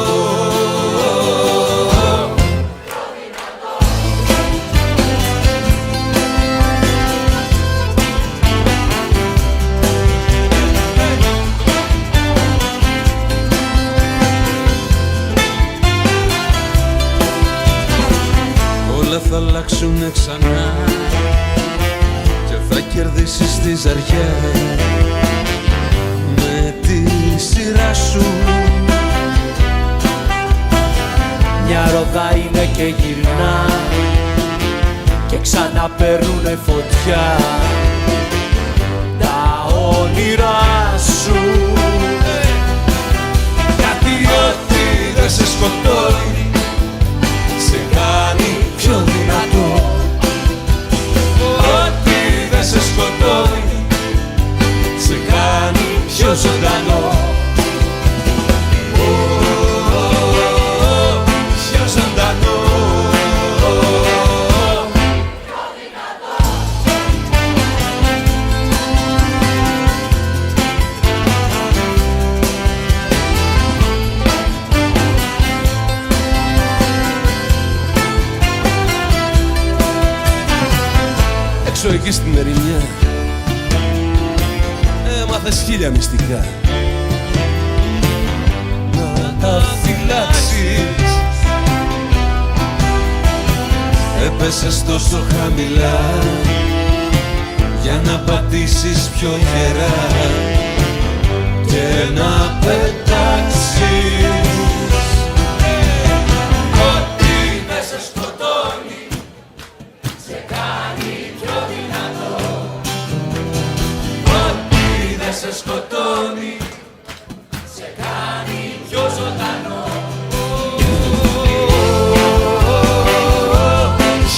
Όλα θα αλλάξουνε ξανά και θα κερδίσεις τη ζαριά με τη σειρά σου. Μια ροδά είναι και γυρνά και ξαναπαίρνουνε φωτιά τα όνειρά σου. Γιατί ό,τι δεν σε σκοτώνει σε κάνει πιο δυνατό. Ό,τι δεν σε σκοτώνει σε κάνει πιο ζωντανό. Πιο ζωντανό. Έξω εκεί στην ερημιά έμαθες χίλια μυστικά να τα φυλάξεις. Έπεσες τόσο χαμηλά για να πατήσεις πιο γερά και να πετάξεις. Ό,τι δεν σε σκοτώνει σε κάνει πιο δυνατό. Ό,τι δεν σε σκοτώνει σε κάνει πιο ζωντανό.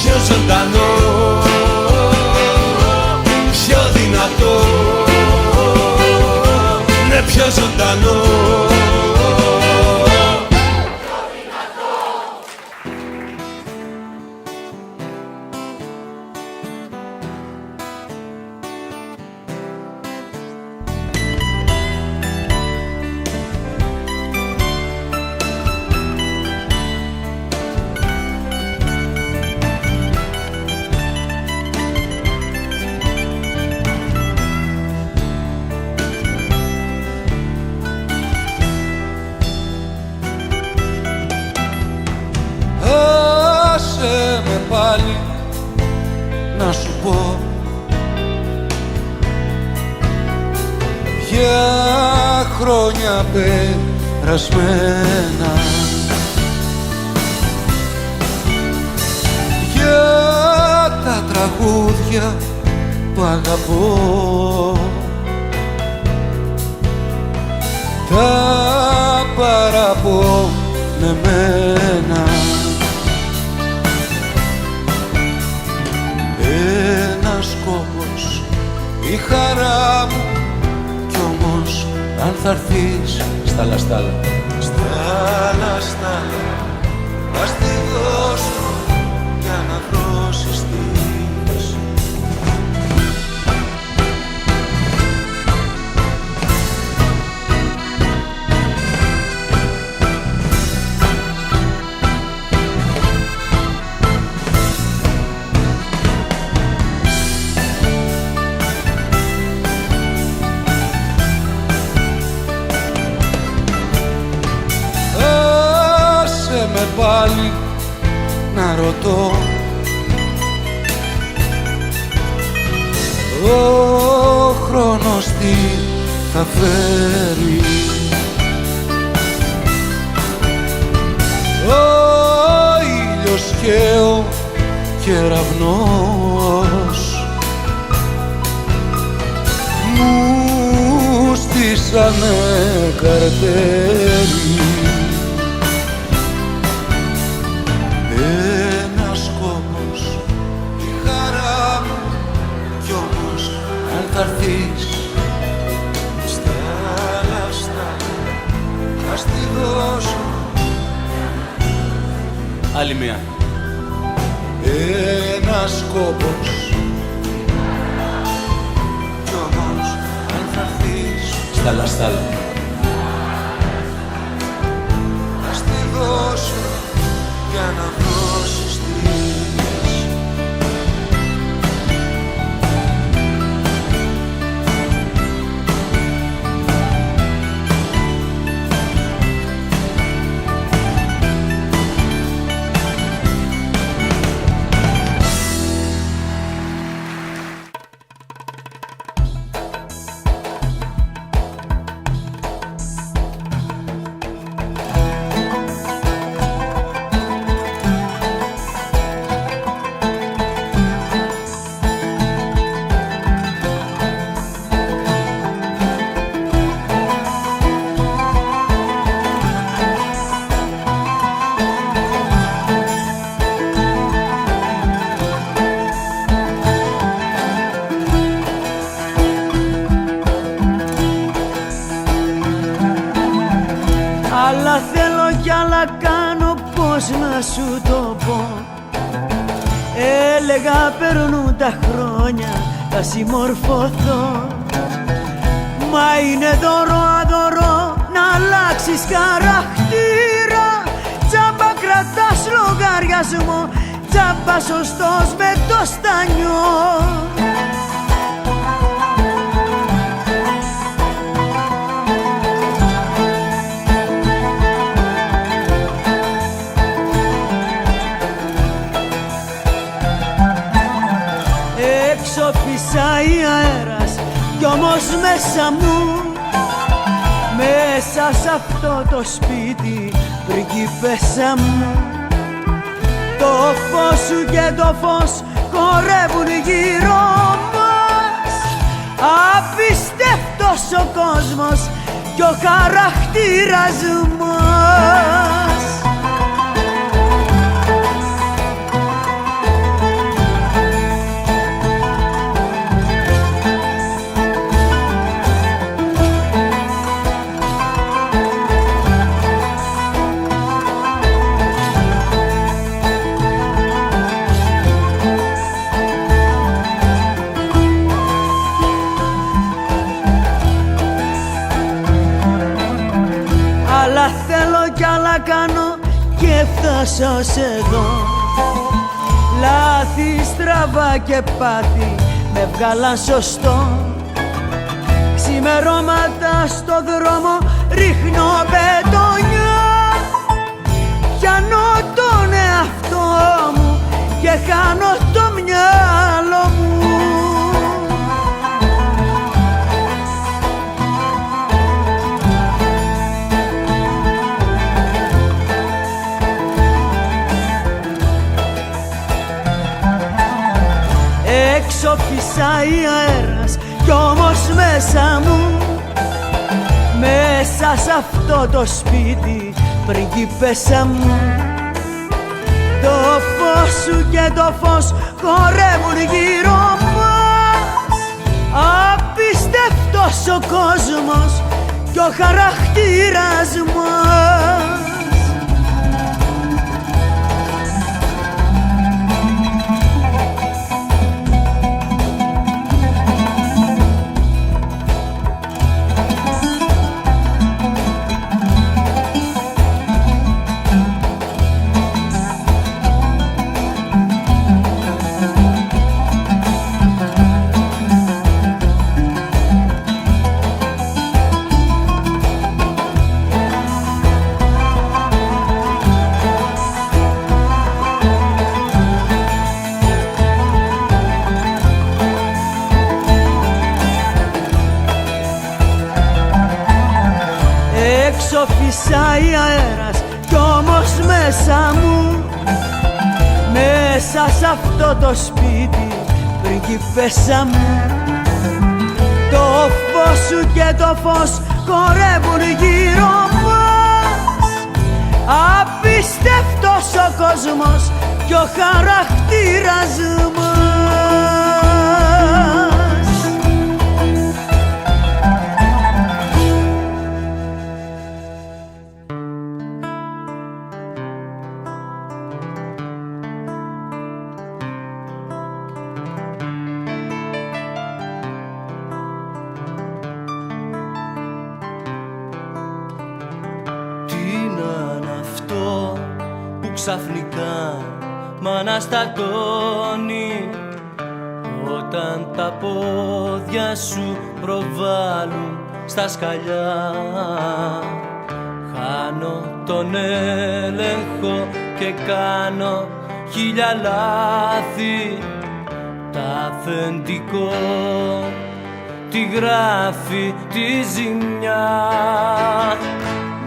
Πιο ζωντανό, πιο δυνατό, ναι, πιο ζωντανό. Άσε με πάλι να σου πω για χρόνια περασμένα, για τα τραγούδια που αγαπώ, τα παραπονεμένα. Ένας κόπος η χαρά μου κι όμως αν θα έρθεις στάλα στάλα, στάλα στάλα, ας τη δώσω για να δώσεις της. Με πάλι να ρωτώ ο χρόνος τι θα φέρει, ο ήλιος και ο κεραυνός μου στήσανε καρτέρι. ένας κόπος. Κι όμως αν θα έρθεις στα λαστάλ, να στη δώσω για να δώσεις τις. Άλλα θέλω κι άλλα κάνω, πώς να σου το πω. Έλεγα περνούν τα χρόνια, θα συμμορφωθώ. Μα είναι δώρο αδωρό να αλλάξεις χαρακτήρα. Τζάμπα κρατάς λογαριασμό, τζάμπα σωστός με το στανιό. Έξω φυσάει αέρας κι όμως μέσα μου, μέσα σ' αυτό το σπίτι πριγκίπεσσα μου, το φως σου και το φως χορεύουν γύρω μας. Απίστευτος ο κόσμος κι ο χαρακτήρας μας. Άλλα θέλω κι άλλα κάνω και φτάσω σε εδώ. Λάθη, στραβά και πάθη με βγάλαν σωστό. Ξημερώματα στο δρόμο ρίχνω μπετονιά. Πιάνω τον εαυτό μου και χάνω το μυαλό μου. Έξω φυσάει αέρας κι όμως μέσα μου, μέσα σ' αυτό το σπίτι πριγκίπεσσα μου, το φως σου και το φως χορεύουν γύρω μας. Απίστευτος ο κόσμος κι ο χαρακτήρας μας. Έξω φυσάει αέρας κι όμως μέσα μου, μέσα σ' αυτό το σπίτι πριγκίπεσσα μου, το φως σου και το φως χορεύουν γύρω μας. Απίστευτος ο κόσμος κι ο χαρακτήρας μας. ξαφνικά μ' αναστατώνει όταν τα πόδια σου προβάλλουν στα σκαλιά. Χάνω τον έλεγχο και κάνω χίλια λάθη. Τ' αφεντικό τη γράφει τη ζημιά.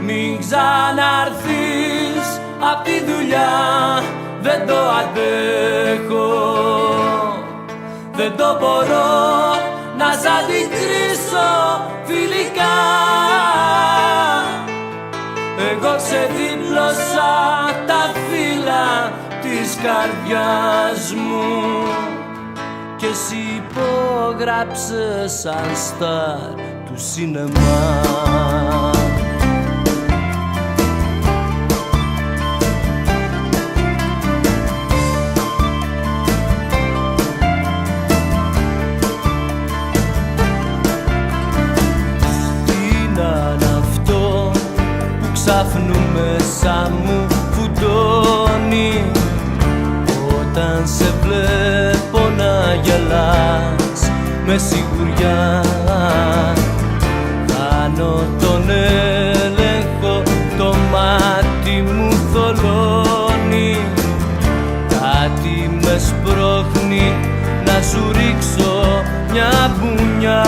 Μην ξαναρθείς απ' τη δουλειά, δεν το αντέχω. Δεν το μπορώ να σ' αντικρίσω φιλικά. Εγώ ξεδίπλωσα τα φύλλα της καρδιάς μου και εσύ υπόγραψες σαν στάρ του σινεμά. Ξάφνου μέσα μου φουντώνει όταν σε βλέπω να γελάς με σιγουριά. Χάνω τον έλεγχο, το μάτι μου θολώνει. Κάτι με σπρώχνει να σου ρίξω μια μπουνιά.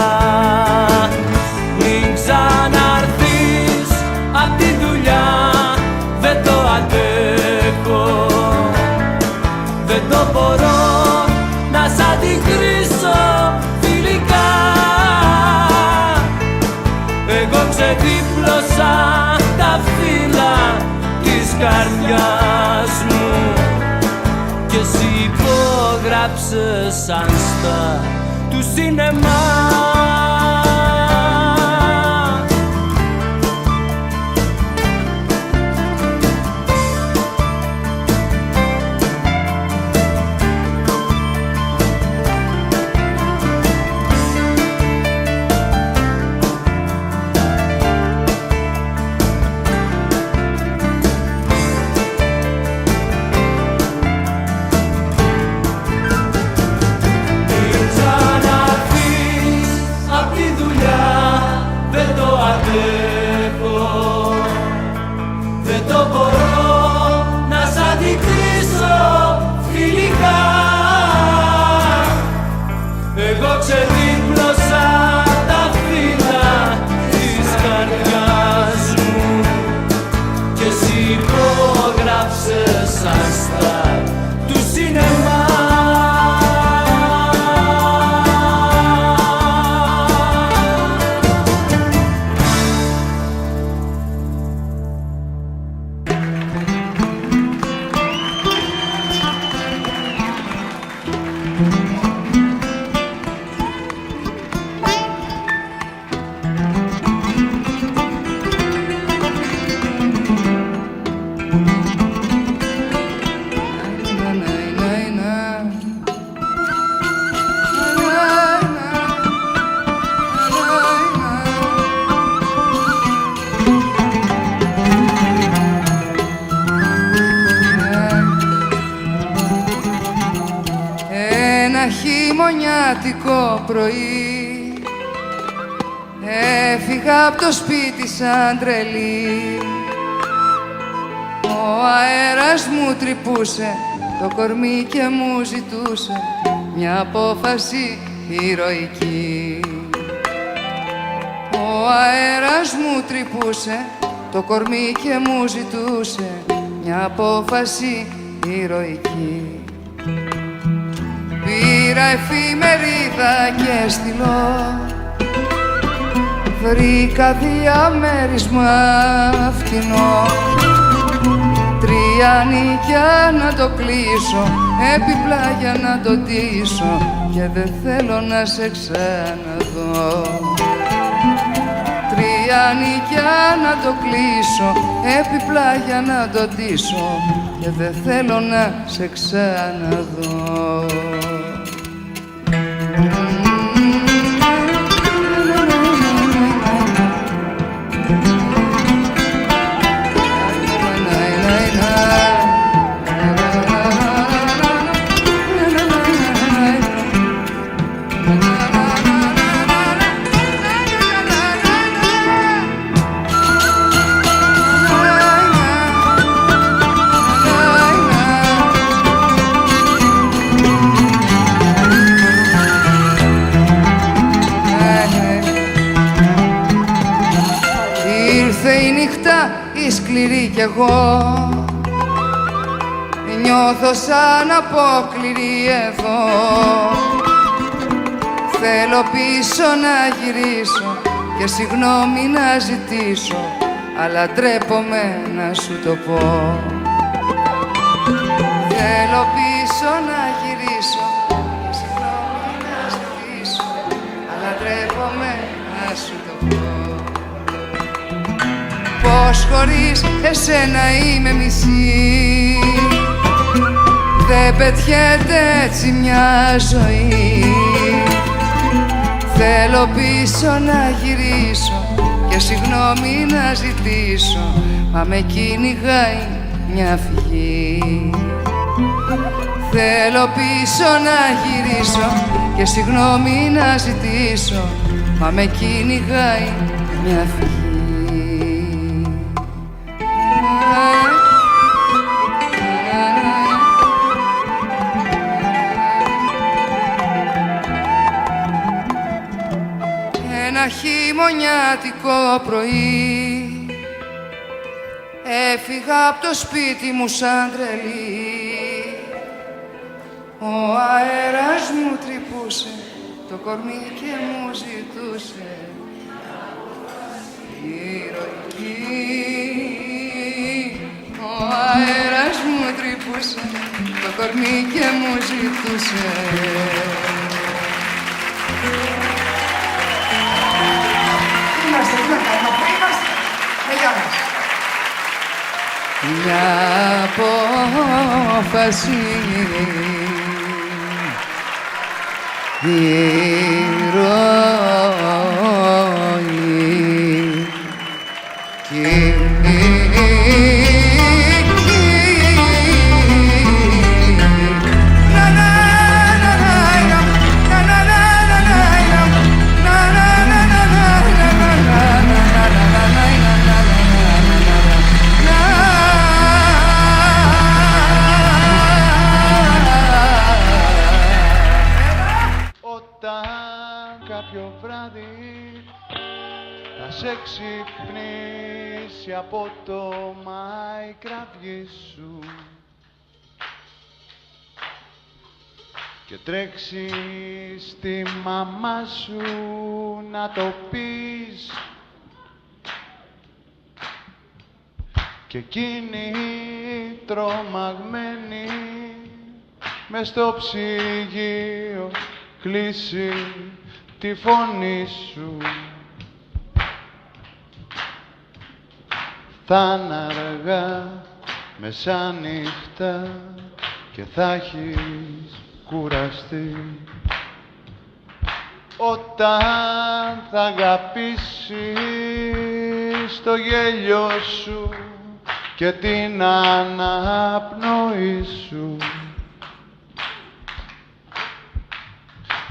Μην ξαναρθείς απ' τη δουλειά, δεν το αντέχω. Δεν το μπορώ να σ' αντικρίσω φιλικά. Εγώ ξεδίπλωσα τα φύλλα της καρδιάς μου και εσύ υπόγραψες σαν στάρ του σινεμά. Δεν το μπορώ να σ' αντικρίσω φιλικά. Εγώ ξεδίπλωσα τα φύλλα της καρδιάς μου και εσύ υπόγραψες σαν στάρ του σινεμά. Χειμωνιάτικο πρωί έφυγα από το σπίτι σαν τρελή. Ο αέρας μου τρυπούσε το κορμί και μου ζητούσε μια απόφαση ηρωική. Ο αέρας μου τρυπούσε το κορμί και μου ζητούσε μια απόφαση ηρωική. Πήρα εφημερίδα και στυλό, βρήκα διαμέρισμα φτηνό. 3 νίκια να το κλείσω, έπιπλα για να το ντύσω και δεν θέλω να σε ξαναδώ. 3 νίκια να το κλείσω, έπιπλα για να το ντύσω και δεν θέλω να σε ξαναδώ. ζωή σκληρή κι εγώ νιώθω σαν απόκληρη εδώ. Θέλω πίσω να γυρίσω και συγγνώμη να ζητήσω, αλλά ντρέπομαι να σου το πω. Θέλω πίσω να γυρίσω και συγγνώμη να ζητήσω, αλλά ντρέπομαι να σου το πω. Πως χωρίς εσένα είμαι μισή, δεν πετιέται έτσι μια ζωή. Θέλω πίσω να γυρίσω και συγγνώμη να ζητήσω, μα με κυνηγάει μια φυγή. Θέλω πίσω να γυρίσω και συγγνώμη να ζητήσω, μα με κυνηγάει μια φυγή. Ένα χειμωνιάτικο πρωί έφυγα από το σπίτι μου σαν τρελή. Ο αέρας μου τρυπούσε το κορμί και μου ζητούσε γύρω εκεί. Ο αέρας μου τρυπούσε το κορμί και μου ζητούσε. Μια απόφαση κάποιο βράδυ θα σε ξυπνήσει από το μάι κραυγή σου και τρέξει στη μαμά σου να το πεις και εκείνη τρομαγμένη μες στο ψυγείο κλείσει τη φωνή σου. Θα είναι αργά μεσάνυχτα και θα έχεις κουραστεί. Όταν θα αγαπήσεις το γέλιο σου και την αναπνοή σου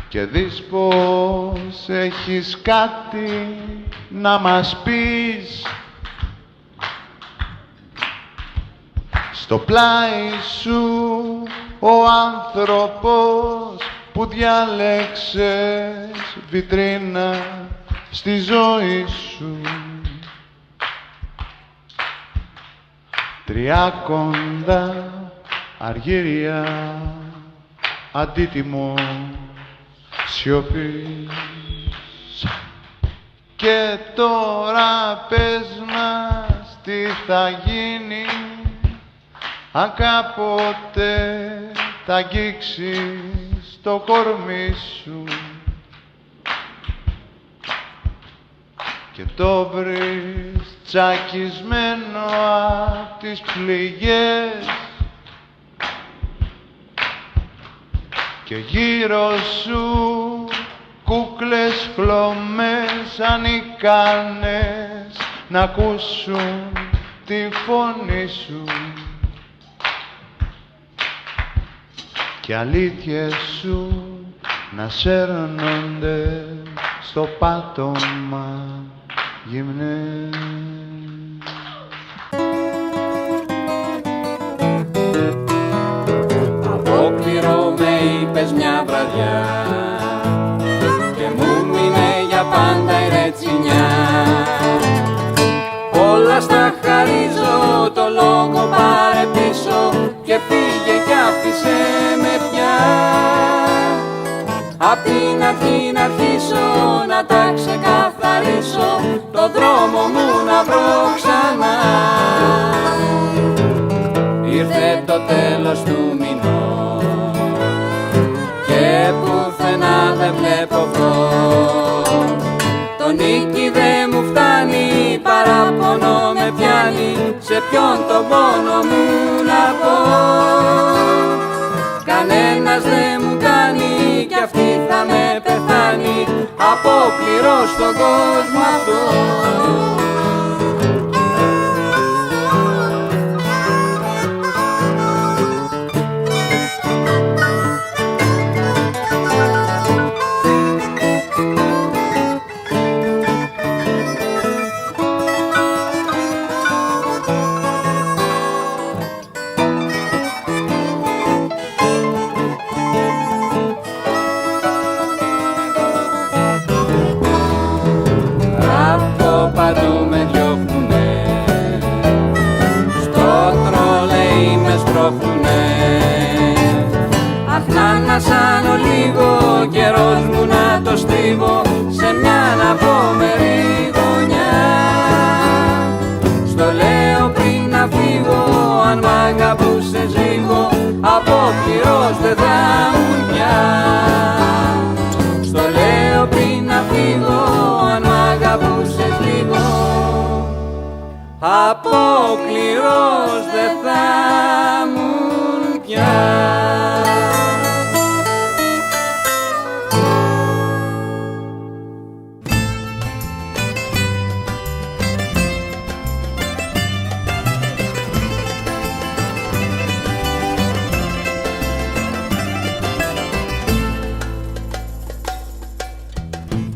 και δεις πως έχεις κάτι να μας πεις, στο πλάι σου ο άνθρωπος που διάλεξες βιτρίνα στη ζωή σου. Τριάκοντα αργύρια αντίτιμο σιωπή. Και τώρα πες μας τι θα γίνει αν κάποτε θα αγγίξεις το κορμί σου και το βρεις τσακισμένο απ' τις πληγές και γύρω σου κούκλες χλωμές ανικάνες να ακούσουν τη φωνή σου και αλήθειες σου να σέρνονται στο πάτωμα γυμνές. Απόκληρο με είπες μια βραδιά και μου μείνε για πάντα η ρετσινιά. Όλα στα χαρίζω και φύγε κι άφησε με πια. Απ' την αρχή να αρχίσω να τα ξεκαθαρίσω, το δρόμο μου να βρω ξανά. Ήρθε το τέλος του μηνός και πουθενά δεν βλέπω φως. Το νίκη δεν μου φτάνει, παραπονό με πιάνει, σε ποιον τον πόνο μου να πω. Κανένας δεν μου κάνει κι αυτή θα με πεθάνει, απόκληρος στον κόσμο αυτό. Παντού με διώχνουνε, στο τρολέι με σπρώχνουνε. Αχ, να ανασάνω λίγο, καιρός μου να το στρίβω σε μια αναπόμερη γωνιά. Στο λέω πριν να φύγω, αν μ' αγαπούσες λίγο, απόκληρος δεν θα ήμουν πια. Στο λέω πριν να φύγω, αν μ' αγαπούσες λίγο, απόκληρος δεν θα ήμουν πια.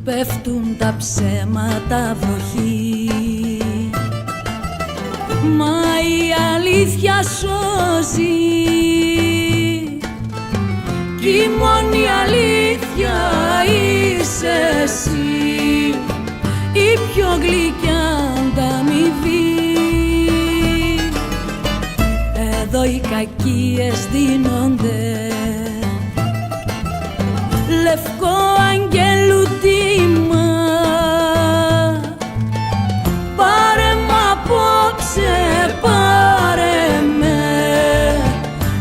Πέφτουν τα ψέματα βροχή, μα η αλήθεια σώζει. Κι η μόνη αλήθεια είσαι εσύ, η πιο γλυκιά ανταμοιβή. Εδώ οι κακίες δίνονται λευκό αγγέλου τίμα. Πάρε μ' απόψε, πάρε με,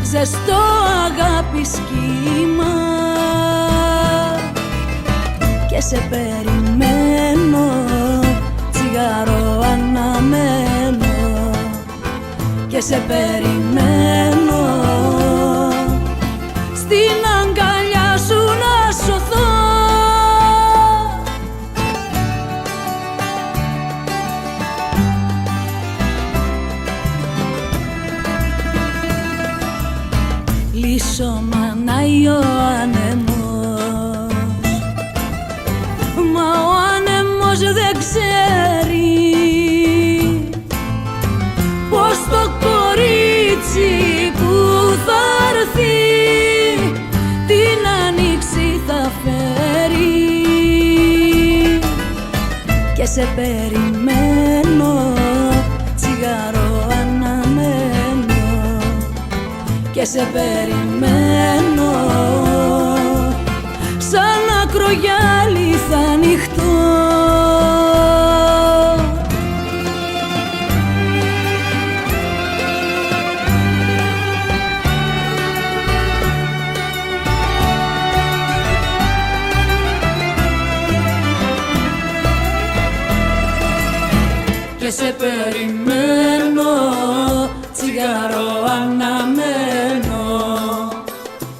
ζεστό αγάπη σχήμα. Και σε περιμένω, τσιγάρο αναμένω. Και σε περιμένω, στην αγκαλιά σου να σωθώ. Λύσω μανάει ο άνεμος, μα ο άνεμος δεν ξέρει πως το κορίτσι που θα έρθει την άνοιξη θα φέρει. Και σε περιμένω, τσιγάρο αναμένω. Και σε περιμένω, σαν ακρογιάλι θα ανοιχτώ. Και σε περιμένω, τσιγάρο αναμένω.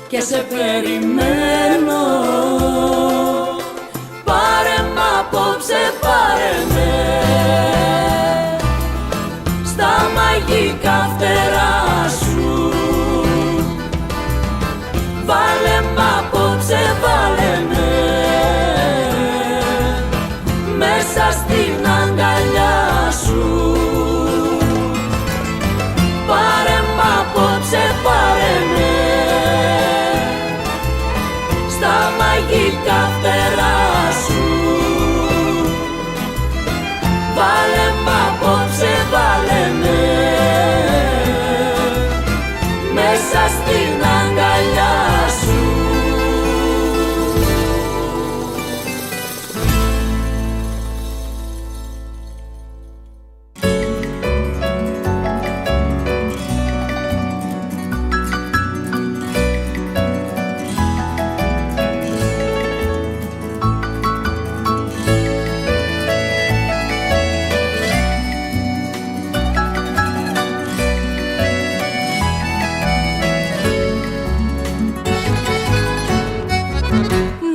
Και σε περιμένω, πάρε μ' απόψε, πάρε με στα μαγικά φτερά σου. Βάλε μ' απόψε, βάλε με μέσα στην αγκαλιά σου. Πάρε μ' απόψε, πάρε με στα μαγικά φτερά σου. Βάλε μ' απόψε, βάλε με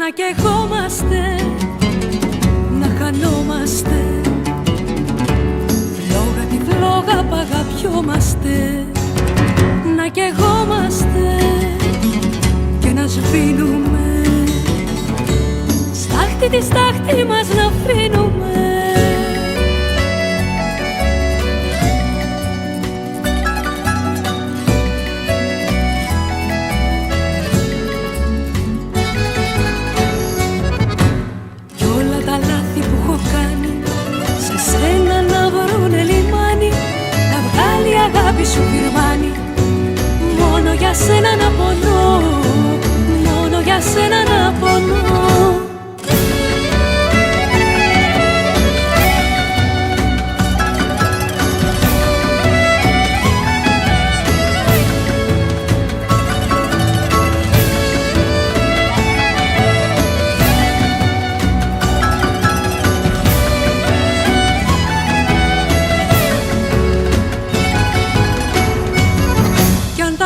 να καιγόμαστε, να χανόμαστε, φλόγα τη φλόγα παγαπιόμαστε, να καιγόμαστε και να σβήνουμε, στάχτη τη στάχτη μας να αφήνουμε. Αγάπη σου φυρμάνει, μόνο για σένα να πονώ, μόνο για σένα να πονώ.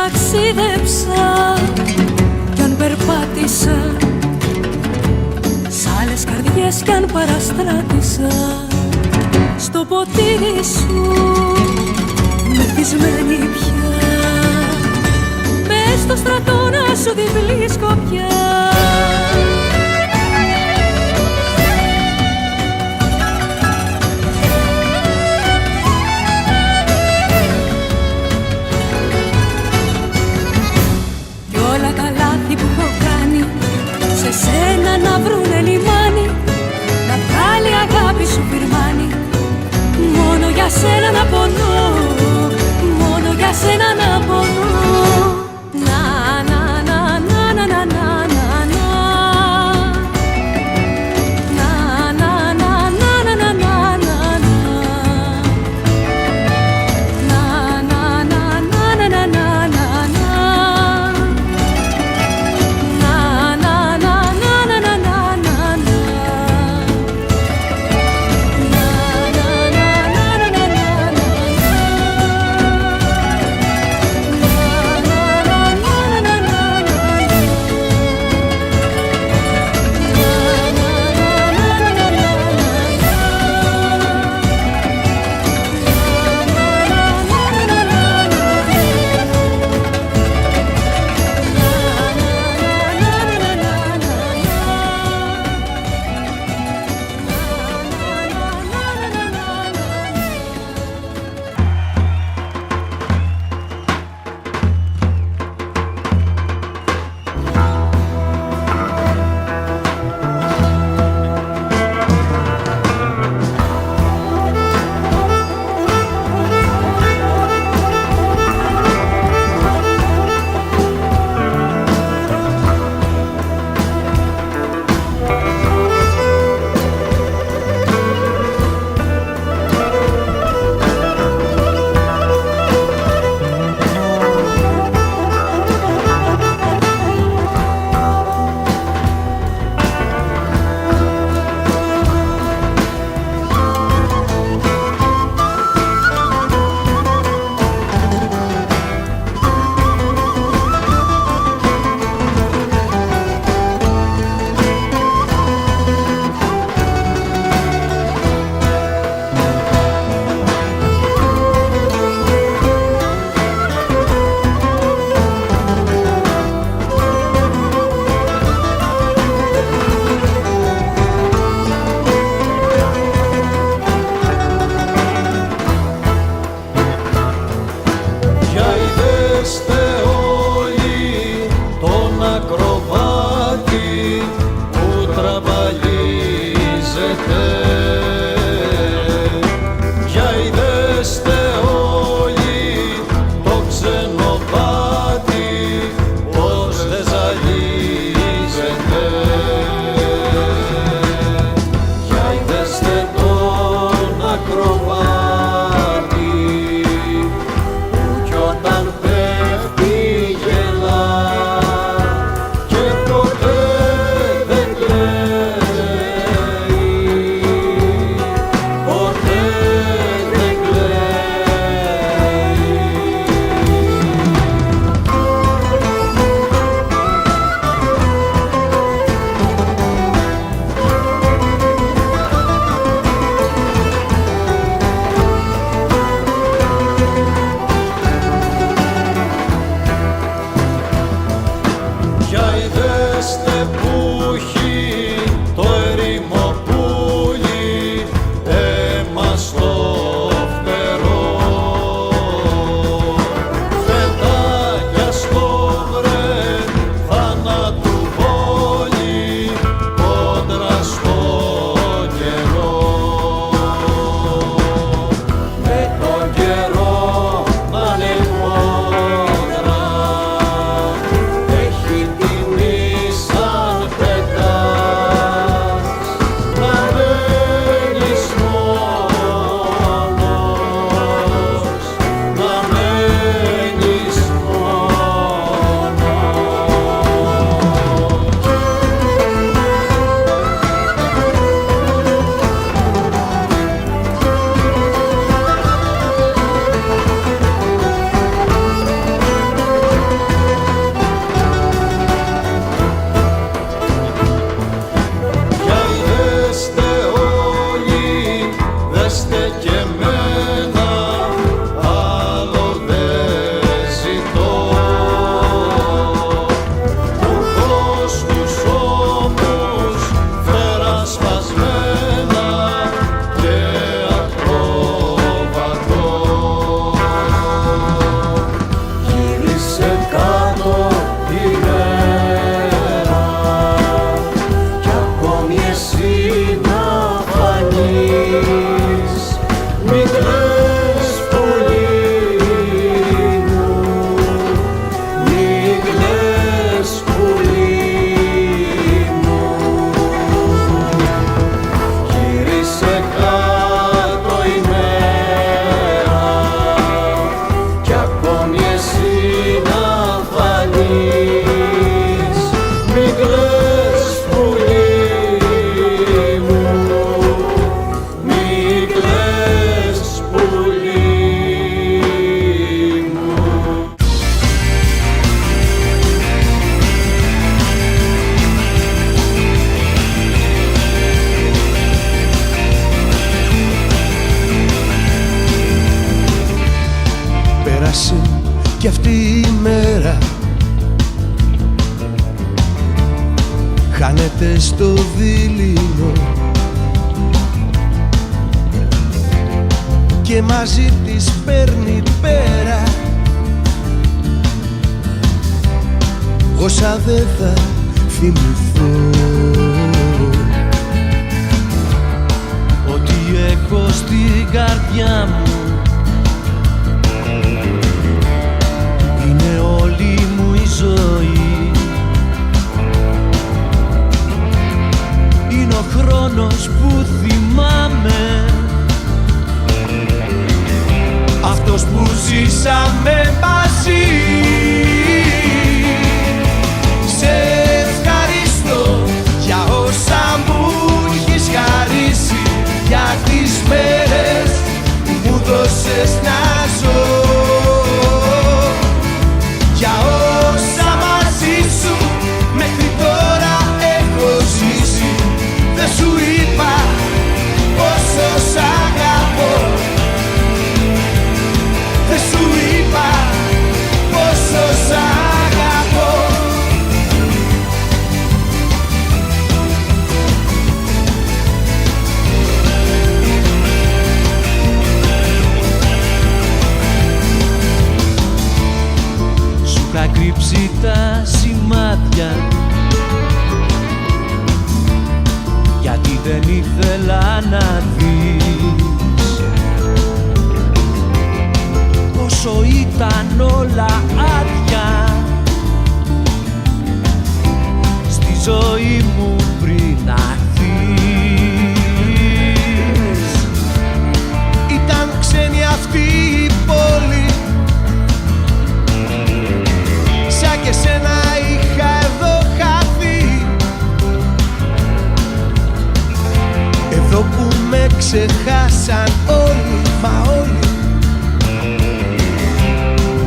Ταξίδεψα κι αν περπάτησα, σ' άλλες καρδιές κι αν παραστράτησα, στο ποτήρι σου μεθυσμένη πια, μες στο στρατόνα σου διπλή σκοπιά. Σε σένα να βρουνε λιμάνι, να βγάλει αγάπη σου φυρμάνι, μόνο για σένα να πονώ, μόνο για σένα να πονώ. Να, να, να, να, να, να, να, να. κι αυτή η μέρα χάνεται στο δειλινό και μαζί της παίρνει πέρα όσα δεν θα θυμηθώ. Ό,τι έχω στην καρδιά μου είναι όλη μου η ζωή. Είναι ο χρόνος που θυμάμαι, αυτός που ζήσαμε μαζί. Σε ευχαριστώ για όσα μου έχεις χαρίσει, για τις μέρες που μου δώσες να ζω, για όσα μαζί σου μέχρι τώρα έχω ζήσει. Δεν σου είπα πόσο σ' αγαπώ, δεν σου είπα πόσο σ' αγαπώ. Σου είχα κρύψει τα σημάδια γιατί δεν ήθελα να δεις πόσο ήταν όλα άδεια στη ζωή μου πριν να έρθεις. Ήταν ξένη αυτή η πόλη, σαν και σένα είχα εδώ χαθεί. Εδώ που με ξεχάσαν όλοι, μα όλοι,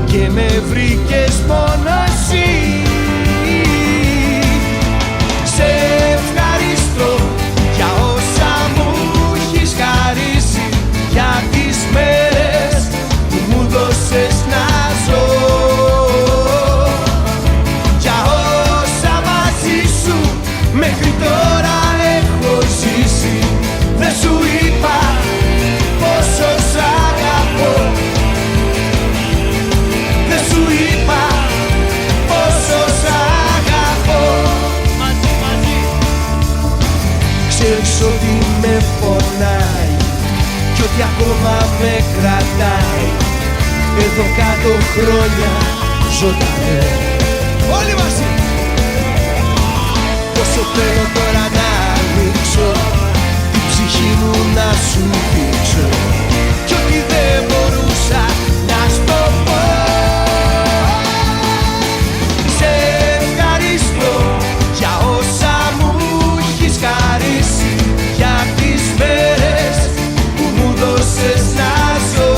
και με βρήκες μόνο εσύ. Σε ευχαριστώ για όσα μου έχεις χαρίσει, για τις μέρες που μου δώσες να ζω, για όσα μαζί σου μέχρι τώρα έχω ζήσει. Δεν σου είπα πόσο σ' αγαπώ, δεν σου είπα πόσο σ' αγαπώ. Μαζί, μαζί. Ξέρεις ότι με πονάει κι ότι ακόμα με κρατάει εδώ κάτω χρόνια ζωντανέ. Όλοι μαζί. Πόσο θέλω τώρα να ανοίξω την ψυχή μου να σου δείξω κι ότι δεν μπορούσα να στο πω. Σε ευχαριστώ για όσα μου έχεις χαρίσει, για τις μέρες που μου δώσες να ζω,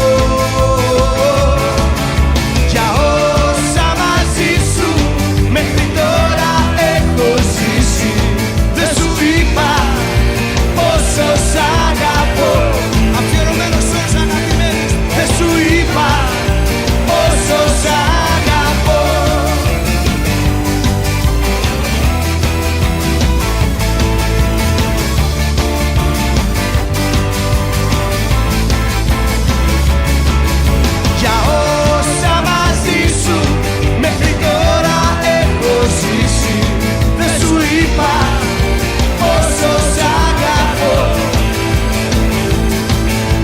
για όσα μαζί σου μέχρι τώρα έχω ζήσει. Δεν σου είπα πόσο σ' αγαπώ, αφιερωμένος στους αγαπημένους. Δεν σου είπα πόσο σ' αγαπώ. Για όσα μαζί σου μέχρι τώρα έχω ζήσει. Δεν σου είπα πόσο σ' αγαπώ,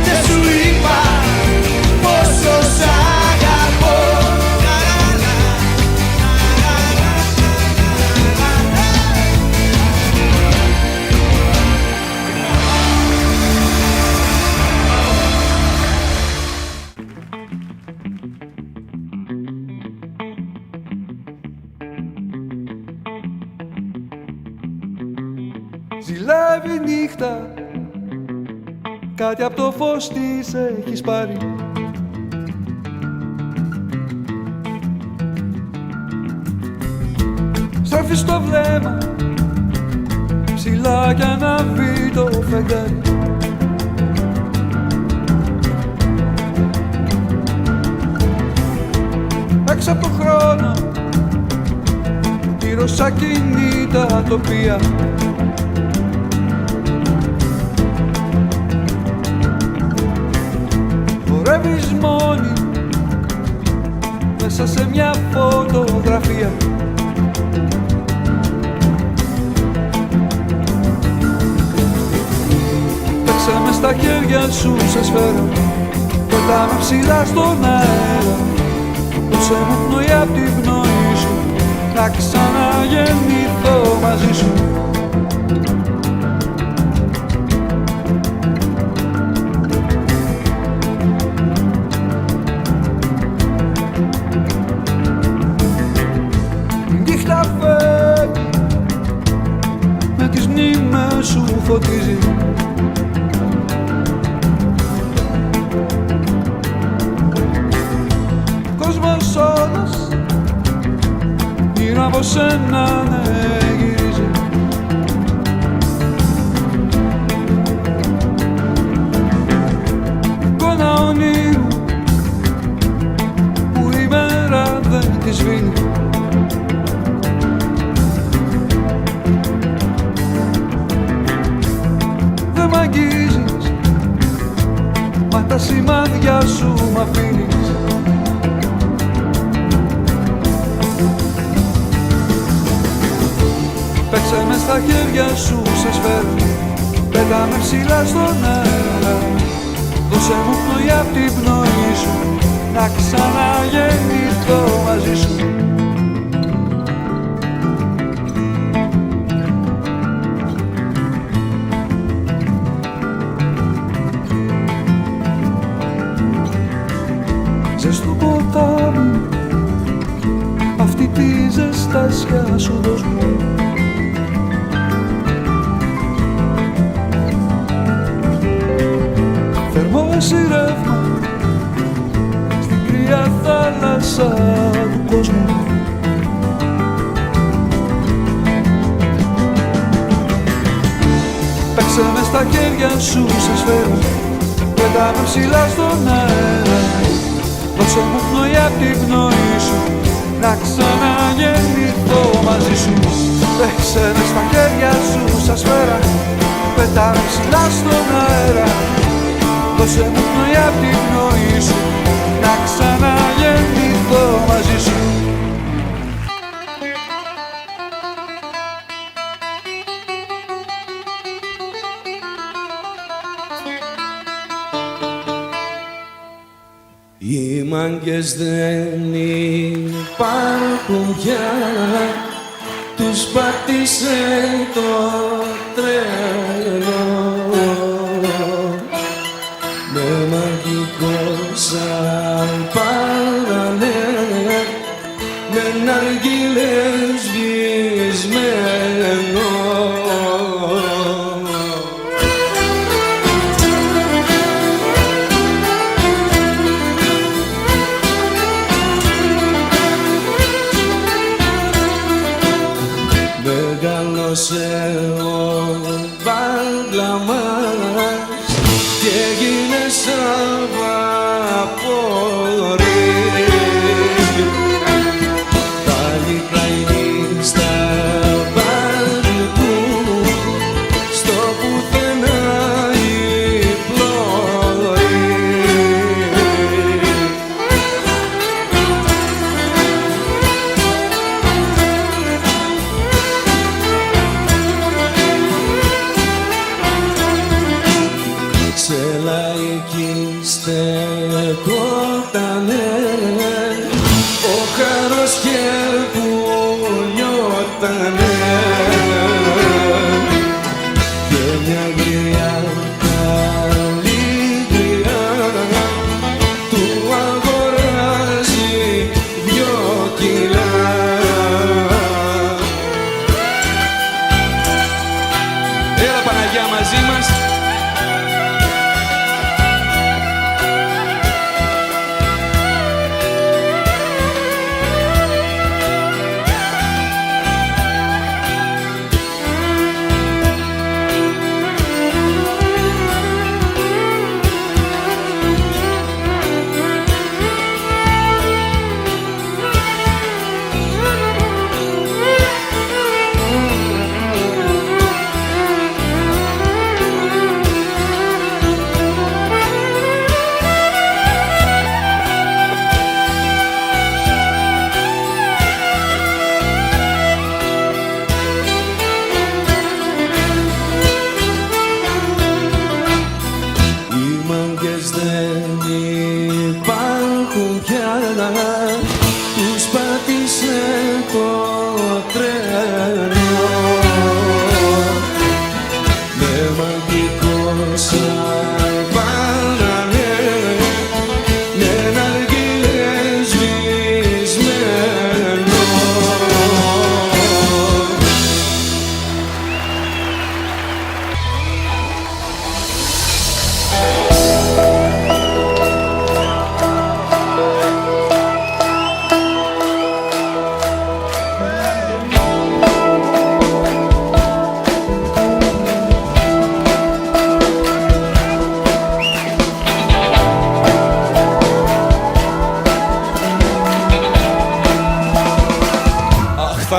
δεν σου είπα πόσο σ' αγαπώ. Ζηλεύει η νύχτα, κάτι από το φως της έχεις πάρει. Στρέφεις το βλέμμα ψηλά κι ανάβει το φεγγάρι. έξω από το χρόνο, γύρω σ' ακίνητα τοπία. Χορεύεις μόνη μέσα σε μια φωτογραφία. Παίξε με στα χέρια σου σε σφαίρα, πετάμε ψηλά στον αέρα. Δώσε μου πνοή απ' τη πνοή σου, να ξαναγεννηθώ μαζί σου. Η νύχτα φεύγει, με τις μνήμες σου φωτίζει. Κόσμος όλος γύρω από σένα γυρίζει. Εικόνα ονείρου που η μέρα δεν τη σβήνει. Δεν μ' αγγίζεις, μα τα σημάδια σου μ' αφήνεις. Παίξε με στα χέρια σου σε σφαίρα, πέταμε ψηλά στον αέρα. Δώσε μου πνοή απ' την πνοή σου, να ξαναγεννηθώ μαζί σου. Ζεστό ποτάμι, αυτή τη ζεστασιά σου δώσ' μου. Θερμό εσύ ρεύμα στην κρύα θάλασσα του κόσμου. Παίξε με στα χέρια σου σε σφαίρα, πετάμε ψηλά στον αέρα. Δώσε μου πνοή απ' την πνοή σου, να ξαναγεννηθώ μαζί σου. Παίξε με στα χέρια σου σαν σφαίρα, πετάμε ψηλά στον αέρα. Δώσε μου πνοή απ' την πνοή σου, να ξαναγεννηθώ μαζί σου. Οι μάγκες δεν υπάρχουν πια, τους πάτησε το τρένο. Με μαγικό σαν παραλέ, με ναργίλες σβησμένο. Μεγάλωσε ο Βαγκλαμάς και έγινε σαν βαπόρι. Πάλι καημή στα βαρκού, στο πουθενά η πλώρη. Σε λαϊκή στεκότανε ο χαρός και πουλιότανε και μια γριά καλύγρια του αγοράζει 2 κιλά. Έλα Παναγιά μαζί μας.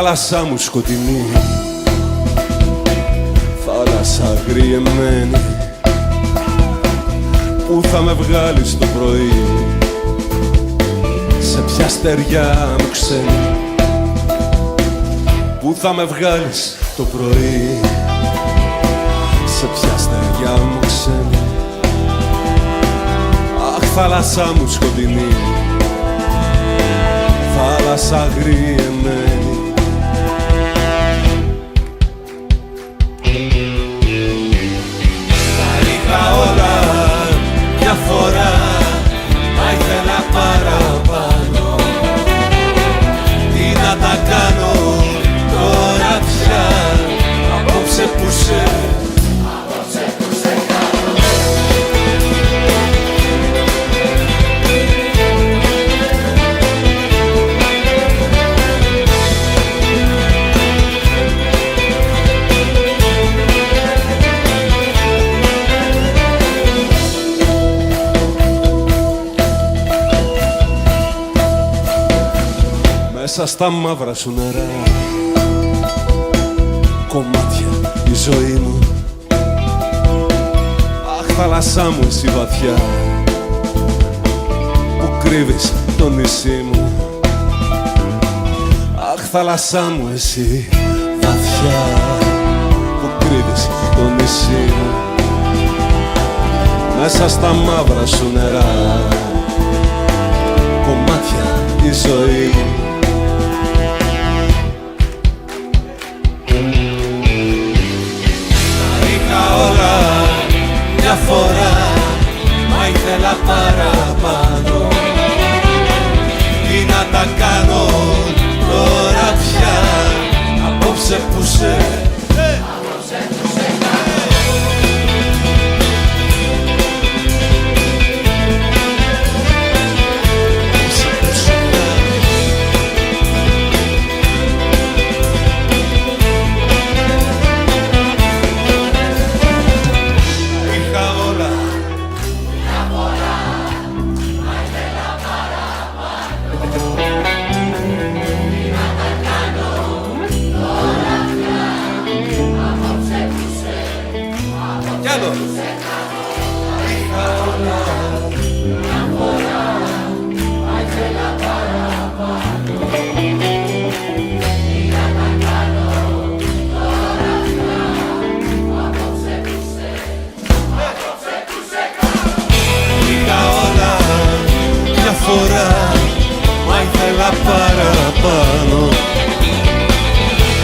θάλασσά μου σκοτεινή, θάλασσα αγριεμένη, πού θα με βγάλεις το πρωί, σε ποια στεριά μου ξένη, πού θα με βγάλεις το πρωί, σε ποια στεριά μου ξένη. Αχ, θάλασσά μου σκοτεινή, θάλασσα αγριεμένη. Τα είχα όλα μια φορά, μα ήθελα παραπάνω. Τι να τα κάνω τώρα πια, απόψε που σε μέσα στα μαύρα σου νερά, κομμάτια η ζωή μου. Αχ, θάλασσά μου εσύ βαθιά, που κρύβεις το νησί μου. Αχ, θάλασσά μου εσύ βαθιά, που κρύβεις το νησί μου. Μέσα στα μαύρα σου νερά, κομμάτια η ζωή μου. Όλα μια φορά, μα ήθελα παραπάνω. Τι να τα κάνω τώρα πια, απόψε που σε φορά, μα ήθελα παραπάνω.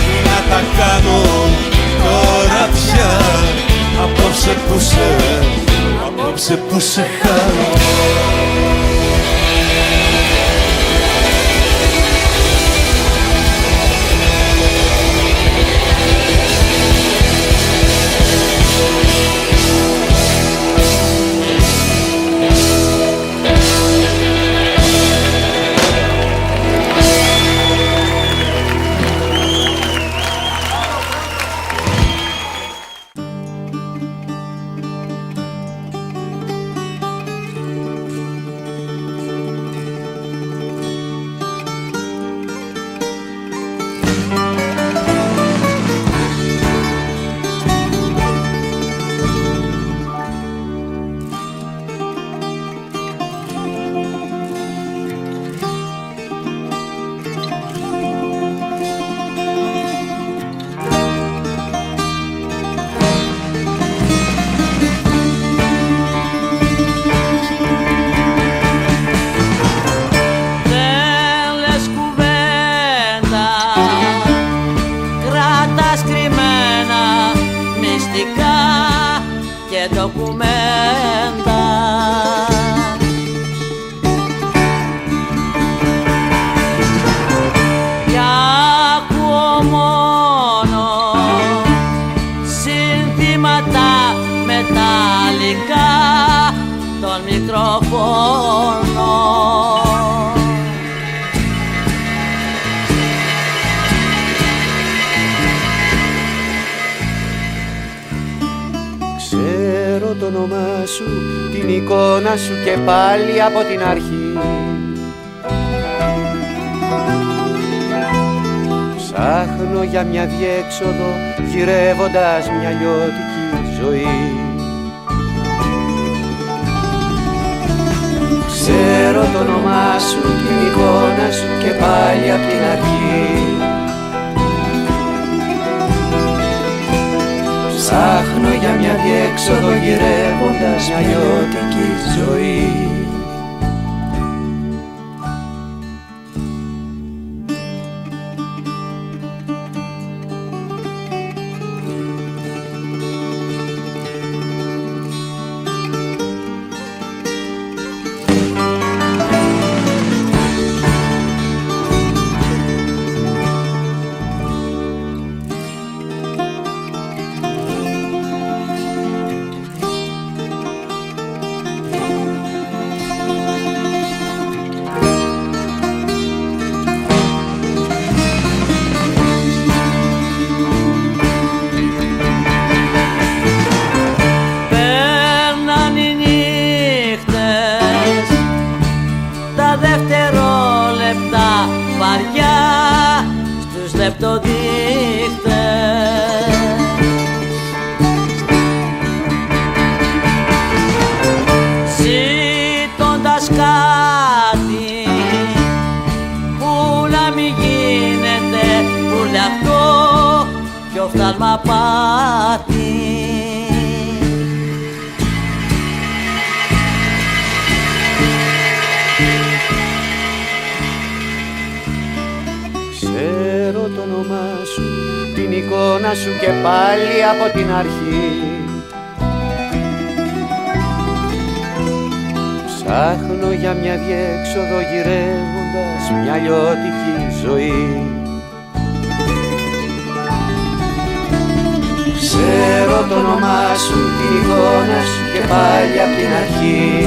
Τι να τα κάνω τώρα πια, απόψε που σε χάνω. Ξέρω το όνομά σου, την εικόνα σου και πάλι από την αρχή. Ψάχνω για μια διέξοδο γυρεύοντας μια λιώτικη ζωή. Ξέρω το όνομά σου, την εικόνα σου και πάλι απ' την αρχή. Ψάχνω για μια διέξοδο γυρεύοντας μια λιώτικη ζωή. Ξέρω το όνομά σου, την εικόνα σου και πάλι από την αρχή. Ψάχνω για μια διέξοδο γυρεύοντας μια λιώτικη ζωή. Ξέρω το όνομά σου, την εικόνα σου και πάλι απ' την αρχή.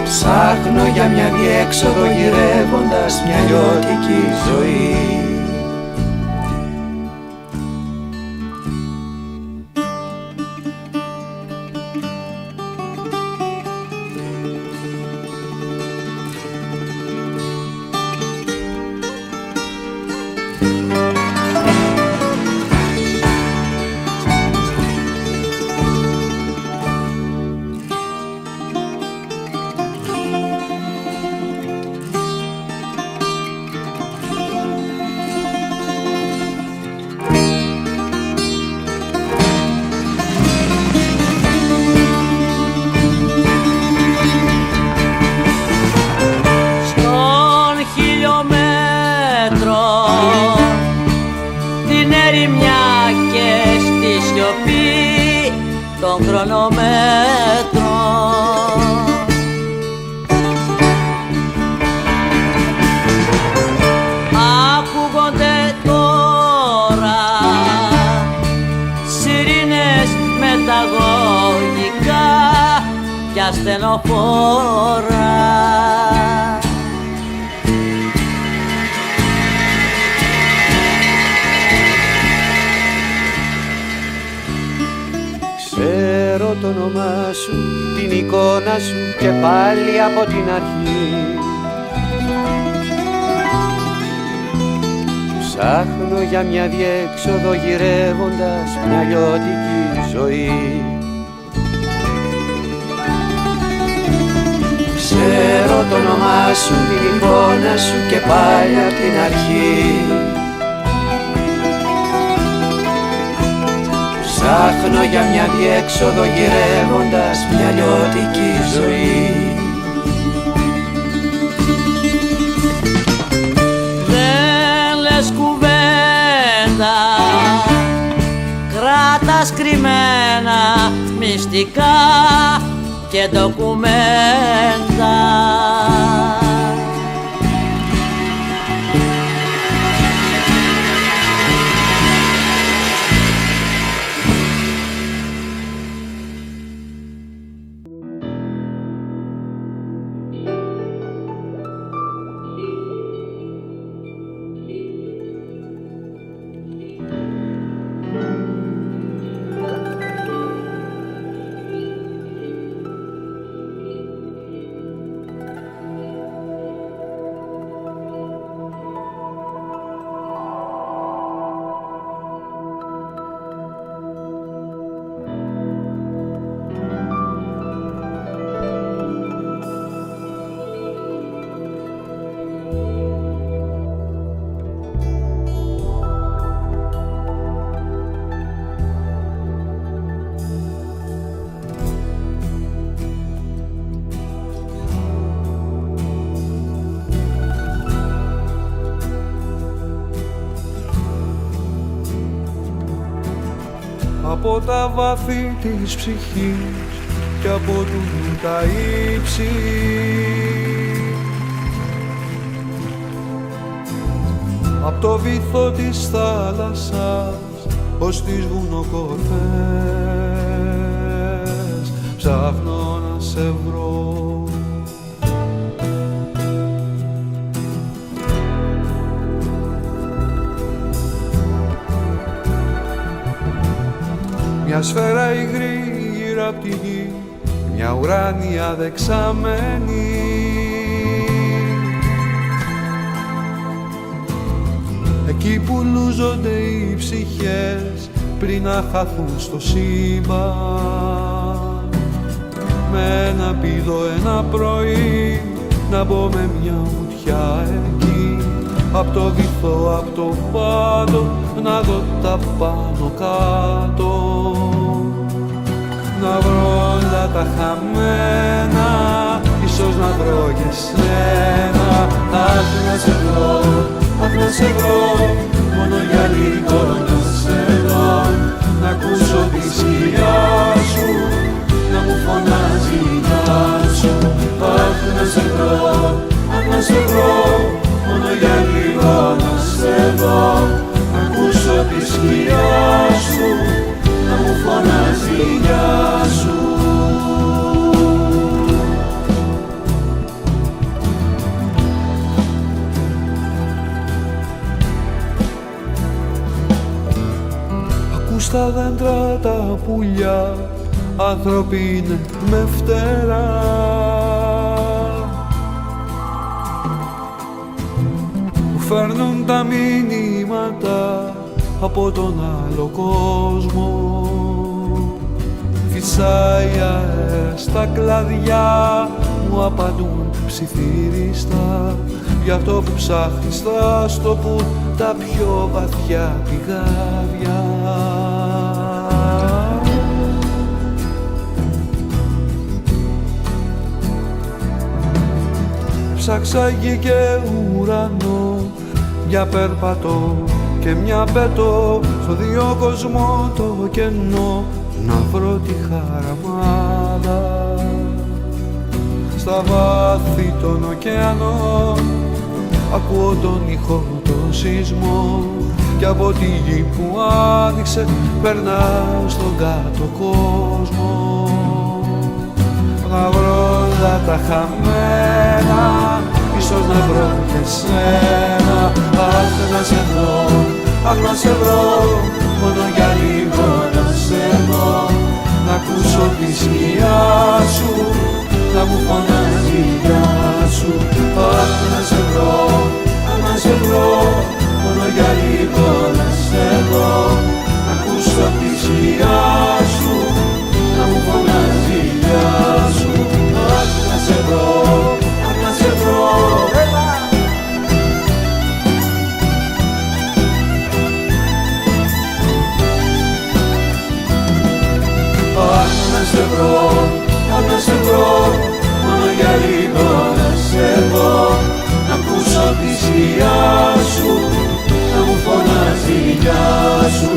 Ψάχνω για μια διέξοδο γυρεύοντας μια λιώτικη ζωή. Ξέρω το όνομά σου, την εικόνα σου και πάλι από την αρχή. Ψάχνω για μια διέξοδο γυρεύοντας μια λιώτικη ζωή. Ξέρω το όνομά σου, την εικόνα σου και πάλι απ' την αρχή. Ψάχνω για μια διέξοδο γυρεύοντας μια λιώτικη ζωή. Δεν λες κουβέντα, κράτας κρυμμένα μυστικά και ντοκουμέντα. από τα βάθη της ψυχής και από του τα ύψη. Απ' το βυθό της θάλασσας ως τις βουνοκορφές ψάχνω να σε βρω. Μια σφαίρα υγρή γύρω απ' τη γη, μια ουράνια δεξαμένη. Εκεί που λούζονται οι ψυχές πριν να χαθούν στο σύμπαν. Με ένα πηδό ένα πρωί να μπω με μια βουτιά εκεί, απ' το βυθό, απ' το πάτο να δω τα πάνω κάτω. Να βρω όλα τα χαμένα, ίσως να βρω και σένα. Αχ να σε βρω, αχ να σε βρω, μόνο για λίγο να σε δω. Να ακούσω τη σκιά σου, να μου φωνάζει η γεια σου. Αχ να σε βρω, αχ να σε βρω, μόνο για λίγο να σε δω. Να ακούσω τη σκιά σου, να μου φωνάζει η γεια σου. Στα δέντρα τα πουλιά, άνθρωποι είναι με φτερά. Που φέρνουν τα μηνύματα από τον άλλο κόσμο. Φυσάει αέρας στα κλαδιά, μου απαντούν ψιθύριστα. Γι' αυτό που ψάχνεις θα στο πουν τα πιο βαθιά πηγάδια. Ψάξα γη και ουρανό, μια περπατώ και μια πετώ στο δύο κοσμό το κενό, να βρω τη χαραμάδα. Στα βάθη των ωκεανών ακούω τον ήχο, τον σεισμό, κι από τη γη που άνοιξε περνάω στον κάτω κόσμο. Να βρω όλα τα χαμένα, ίσως να βρω και σένα. Αχ να σε βρω, αχ να σε βρω, μόνο για λίγο να σε δω. Να ακούσω τη σκιά σου, να μου φωνάζει η γεια σου. Αχ να σε βρω, αχ να σε βρω, μόνο για λίγο να σε δω. Να ακούσω τη σκιά σου, να μου φωνάζει η γεια σου. Αχ να σε βρω, αχ να σε βρω. Αχ να σε βρω, αχ να σε βρω, μόνο για λίγο να σε δω. Να ακούσω τη σκιά σου, να μου φωνάζει η γεια σου.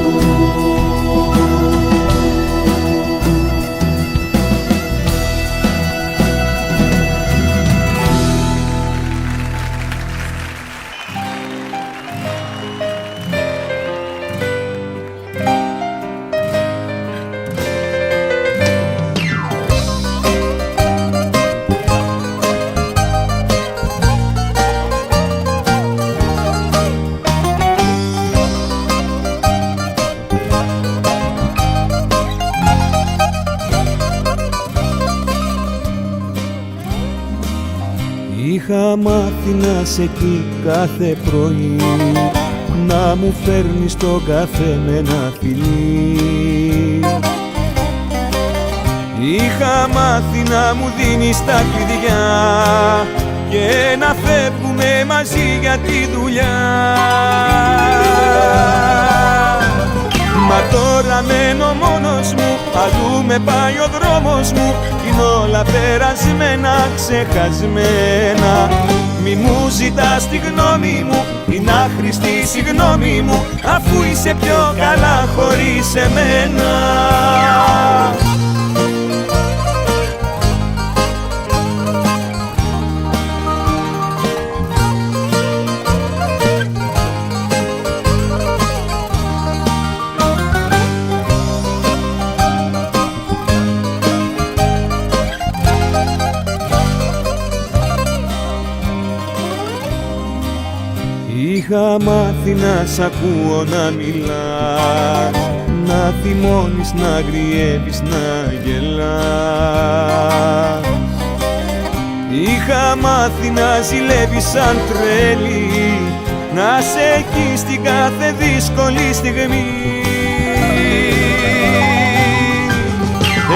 Είχα μάθει να σε εκεί κάθε πρωί, να μου φέρνεις το καφέ με ένα φιλί. Είχα μάθει να μου δίνεις τα κλειδιά και να φεύγουμε μαζί για τη δουλειά. Μα τώρα μένω μόνος μου, αλλού με πάει ο δρόμος μου. Είναι όλα περασμένα, ξεχασμένα. Μη μου ζητάς τη γνώμη μου, είναι άχρηστη η συγγνώμη μου, αφού είσαι πιο καλά χωρίς εμένα. Είχα μάθει να σ' ακούω να μιλάς, να θυμώνεις, να αγριεύεις, να γελάς. Είχα μάθει να ζηλεύεις σαν τρέλη, να σε εκεί στην κάθε δύσκολη στιγμή.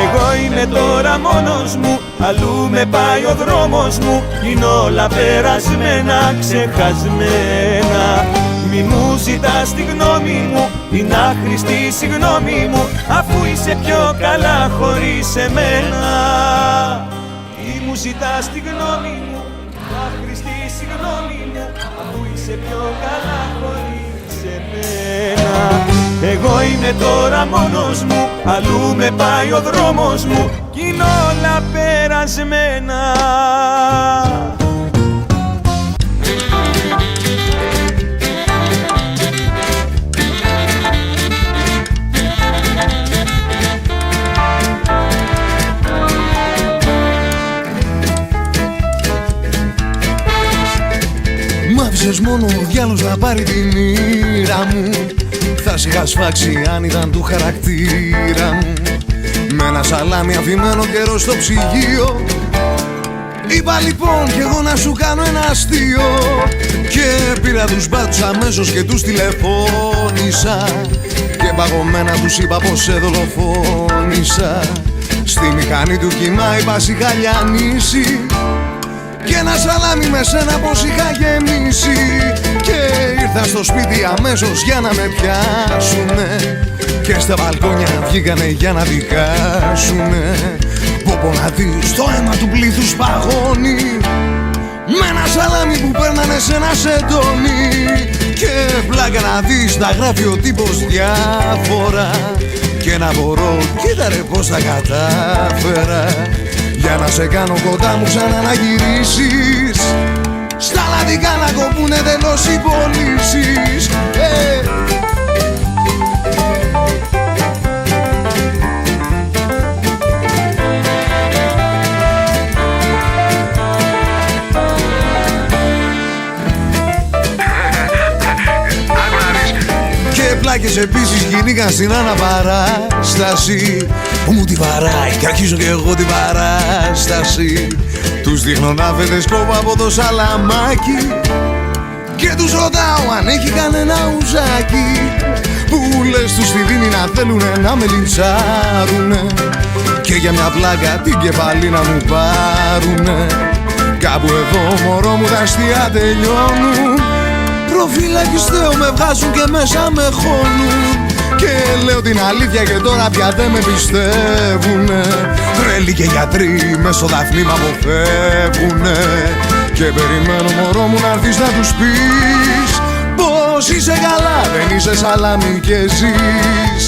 Εγώ είμαι τώρα μόνος μου, αλλού με πάει ο δρόμος μου, είναι όλα περασμένα, ξεχασμένα. Μη μου ζητάς τη γνώμη μου, την άχρηστη συγγνώμη μου, αφού είσαι πιο καλά χωρίς εμένα. Μη μου ζητάς τη γνώμη μου, την άχρηστη συγγνώμη μου, αφού είσαι πιο καλά χωρίς εμένα. Εγώ είμαι τώρα μόνος μου, αλλού με πάει ο δρόμος μου, κι είναι όλα περασμένα. Μ' άφησες μόνο ο διάλος να πάρει τη μοίρα μου, θα σ' είχα σφάξει αν ήταν του χαρακτήρα μου. Με ένα σαλάμι αφημένο καιρό στο ψυγείο, είπα λοιπόν κι εγώ να σου κάνω ένα αστείο. Και πήρα τους μπάτσους αμέσως και τους τηλεφώνησα, και παγωμένα τους είπα πως σε δολοφόνησα. Στη μηχανή του κύμα είπα σ' είχα λιανίσει, και ένα σαλάμι με σένα πως είχα γεμίσει. Και ήρθα στο σπίτι αμέσως για να με πιάσουνε, και στα μπαλκόνια βγήκανε για να δικάσουνε. Πω να δεις το αίμα του πλήθους παγώνει, με ένα σαλάμι που παίρνανε σε ένα σεντόνι. Και πλάκα να δεις να γράφει ο τύπος διάφορα, και να μπορώ κοίτα ρε πως τα κατάφερα, για να σε κάνω κοντά μου ξανά να γυρίσεις, στα λαδικά να κοπούνε τελώς οι πωλήσεις. Και πλάκες επίσης γινήκαν στην αναπαράσταση, που μου τη βαράει και αρχίζω κι εγώ την παράσταση. Τους δείχνω να φετεσκόπω από το σαλαμάκι, και τους ρωτάω αν έχει κανένα ουζάκι, που λες τους τη δίνει να θέλουνε να με λιντσάρουνε, και για μια πλάκα την κεφαλή να μου πάρουνε. Κάπου εδώ μωρό μου τα αστεία τελειώνουν, προφυλακιστέω με βγάζουν και μέσα με χώνουν. Και λέω την αλήθεια και τώρα πια δεν με πιστεύουνε, τρέλοι και γιατροί μες στο Δαφνί μ' αποφεύγουνε. Και περιμένω μωρό μου να έρθεις να τους πεις πως είσαι καλά, δεν είσαι σαλάμι και ζεις.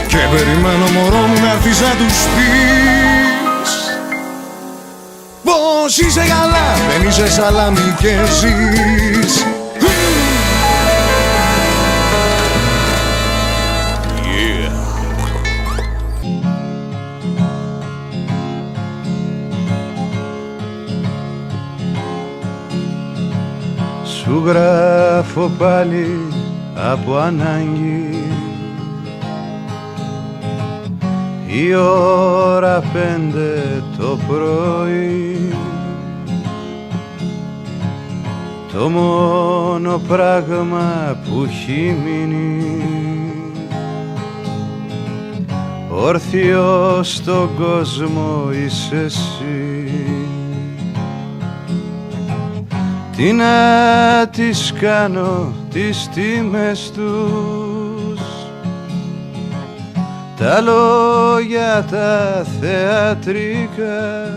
Και περιμένω μωρό μου να έρθεις να τους πεις πως είσαι καλά, δεν είσαι σαλάμι και ζεις. Σου γράφω πάλι από ανάγκη, η ώρα 5 το πρωί, το μόνο πράγμα που έχει μείνει όρθιο στον κόσμο είσαι εσύ. Τι να τις κάνω τις τιμές τους, τα λόγια τα θεατρικά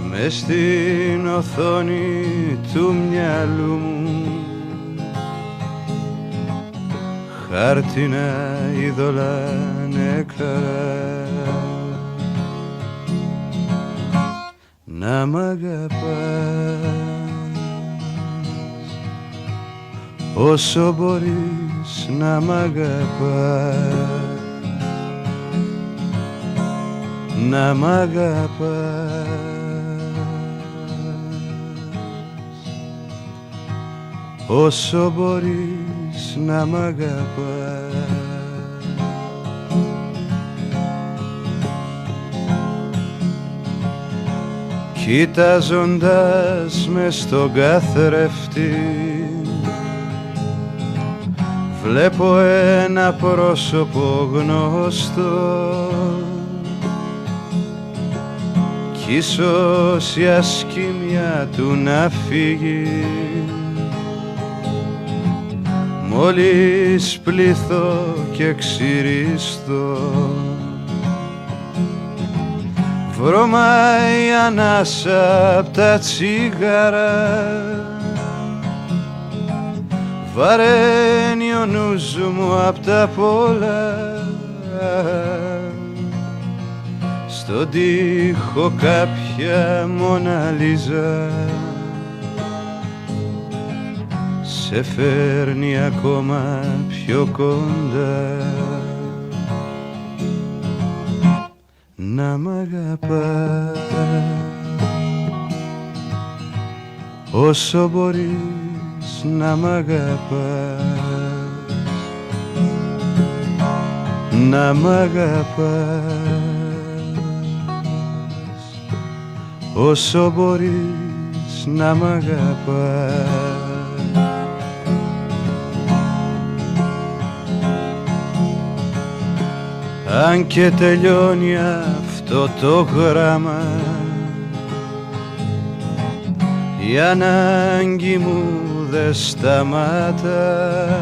μες στην οθόνη του μυαλού μου, χάρτινα είδωλα νεκρά. Να μ' αγαπάς όσο μπορείς να μ' αγαπάς, να μ' αγαπάς όσο μπορείς να μ' αγαπάς. Κοιτάζοντας μες στον καθρέφτη βλέπω ένα πρόσωπο γνωστό κι ίσως η ασκήμια του να φύγει μόλις πλήθω και ξυριστώ. Βρωμάει η ανάσα απ' τα τσίγαρα, βαραίνει ο νους μου απ' τα πολλά. Στον τοίχο κάποια Μοναλίζα σε φέρνει ακόμα πιο κοντά. Να μ' αγαπάς όσο μπορείς να μ' αγαπάς, να μ' αγαπάς όσο μπορείς να μ' αγαπάς. Αν και τελειώνει αυτό το γράμμα, η ανάγκη μου δε σταμάτα.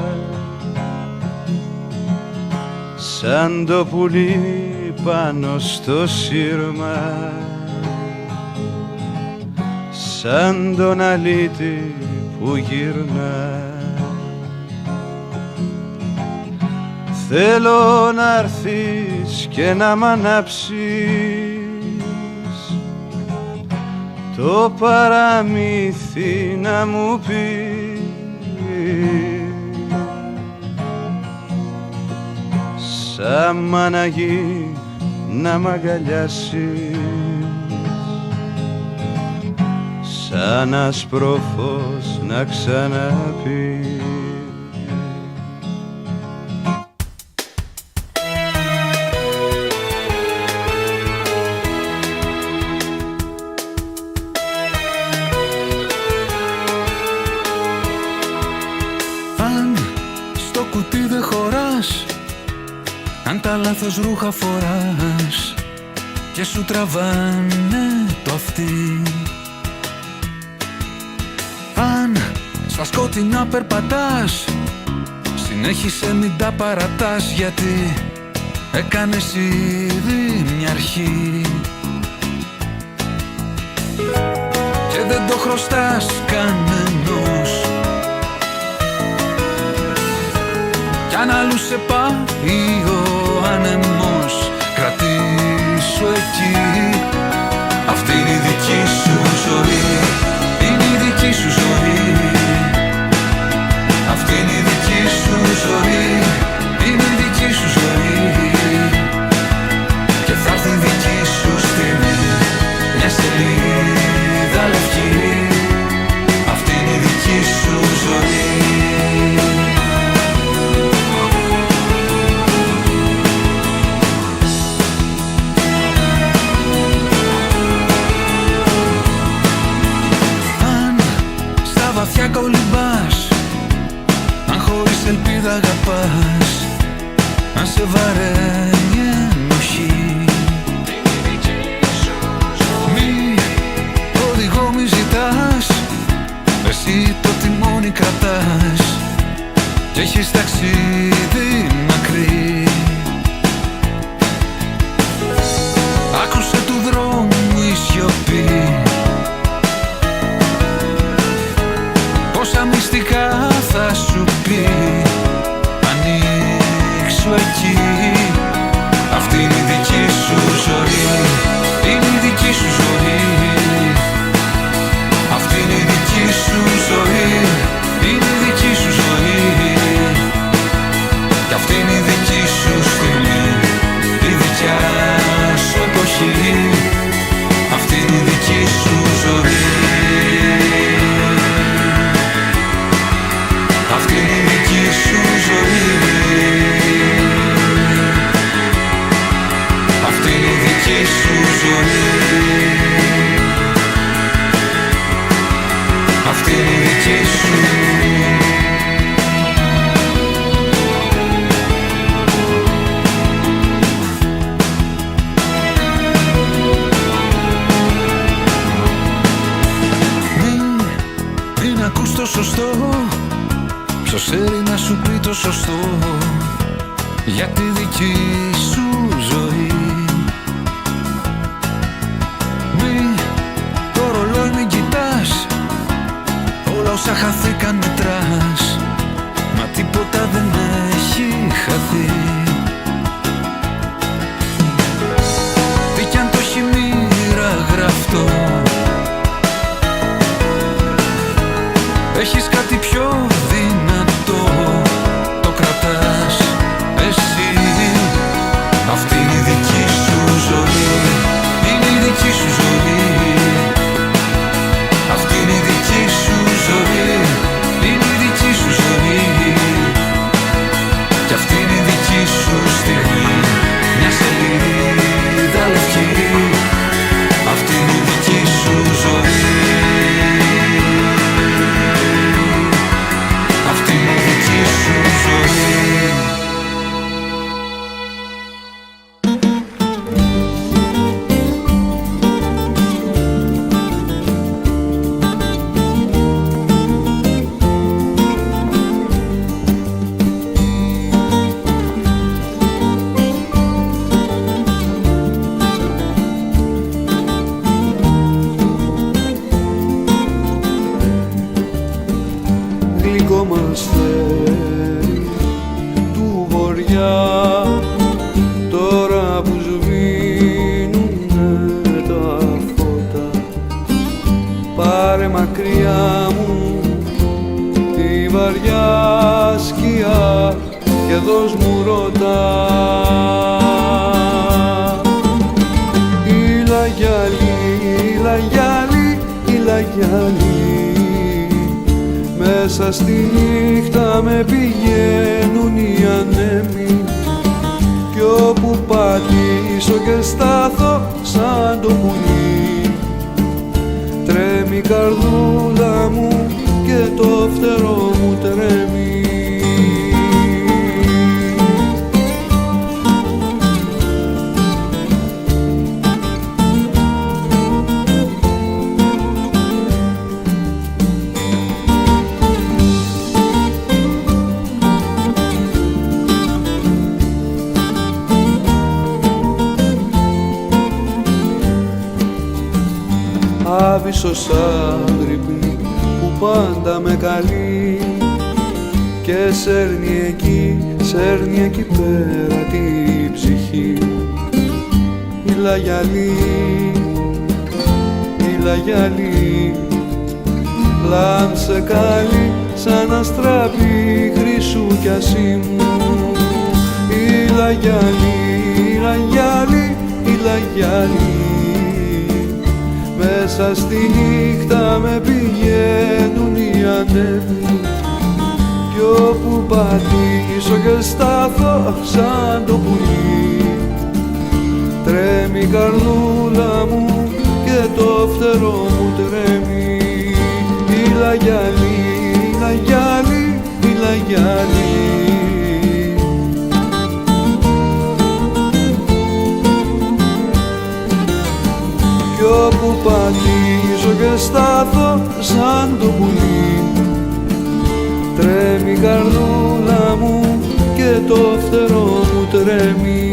Σαν το πουλί πάνω στο σύρμα, σαν τον αλήτη που γυρνά. Θέλω να έρθεις και να μ' ανάψεις το παραμύθι, να μου πεις σαν μαναγί να μ' αγκαλιάσεις, σαν άσπρο φως να ξαναπείς. Αν τα λάθος ρούχα φοράς και σου τραβάνε το αυτί, αν στα σκότεινα περπατάς, συνέχισε μην τα παρατάς, γιατί έκανες ήδη μια αρχή και δεν το χρωστάς κανενός. Κι αν αλλού σε πάει ο άνεμος, κρατήσου εκεί. Αυτή είναι η δική σου ζωή, είναι η δική σου ζωή. Αυτή είναι η δική σου ζωή, είναι η δική σου ζωή. Και θα έρθει η δική σου στιγμή, μια σελίδα λευκή. Αυτή είναι η δική σου ζωή. Βαθιά κολυμπάς, αν χωρίς ελπίδα αγαπάς, αν σε βαραίνει ενοχή, μη οδηγό μη ζητάς, εσύ το τιμόνι κρατάς και έχεις ταξίδι να δική σου ζωή. Αυτή είναι η δική σου. Μην ακούς το σωστό, ποιος ξέρει να σου πει το σωστό για τη δική σου ζωή. Το ρολόι μην κοιτάς, όλα όσα χαθήκαν μετράς, μα τίποτα δεν έχει χαθεί. Τι κι αν το έχει μοίρα γραφτό, έχεις κάτι πιο δυνατό, το κρατάς εσύ. Αυτή είναι η δική σου ζωή, είναι η δική σου ζωή. Αυτή είναι η δική σου ζωή, είναι η δική σου ζωή. Κι αυτή είναι η δική σου στιγμή, μια σελίδα λευκή. Αυτή είναι η δική σου ζωή. Αυτή είναι η δική σου ζωή. Γλυκό μαστέρι του βοριά, τώρα που σβήνουνε τα φώτα, πάρε μακριά μου τη βαριά σκιά και δώσ' μου ρώτα. Ήλα γυαλί, ήλα γυαλί, ήλα γυαλί, μέσα στη νύχτα με πηγαίνουν οι ανέμοι, κι όπου πατήσω και στάθω σαν το πουλί, τρέμει η καρδούλα μου και το φτερό μου τρέμει. Άβυσσος άγρυπνη που πάντα με καλεί και σέρνει εκεί πέρα την ψυχή. Ήλα γυαλί, ήλα γυαλί, λάμψε καλή σαν αστραπή χρυσού κι ασήμου. Ήλα γυαλί, ήλα γυαλί, ήλα γυαλί, μέσα στη νύχτα με πηγαίνουν οι ανέμοι, κι όπου πατήσω και στάθω σαν το πουλί, τρέμει η καρδούλα μου και το φτερό μου τρέμει. Ήλα γυαλί, ήλα γυαλί, ήλα γυαλί, κι όπου πατήσω και στάθω σαν το πουλί, τρέμει η καρδούλα μου και το φτερό μου τρέμει.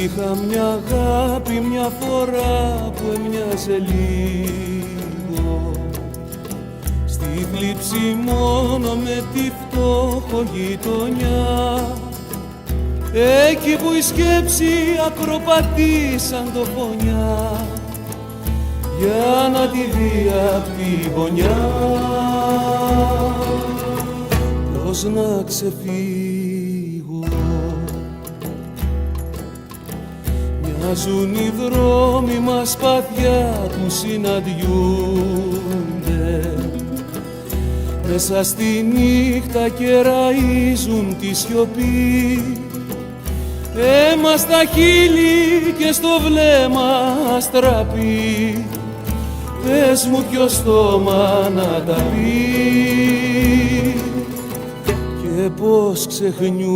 Είχα μια αγάπη μια φορά που έμοιαζε λίγο, στη θλίψη μόνο με τη φτώχο γειτονιά, εκεί που η σκέψη ακροπατεί σαν το φωνιά, για να τη δει απ' τη γωνιά. Πώς να ξεφύγω, μοιάζουν οι δρόμοι μας παθιά που συναντιούνται μέσα στη νύχτα και ραΐζουν τη σιωπή. Αίμα στα χείλη και στο βλέμμα αστραπή. Πες μου ποιο στόμα να τα πει και πως ξεχνιούνται.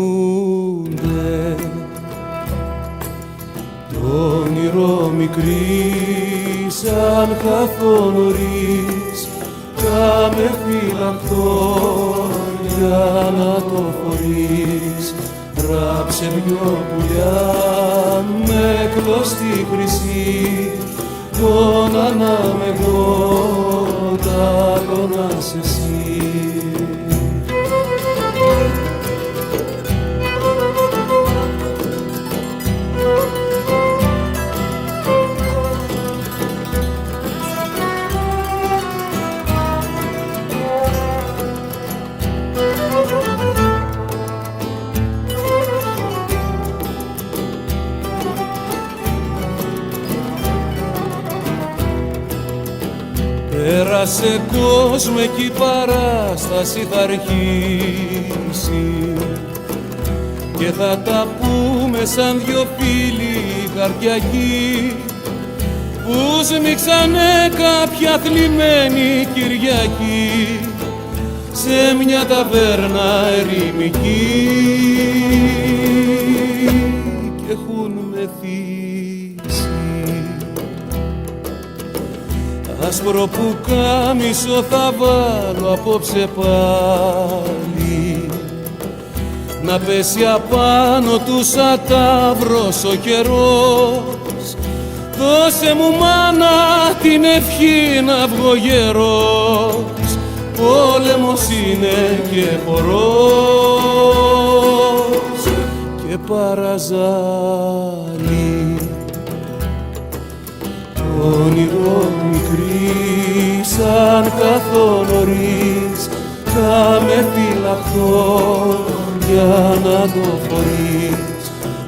Το όνειρο μικρή σαν χαθώ νωρίς, κάμε φυλακτό για να το φορείς. Ράψε δυο πουλιά με κλωστή χρυσή, τον ανάμε εγώ, τ' άλλο να σε εσύ. Πέρασε κόσμο κι η παράσταση θα αρχίσει και θα τα πούμε σαν δυο φίλοι καρδιακοί που σμίξανε κάποια θλιμμένη Κυριακή σε μια ταβέρνα ερημική και έχουν μεθύσει. Άσπρο πουκάμισο θα βάλω απόψε πάλι, να πέσει απάνω του σαν ταύρος ο καιρός. Δώσε μου μάνα την ευχή να βγω γερός, πόλεμος είναι και χορός και παραζάλι. Όνειρο μικρή σαν καθώ νωρίς, κάμε φυλαχτό για να το φορείς.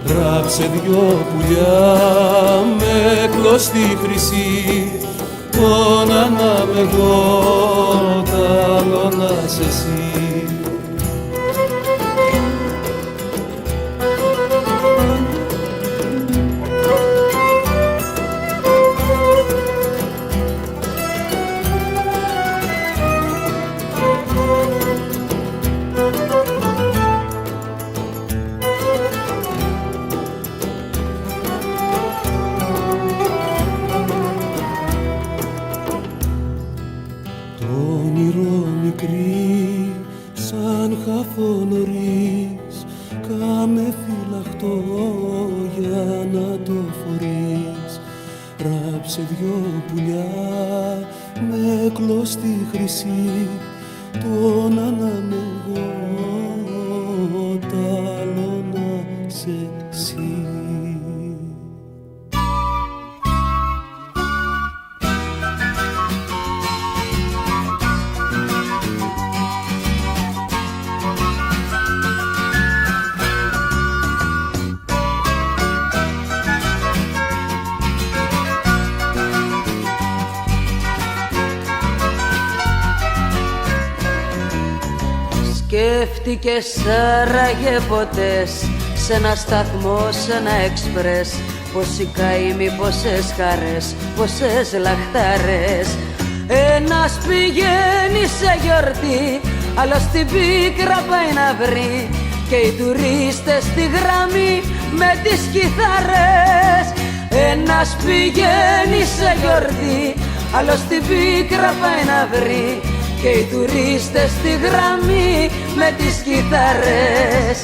Ράψε δυο πουλιά με κλωστή χρυσή, τον ανάμε εγώ, τ' άλλο να σε εσύ. Σκέφτηκες άραγε ποτέ σε ένα σταθμό, σε ένα εξπρές, πόσοι καημοί, πόσες χαρές, πόσες λαχτάρες. Ένας πηγαίνει σε γιορτή, άλλος την πίκρα πάει να βρει και οι τουρίστες στη γραμμή με τις κιθάρες. Ένας πηγαίνει σε γιορτή, άλλος την πίκρα πάει να βρει και οι τουρίστες στη γραμμή με τις κιθάρες.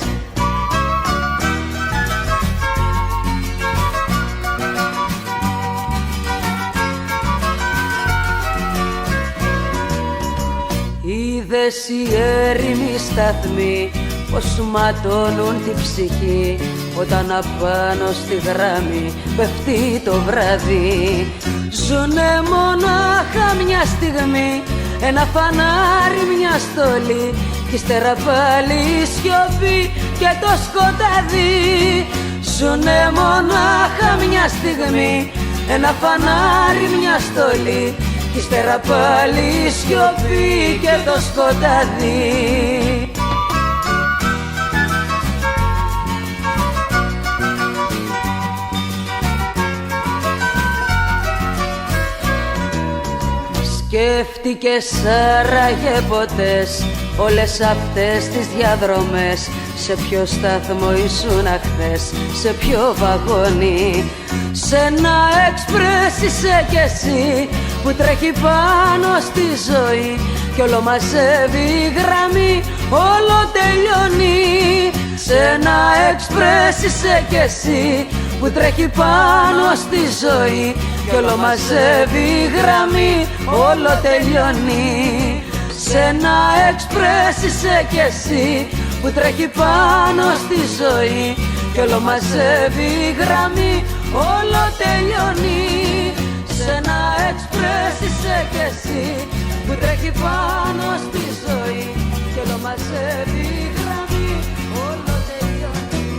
Είδες οι έρημοι σταθμοί πως ματώνουν την ψυχή όταν απάνω στη γραμμή πέφτει το βράδυ. Ζουνε μονάχα μια στιγμή, ένα φανάρι, μια στολή κι ύστερα πάλι η σιωπή και το σκοτάδι. ζουνε μονάχα μια στιγμή, ένα φανάρι, μια στολή, κι ύστερα πάλι η σιωπή και το σκοτάδι. Σκέφτηκες άραγε ποτέ όλες αυτές τις διαδρομές? Σε ποιο σταθμό ήσουν χθες, σε ποιο βαγόνι? Σ' ένα εξπρές είσαι κι εσύ που τρέχει πάνω στη ζωή, κι όλο μαζεύει η γραμμή, όλο τελειώνει. Σ' ένα εξπρές είσαι κι εσύ που τρέχει πάνω στη ζωή, κι όλο μαζεύει η γραμμή, όλο τελειώνει. Σ' ένα εξπρές είσαι κι εσύ που τρέχει πάνω στη ζωή, κι όλο μαζεύει η γραμμή, όλο τελειώνει. Σ' ένα εξπρές είσαι κι εσύ που τρέχει πάνω στη ζωή, κι όλο μαζεύει η γραμμή, όλο τελειώνει.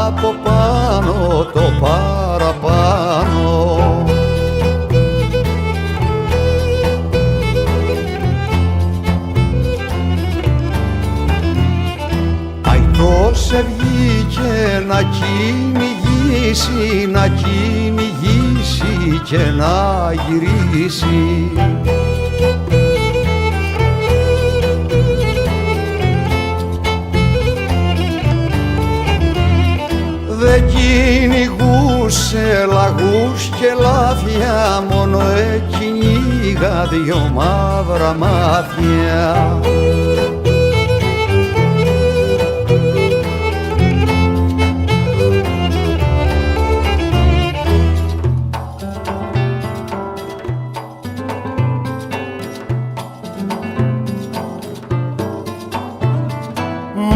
Από πάνω το παραπάνω. Αϊτός σε βγήκε να κυνηγήσει, να κυνηγήσει και να γυρίσει. Δεν κυνηγούσε λαγούς και λάθια, μόνο εκυνήγα δυο μαύρα μάτια.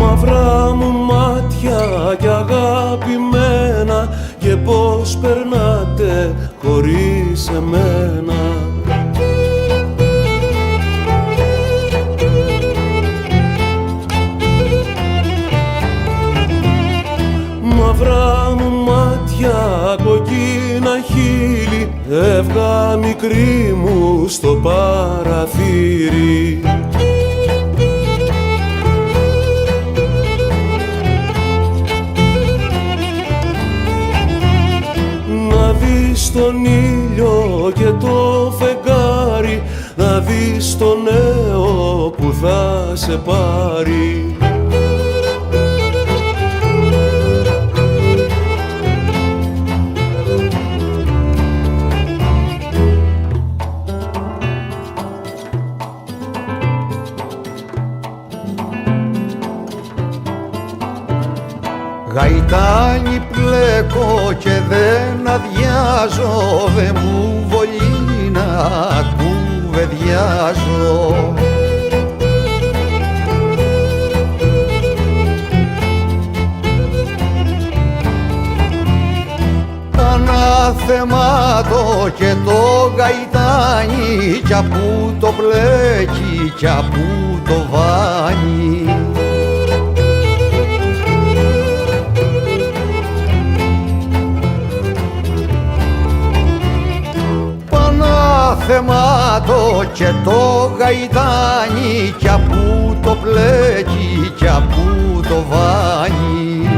Μαύρα μου μάτια κι αγαπημένα, και πώς περνάτε χωρίς εμένα. Μαύρα μου μάτια, κοκκίνα χείλη, έβγα μικρή μου στο παραθύρι. Να δεις τον ήλιο και το φεγγάρι, να δεις το νέο που θα σε πάρει. Γαϊτάνι πλέκω και δεν αδειάζω, δε μου βολεί να κουβεντιάζω. Αναθεμάτω και το γαϊτάνι, κι απού το πλέκει κι απού το βάνει. Θεμάτο και το γαϊτάνι, κι απού το πλέκει κι απού το βάνει.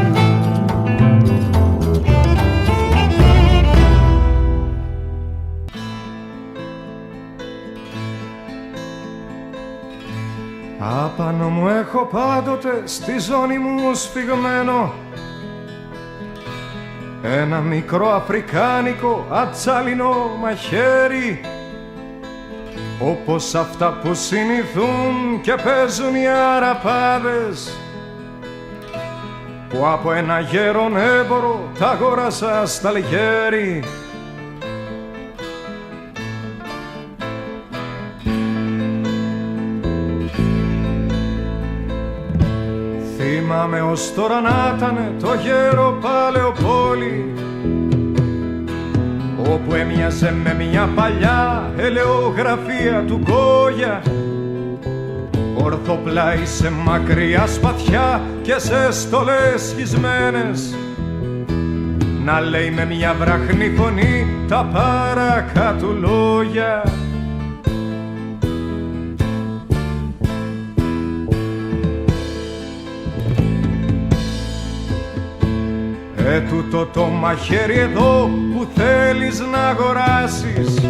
Απάνω μου έχω πάντοτε στη ζώνη μου σφιγμένο ένα μικρό αφρικάνικο ατσάλινο μαχαίρι, όπως αυτά που συνηθούν και παίζουν οι αραπάδες, που από ένα γέρον έμπορο τα αγόρασα στα λιγέρι. Θυμάμαι ως τώρα να ήτανε το γέρο Παλαιοπόλη, όπου έμοιαζε με μια παλιά ελαιογραφία του Γκόγια, ορθοπλάι σε μακριά σπαθιά και σε στολές σχισμένες, να λέει με μια βραχνή φωνή τα παρακάτω λόγια. Τούτο το μαχαίρι εδώ που θέλεις να αγοράσεις,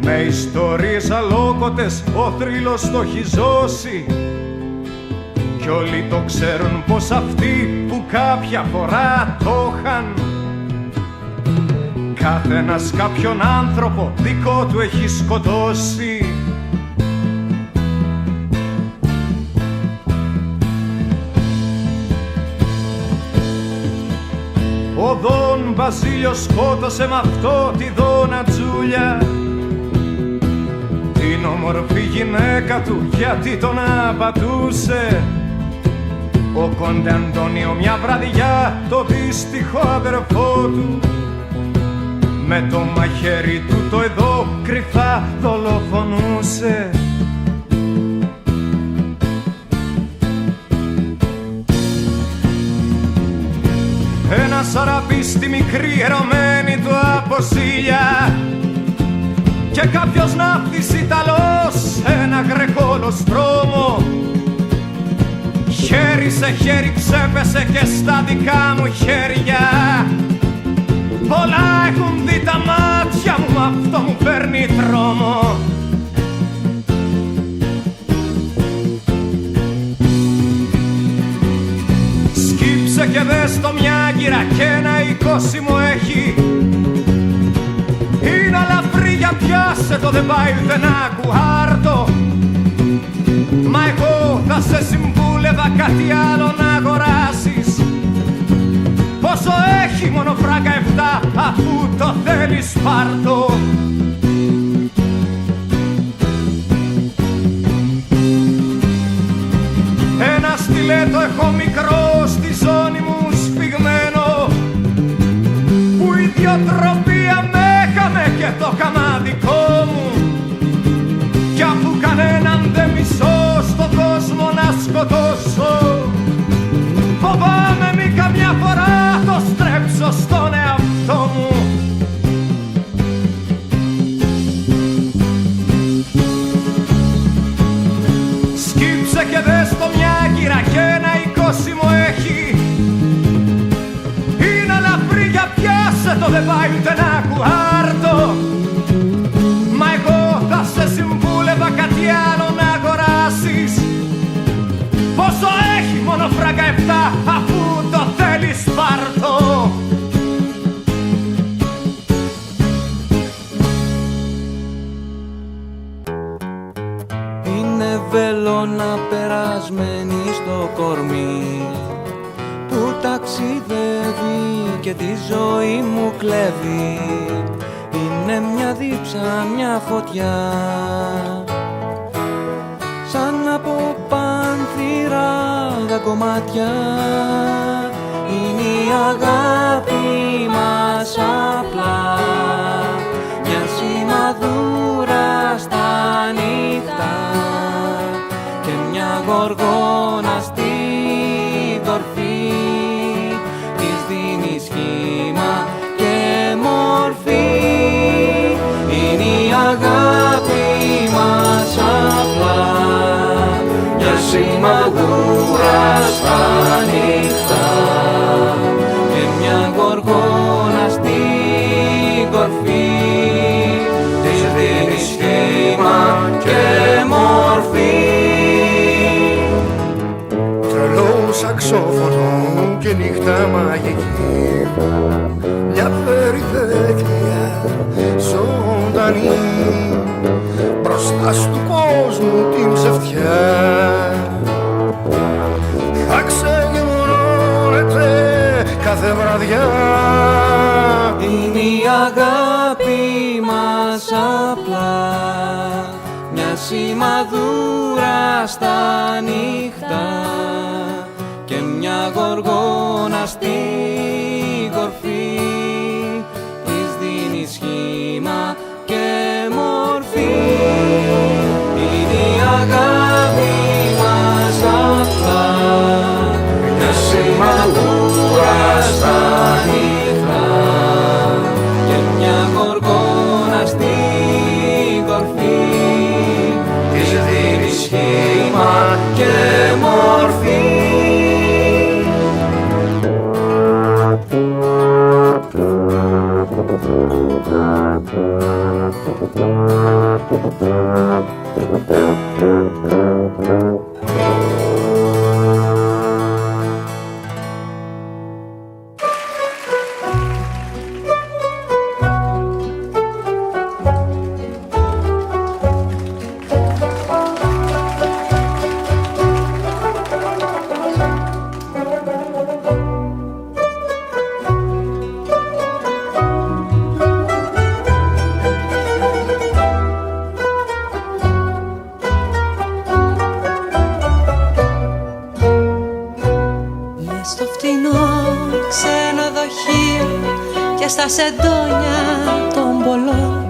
με ιστορίες αλόκοτες ο θρύλος το έχει ζώσει, κι όλοι το ξέρουν πως αυτοί που κάποια φορά το είχαν, καθένας κάποιον άνθρωπο δικό του έχει σκοτώσει. Ο Δον Βασίλειος σκότωσε μ' αυτό τη Δώνα Τζούλια, την όμορφη γυναίκα του, γιατί τον απατούσε. Ο Κόντε Αντώνιο μια βραδιά το δύστιχο αδερφό του, με το μαχαίρι του το εδώ κρυφά δολοφονούσε. Ένα σαραπί στη μικρή ερωμένη του αποσύλια, και κάποιος ναύτης Ιταλός ένα γρεκόλος δρόμο, χέρι σε χέρι ξέπεσε και στα δικά μου χέρια. Πολλά έχουν δει τα μάτια μου, αυτό μου φέρνει τρόμο. Σκύψε και δες το μια γύρα κι ένα 20 μου έχει, είναι αλαφρύ για πιάσε το, δεν πάει ουδενά κουάρτο. Μα εγώ θα σε συμβούλευα κάτι άλλο να αγοράσεις. Πόσο έχει μόνο φράγκα 7, αφού το θέλεις πάρτο. Ένα στιλέτο έχω μικρό στη ζώνη μου σφιγμένο, που η ιδιοτροπία με έκαμε και το καμά δικό μου, κι αφού κανέναν δεν μισώ στον κόσμο να σκοτώσω, φοβάμαι μη καμιά φορά το στρέψω στον εαυτό μου. Σκύψε και δες το μια γύρα κι ένα 20 μου έχει, είναι αλαφρύ για πιάσε το, δεν πάει ούτε να κουάρτο. Μα εγώ θα σε συμβούλευα κάτι άλλο να αγοράσεις. Πόσο έχει μόνο φράγκα 7, αφού το θέλεις πάρτο. Είναι βελόνα περασμένη στο κορμί, που ταξιδεύει και τη ζωή μου κλέβει. Είναι μια δίψα, μια φωτιά, σαν από πάνθυρα κομμάτια. Είναι η αγάπη μας απλά, μια σημαδούρα στα νύχτα, και μια γοργόνα στη κορφή της δίνει σχήμα και μορφή. Είναι η αγάπη μας απλά, μια σημαδούρα στα νύχτα, και μια γοργόνα στη κορφή της δίνει σχήμα και μορφή. Τρελό σαξόφωνο και νύχτα μαγική, μια περιπέτεια ζωντανή, μπροστά του κόσμου την ψευτιά. Θα ξεγελώ κάθε βραδιά. Είναι η αγάπη μας απλά μια σημαδούρα στα νύχτα και μια γοργόνα στην κορφή της δίνει σχήμα και μορφή. Είναι η αγάπη μας απλά μια σημαδούρα στα νύχτα και μια γοργόνα στην κορφή της δίνει σχήμα και μορφή. Στα σεντόνια των πολλών,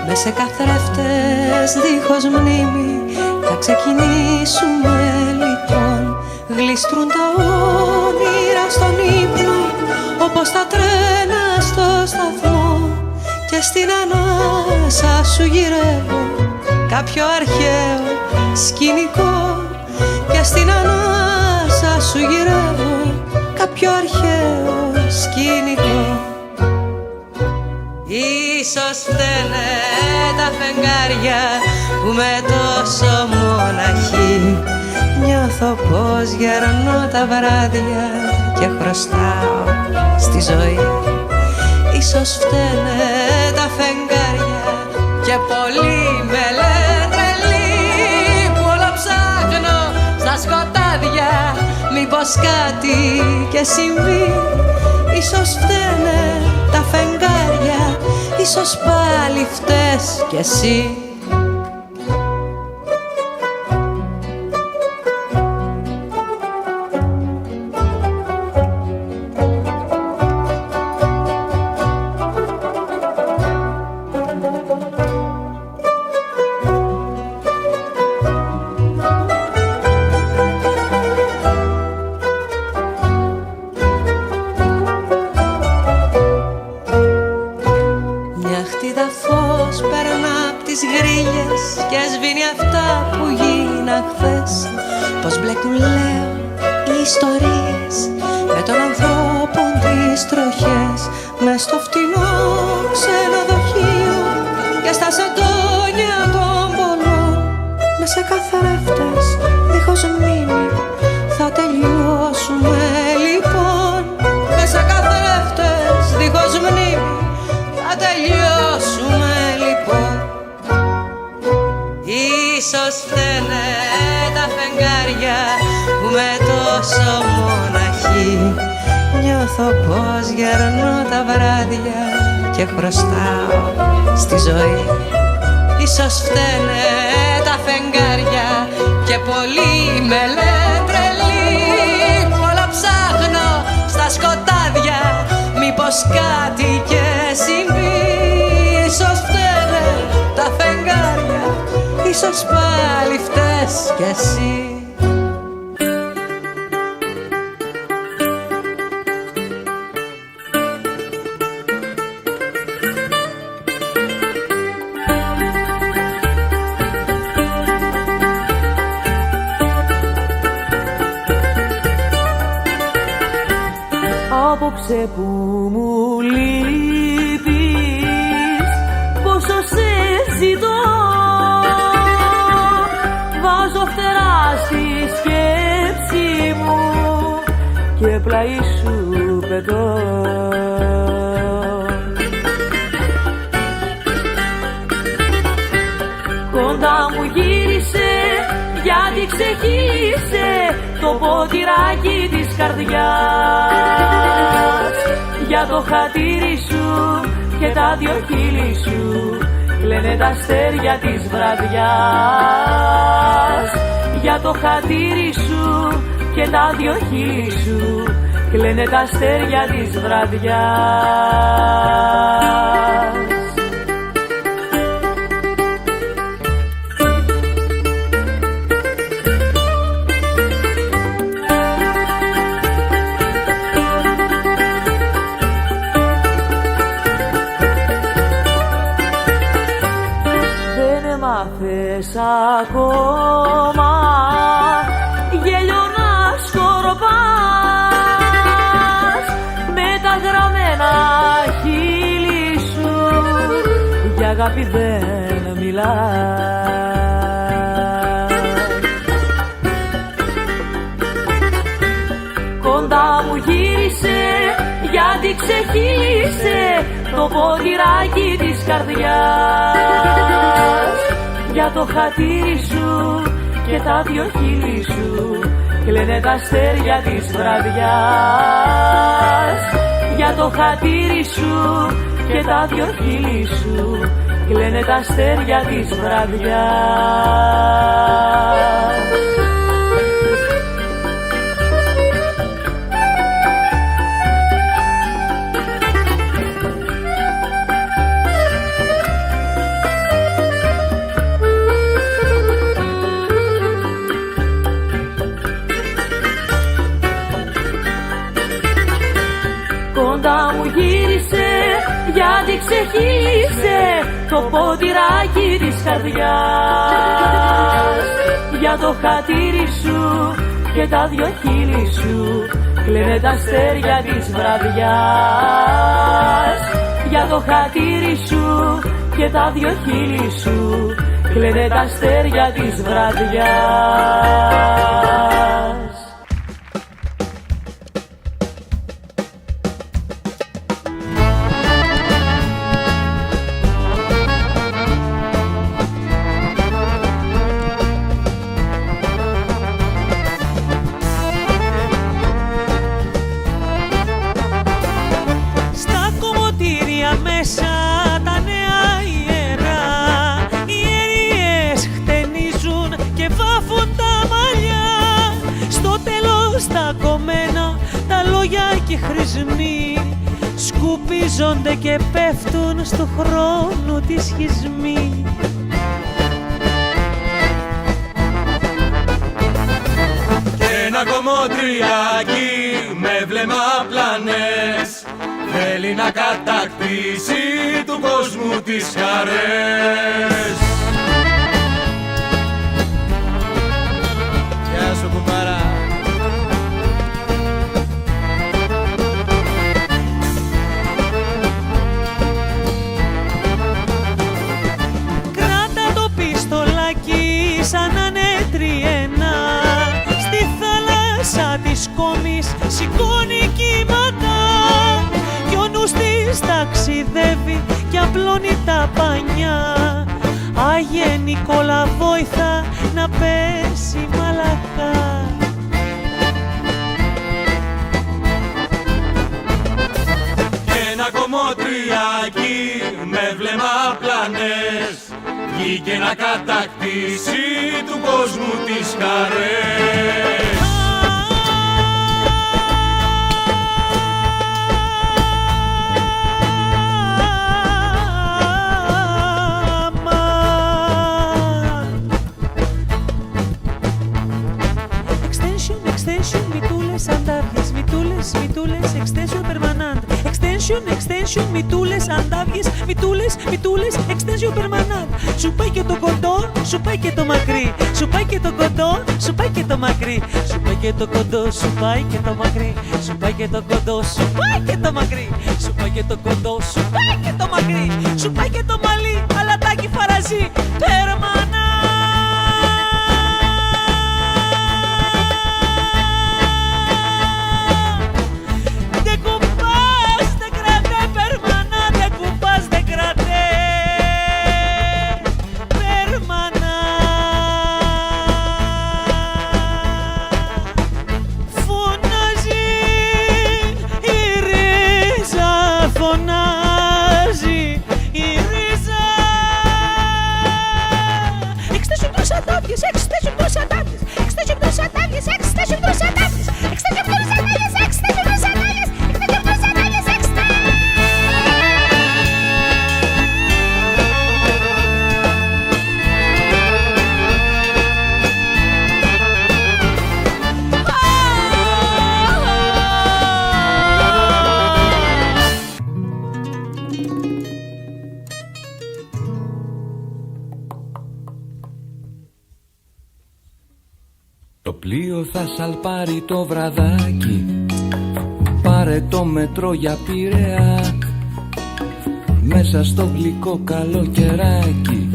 μες σε καθρέφτες δίχως μνήμη θα ξεκινήσουμε λοιπόν. Γλιστρούν τα όνειρα στον ύπνο όπως τα τρένα στο σταθμό και στην ανάσα σου γυρεύω κάποιο αρχαίο σκηνικό και στην ανάσα σου γυρεύω κάποιο αρχαίο σκηνικό. Ίσως φταίνε τα φεγγάρια που με τόσο μοναχή νιώθω πως γερνώ τα βράδια και χρωστάω στη ζωή. Ίσως φταίνε τα φεγγάρια και πολύ με λένε τρελή που όλο ψάχνω στα σκοτάδια μήπως κάτι και συμβεί. Ίσως φταίνε τα φεγγάρια, ίσως πάλι φταίς κι εσύ. Και σβήνει αυτά που γίναν χθες. Πως μπλέκουν λέω οι ιστορίες με των ανθρώπων τις τροχές μες στο φτηνό ξενοδοχείο και στα σεντόνια των πολλών. Μες σε καθρέφτες δίχως μνήμη θα τελειώσουμε λοιπόν. Μες σε καθρέφτες δίχως μνήμη θα τελειώσουμε λοιπόν. Ίσως φταίνε τα φεγγάρια που με τόσο μοναχή νιώθω πως γερνώ τα βράδια και χρωστάω στη ζωή. Ίσως φταίνε τα φεγγάρια και πολύ με λένε τρελή που όλα ψάχνω στα σκοτάδια μήπως κάτι και συμβεί. Ίσως φταίνε τα φεγγάρια, ίσως πάλι φταίς κι εσύ. Απόψε που μου λείπεις, πόσο σε ζητώ, βάζω φτερά στη σκέψη μου και πλάι σου πετώ. Κοντά μου γύρισε γιατί ξεχύλισε το ποτηράκι της καρδιάς. Για το χατήρι σου και τα δυο χείλη σου κλαίνε τα αστέρια της βραδιάς. Για το χατήρι σου και τα δυο χείλη σου κλαίνε τα αστέρια της βραδιάς. Ακόμα γέλιο να σκορπάς με τα γραμμένα χείλη σου, για αγάπη δεν μιλάς. Κοντά μου γύρισε γιατί ξεχύλισε το ποτηράκι της καρδιάς. Για το χατήρι σου και τα δυο χείλη σου κλαίνε τα αστέρια της βραδιάς. Για το χατήρι σου και τα δυο χείλη σου κλαίνε τα αστέρια της βραδιάς. Μου γύρισε γιατί ξεχύλισε το ποτηράκι της καρδιάς. Για το χατήρι σου και τα δυο χείλη σου κλαίνε τα αστέρια της βραδιάς. Για το χατήρι σου και τα δυο χείλη σου κλαίνε τα αστέρια της βραδιάς. Σκουπίζονται και πέφτουν στο χρόνο τη σχισμοί. Και ένα κομμωτριάκι με βλέμμα πλανές θέλει να κατακτήσει του κόσμου τις χαρές. Γεια σου κουμπάρα. Σαν να είναι τριένα στη θάλασσα της κόμης σηκώνει κύματα κι ο νους της ταξιδεύει κι απλώνει τα πανιά. Άγιε Νικόλα βόηθα να πέσει μαλακά. Και ένα κομμωτριάκι με βλέμμα πλανές βγήκε να κατακτήσει του κόσμου τις χαρές. Extension, mitules, andarias, mitules, extension permanente. Extension, mitules, andarias, mitules, extension permanente. Σου πάει και το κοντό, σου πάει και το μακρύ. Σου πάει και το κοντό, σου πάει και το μακρύ. Σου πάει και το κοντό, σου πάει και το μακρύ. Σου πάει και το κοντό, σου πάει και το μακρύ. Σου πάει και το κοντό, σου πάει και το μακρύ. Σου πάει και το μαλλί, αλατάκι φαραζί. Περμανά. Φωνάζει πλοίο θα σαλπάρει το βραδάκι, πάρε το μετρό για Πειραιά, μέσα στο γλυκό καλοκαιράκι,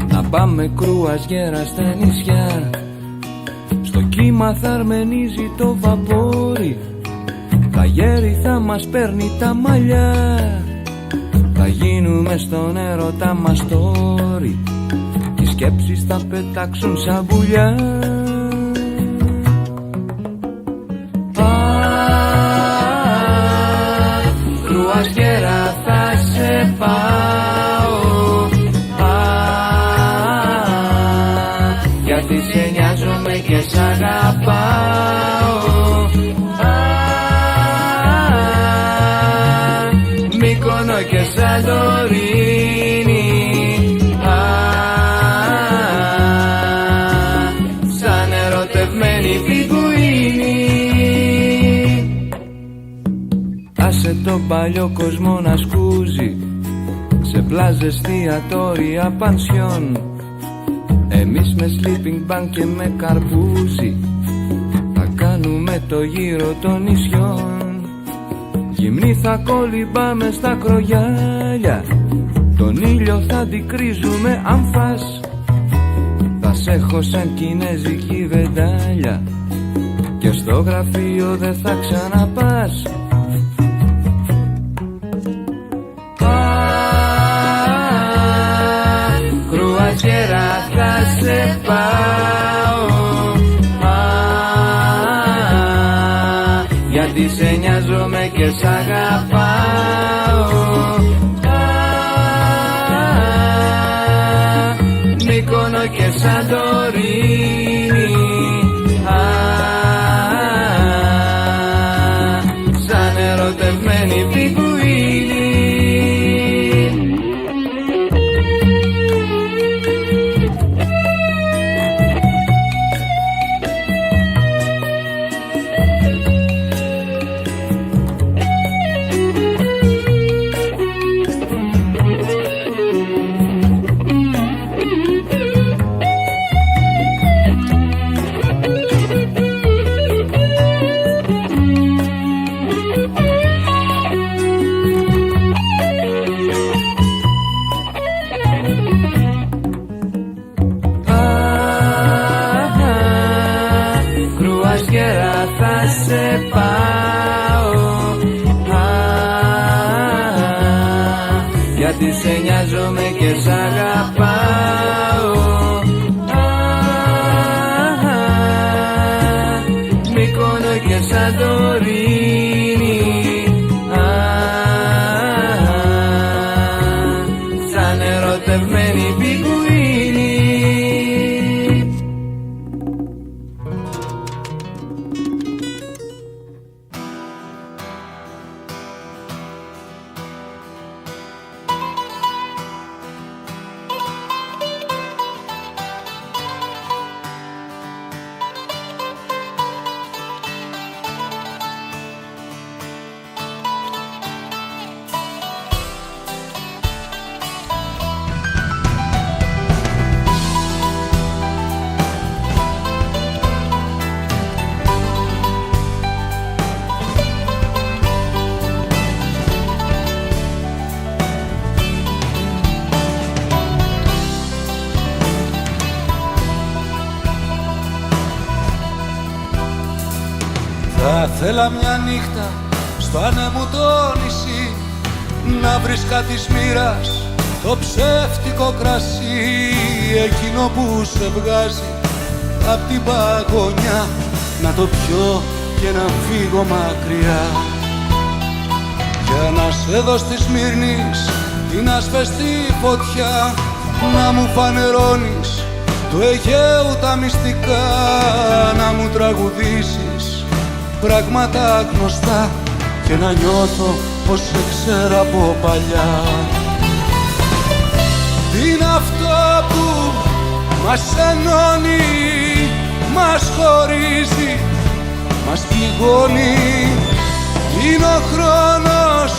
να πάμε κρουαζιέρα στα νησιά. Στο κύμα θα αρμενίζει το βαπόρι, τα γέρι θα μας παίρνει τα μαλλιά, θα γίνουμε στον έρωτα μας τόρι, οι σκέψεις θα πετάξουν σαν πουλιά. Κρουαζιέρα θα σε πάω, γιατί σε νοιάζομαι και σ' αγαπάω. Μύκονο και Σαντορίνη, σαν ερωτευμένη πιγκουίνη. Άσε τον παλιό κόσμο να σκούζει σε πλάζες, εστιατόρια, πανσιόν. Εμείς με sleeping bag και με καρπούζι θα κάνουμε το γύρο των νησιών. Γυμνή θα κολυμπάμε στα κρογιάλια, τον ήλιο θα αντικρίζουμε αν φας. Θα σ' έχω σαν κινέζικη βεντάλια και στο γραφείο δεν θα ξαναπάς. Κρουαζιέρα θα σε πάω, γιατί σε νοιάζομαι και σ' αγαπάω. Μύκονο και Σαντορίνη, σαν ερωτευμένη πιγκουίνη. Γιατί σε νοιάζομαι και σ' αγαπάω. Μύκονο και Σαντορίνη, σαν ερωτευμένη πιγκουίνη. Θα θέλα μια νύχτα στο άνεμο το νησί, να βρεις κάτι μοίρας το ψεύτικο κρασί, εκείνο που σε βγάζει απ' την παγωνιά, να το πιω και να φύγω μακριά. Για να σε δω στη Σμύρνης την ασβεστή φωτιά, να μου φανερώνεις του Αιγαίου τα μυστικά, να μου τραγουδήσεις πράγματα γνωστά και να νιώθω πως σε ξέρω από παλιά. Τι είναι αυτό που μας ενώνει, μας χωρίζει, μας πληγώνει? Είναι ο χρόνος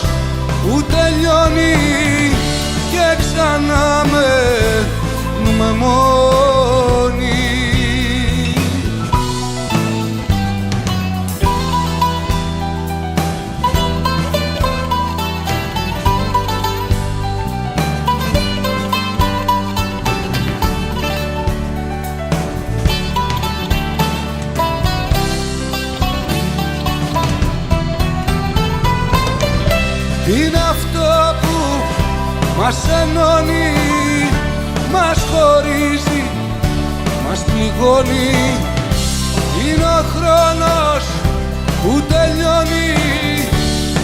που τελειώνει και ξανά μένουμε μόνοι. Τι είναι αυτό που μας ενώνει, μας χωρίζει, μας πληγώνει? Είναι ο χρόνος που τελειώνει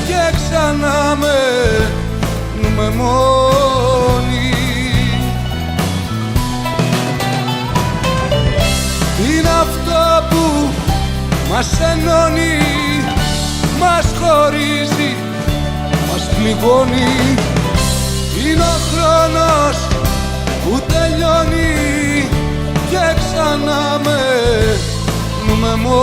και ξανά μένουμε μόνοι. Τι είναι αυτό που μας ενώνει, μας χωρίζει, μας πληγώνει? Είναι ο χρόνος που τελειώνει και ξανά μένουμε μόνοι.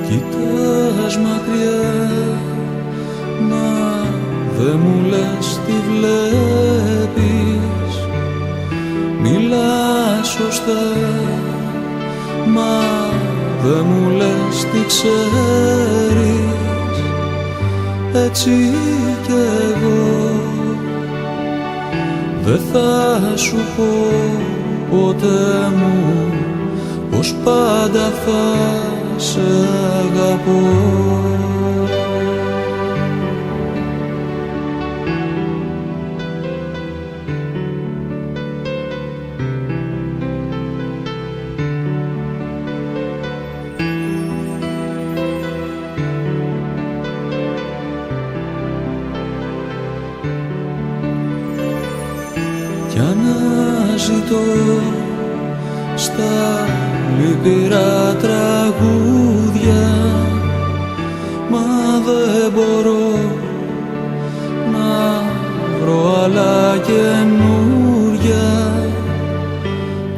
Κοιτάς μακριά, μα δε μου λες τι βλέπεις. Μιλάς σωστά, μα δε μου λες τι ξέρεις. Έτσι κι εγώ δε θα σου πω ποτέ μου πως πάντα θα σε αγαπώ. Κι αναζητώ στα λυπηρά τραγούδια, μα δεν μπορώ να βρω άλλα καινούρια.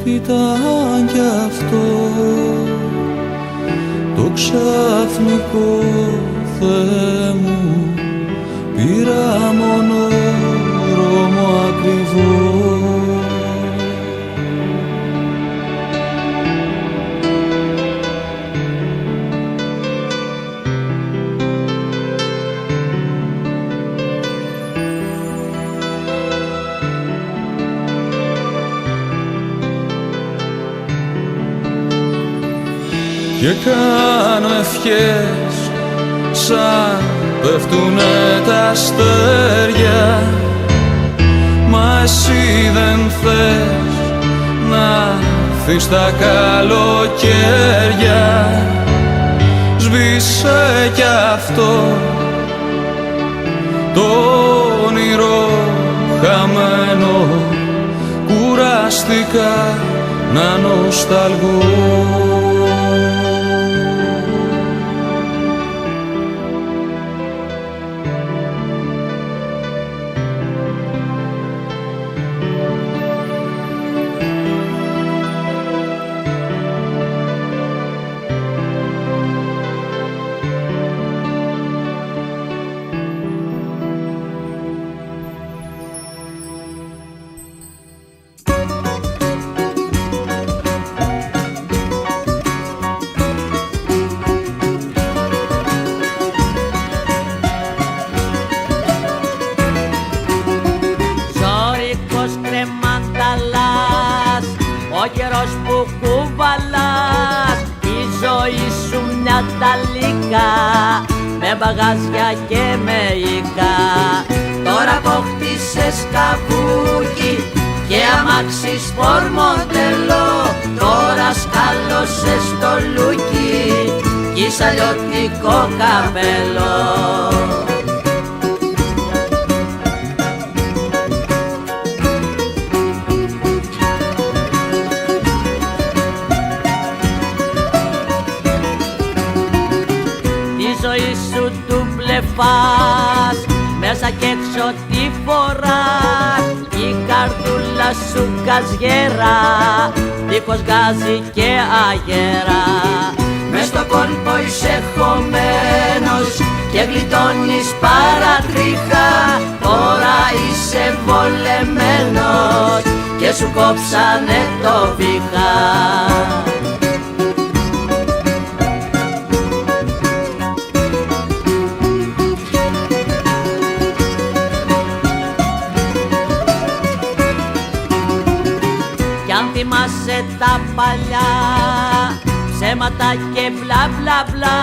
Τι ήταν κι αυτό το ξαφνικό, Θεέ μου, πήρα μόνο δρόμο ακριβό. Και κάνω ευχές σαν πέφτουνε τα αστέρια, μα εσύ δεν θες να έρθεις τα καλοκαίρια. Σβήσε κι αυτό το όνειρο χαμένο, κουράστηκα να νοσταλγώ. Με μπαγάζια και με οικά. Τώρα αποκτήσες καβούκι και αμάξι σπορ μοντέλο. Τώρα σκάλωσες το λούκι κι σαλιωτικό καπέλο. φας, μέσα κι έξω τι φοράς, η καρδούλα σου καζιέρα, δίχως γκάζι και αγέρα. Μες στο κόλπο είσαι χωμένος και γλιτώνεις παρατρίχα, τώρα είσαι βολεμένος και σου κόψανε το βήχα. Κι αν θυμάσαι τα παλιά ψέματα και μπλα μπλα μπλα,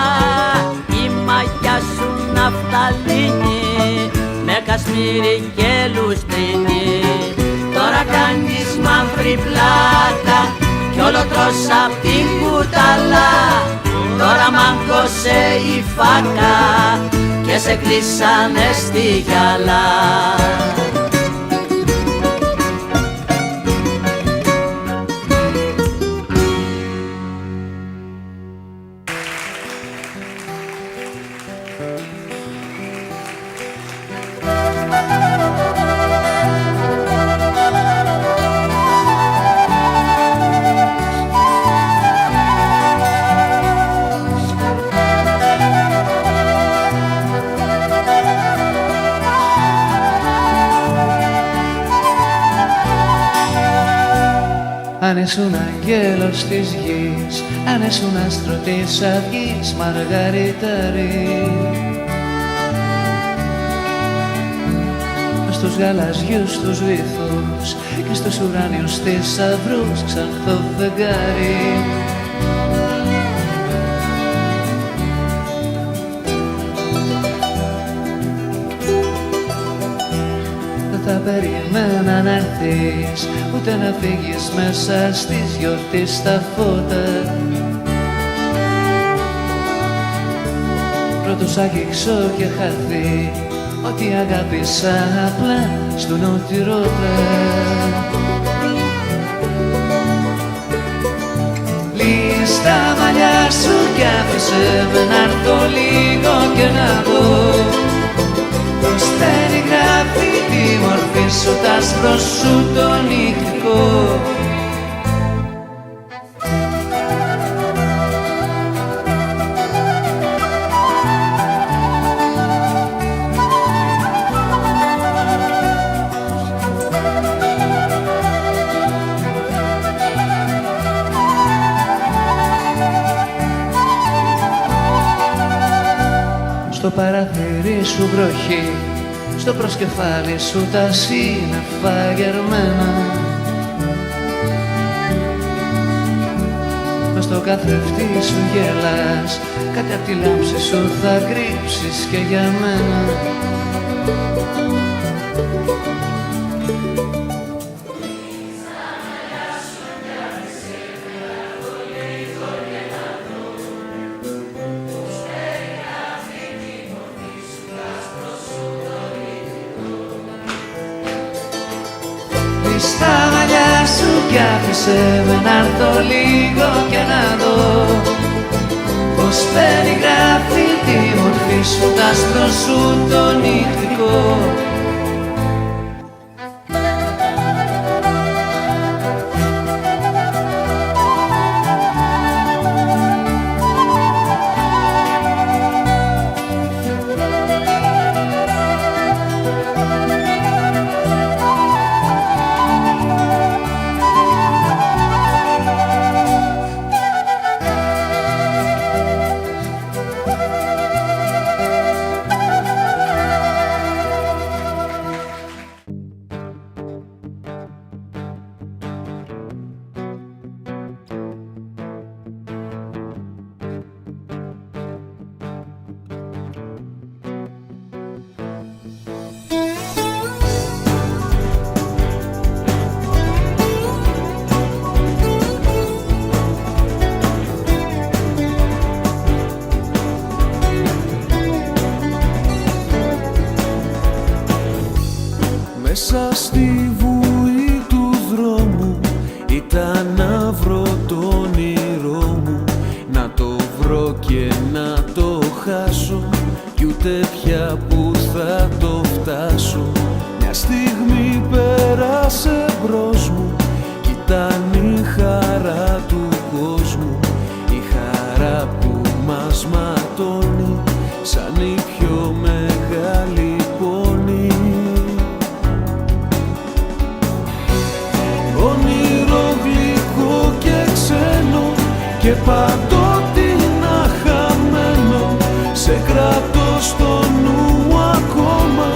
η μαγιά σου ναυταλίνη με κασμίρι και λουστρίνη. Τώρα κάνεις μαύρη πλάτα κι όλο τρως απ' την κουταλά. Τώρα μάγκωσε η φάκα και σε κλείσανε στη γυαλά. Αν ήσουν αγγέλος της γης, αν ήσουν άστρο της αυγής, Μαργαριτάρι, στους γαλαζιούς τους βυθούς και στους ουράνιους θησαυρούς ξανθό φεγγάρι. Θα περίμενα να έρθεις, ούτε να φύγεις μέσα στις γιορτής στα φώτα. Πρώτος αγγίξω και χαθεί ότι αγάπησα απλά στον νότιρότα. Λύσ' τα μαλλιά σου κι άφησε με να έρθω λίγο και να δω πως περιγράφει τη μορφή σου, τ' άσπρο σου το νυχτικό. Στο παραθύρι σου βροχή, στο προσκεφάλι σου τα σύννεφα γερμένα. Μες στο καθρέφτη σου γελάς, κάτι απ' τη λάμψη σου θα κρύψεις και για μένα. Στα μαλλιά σου κι άφησε με να έρθω λίγο και να δω πως περιγράφει τη μορφή σου, τ' άσπρο σου το νυχτικό. παντότινα χαμένο, σε κρατώ στο νου ακόμα,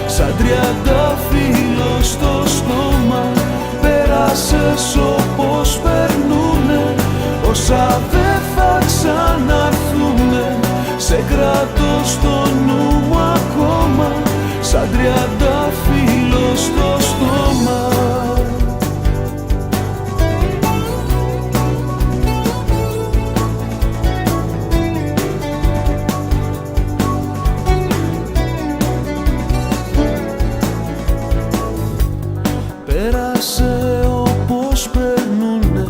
σαν τριαντάφυλλο στο στόμα. Πέρασες όπως περνούνε όσα δεν θα ξαναρθούνε, σε κρατώ στο νου μου ακόμα, σαν τριαντάφυλλο στο στόμα. Πέρασε όπως περνούνε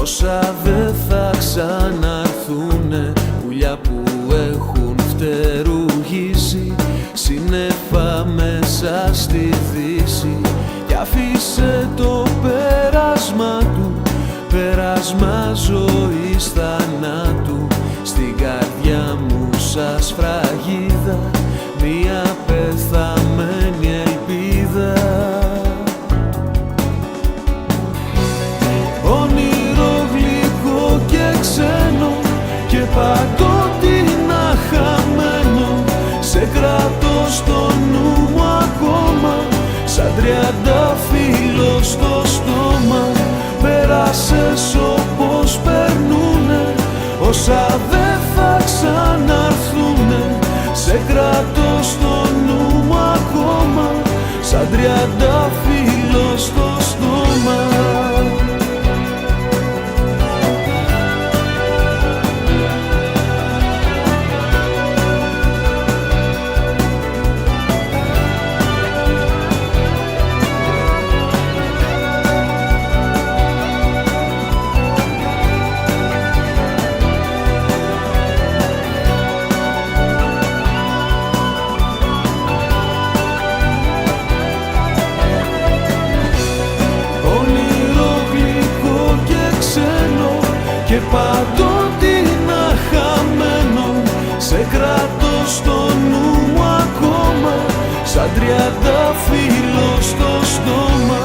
όσα δεν θα ξαναρθούνε, πουλιά που έχουν φτερουγήσει σύννεφα μέσα στη δύση. Κι αφήσε το πέρασμα του, πέρασμα ζωής θανάτου, στην καρδιά μου σαν σφραγίδα μια πεθαμένη ελπίδα. Όνειρο γλυκό και ξένο και παντότινα χαμένο, σε κρατώ στο νου μου ακόμα, σαν τριαντάφυλλο στο στόμα. Πέρασες όπως περνούνε όσα δεν θα ξαναρθούνε, σε κρατώ στο νου μου ακόμα, σαν τριαντάφυλλο στο στόμα. Και παντότινα χαμένο, σε κρατώ στο νου μου ακόμα, σαν τριαντάφυλλο στο στόμα.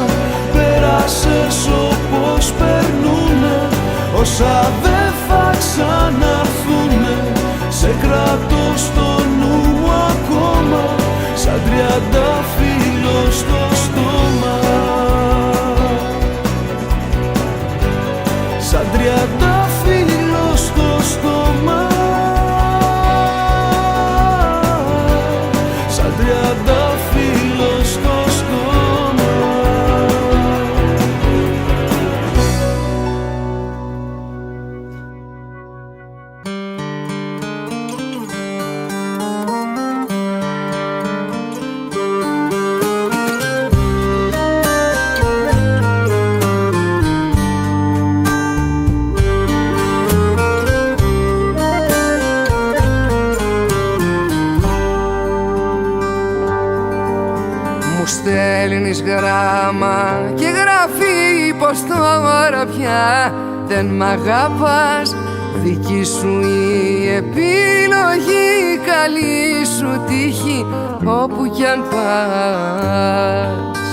Πέρασες όπως περνούνε όσα δεν θα ξαναρθούνε, σε κρατώ στο νου μου ακόμα, σαν τριαντάφυλλο στο στόμα. Σαν τριαντάφυλλο στο στόμα, σαν τριαντάφυλλο στο στόμα. Στέλνεις γράμμα και γράφει πως τώρα πια δεν μ' αγαπάς. Δική σου η επιλογή, καλή σου τύχη όπου κι αν πας.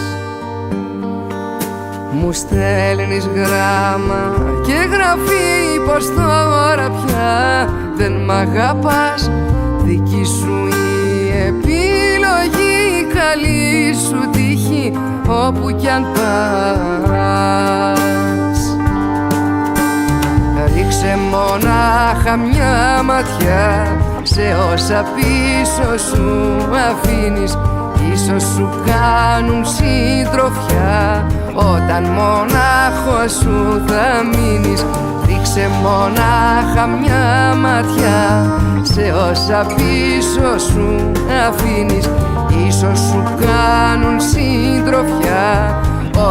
Μου στέλνεις γράμμα και γράφει πως τώρα πια δεν μ' αγαπάς. Δική σου η επιλογή, καλή σου τύχη όπου κι αν πας. Ρίξε μονάχα μια ματιά σε όσα πίσω σου αφήνεις, ίσως σου κάνουν συντροφιά όταν μονάχος σου θα μείνεις. Ρίξε μονάχα μια ματιά σε όσα πίσω σου αφήνεις, ίσως σου κάνουν συντροφιά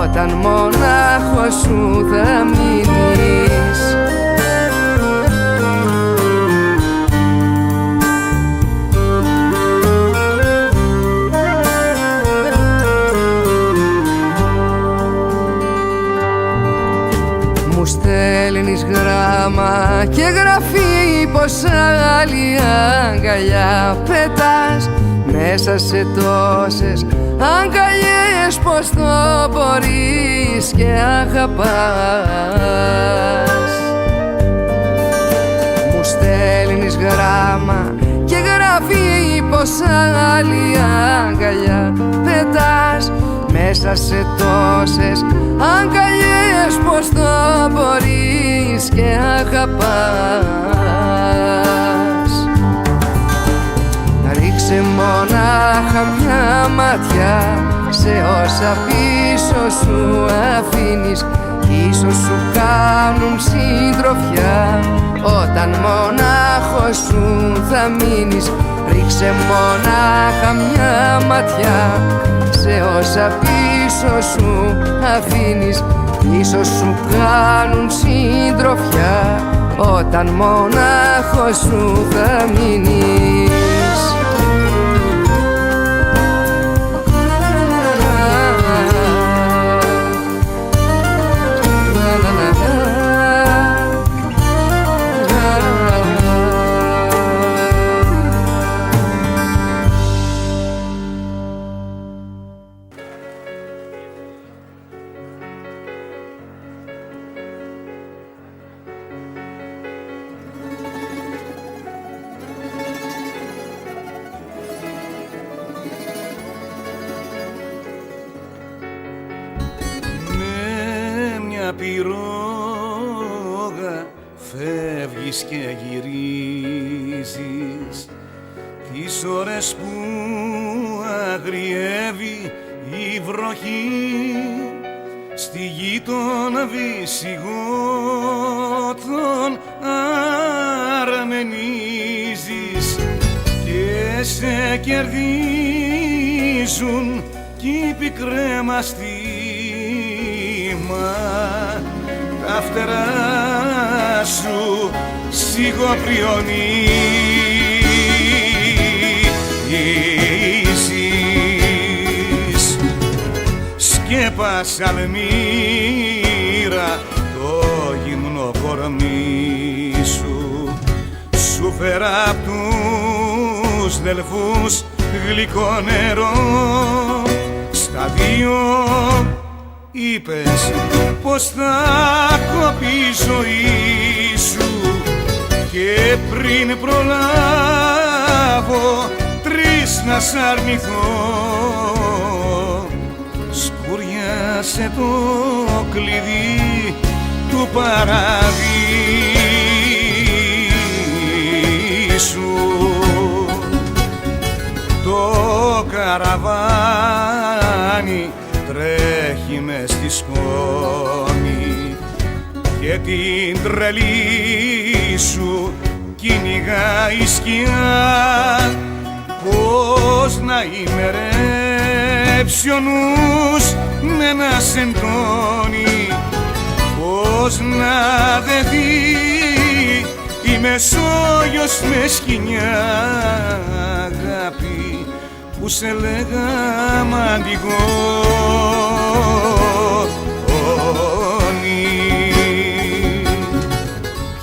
όταν μονάχος σου θα μείνεις. Μου στέλνεις γράμμα και γραφεί πως άλλη αγκαλιά πετάς μέσα σε τόσες αγκαλιές, πως το μπορείς και αγαπάς. άλλη αγκαλιά. Πετάς μέσα σε τόσες αγκαλιές, πως το μπορείς και αγαπάς. Ρίξε μονάχα μια ματιά σε όσα πίσω σου αφήνεις, ίσως σου κάνουν συντροφιά όταν μονάχος σου θα μείνεις. Ρίξε μονάχα μια ματιά σε όσα πίσω σου αφήνεις, ίσως σου κάνουν συντροφιά όταν μονάχος σου θα μείνεις. Πυρόγα φεύγεις και γυρίζεις τις ώρες που αγριεύει η βροχή στη γη των Βυσσιγώτων αρμενίζεις και σε κερδίζουν κι οι πικρέμαστοι τα φτερά σου σιγοπριονίζεις. Σκέπασα αλμύρα το γυμνό κορμί σου, σου φέρα απ' τους δελφούς γλυκό νερό. Στα δύο είπες πως θα κοπεί η ζωή σου και πριν προλάβω τρεις να σ' αρνηθώ, σκουριάσε το κλειδί του παραδείσου. Το καραβάνι τρέχει μες στη σκόνη και την τρελή σου κυνηγάει η σκιά. Πώς να ημερέψει ο νους με ένα σεντόνι, πώς να δεθεί η Μεσόγειος με σκοινιά. Αγάπη που σε λέγα μαντιγόνι,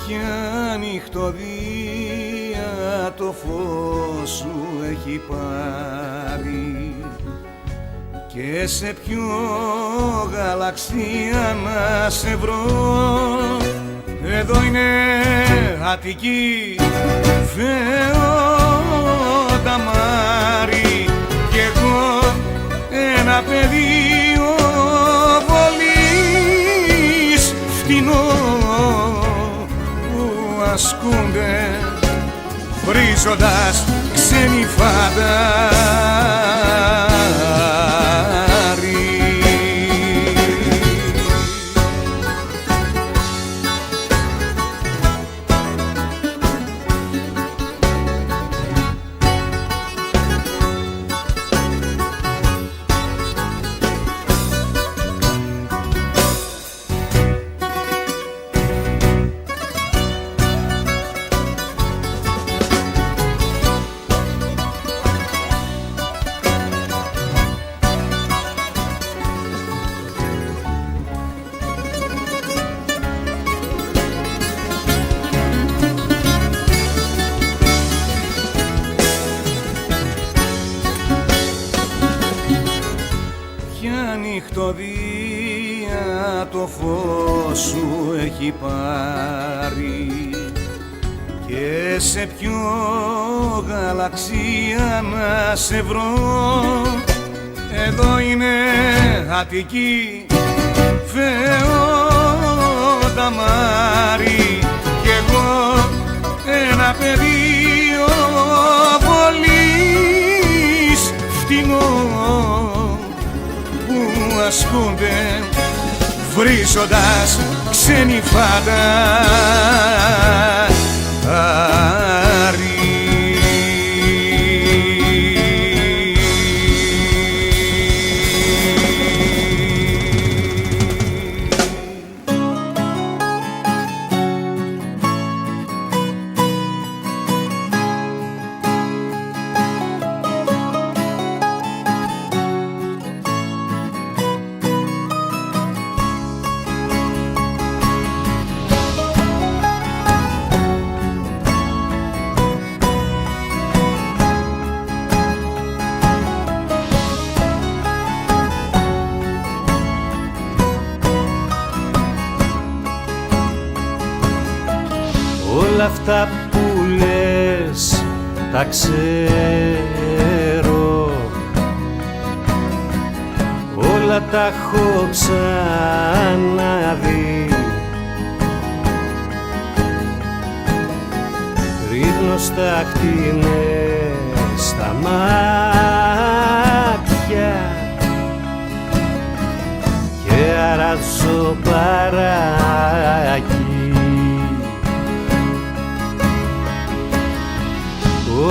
ποια νυχτωδία το φως σου έχει πάρει και σε ποιο γαλαξία να σε βρω. Εδώ είναι Αττική, Φεονταμάρη κι εγώ ένα πεδίο βολής φτηνό που ασκούνται βρίζοντας ξένοι φαντάροι. νυχτωδία το φως σου έχει πάρει και σε ποιο γαλαξία να σε βρω. Εδώ είναι Αττική, Φεό Ταμάρι, κι εγώ ένα πεδίο πολύ φτηνό που ασκούνται βρίζοντας ξένοι φαντάρι. Όλα αυτά που λες τα ξέρω, όλα τα έχω ξαναδεί. Ρίχνω στάχτη μες στα μάτια και αράζω παράκι.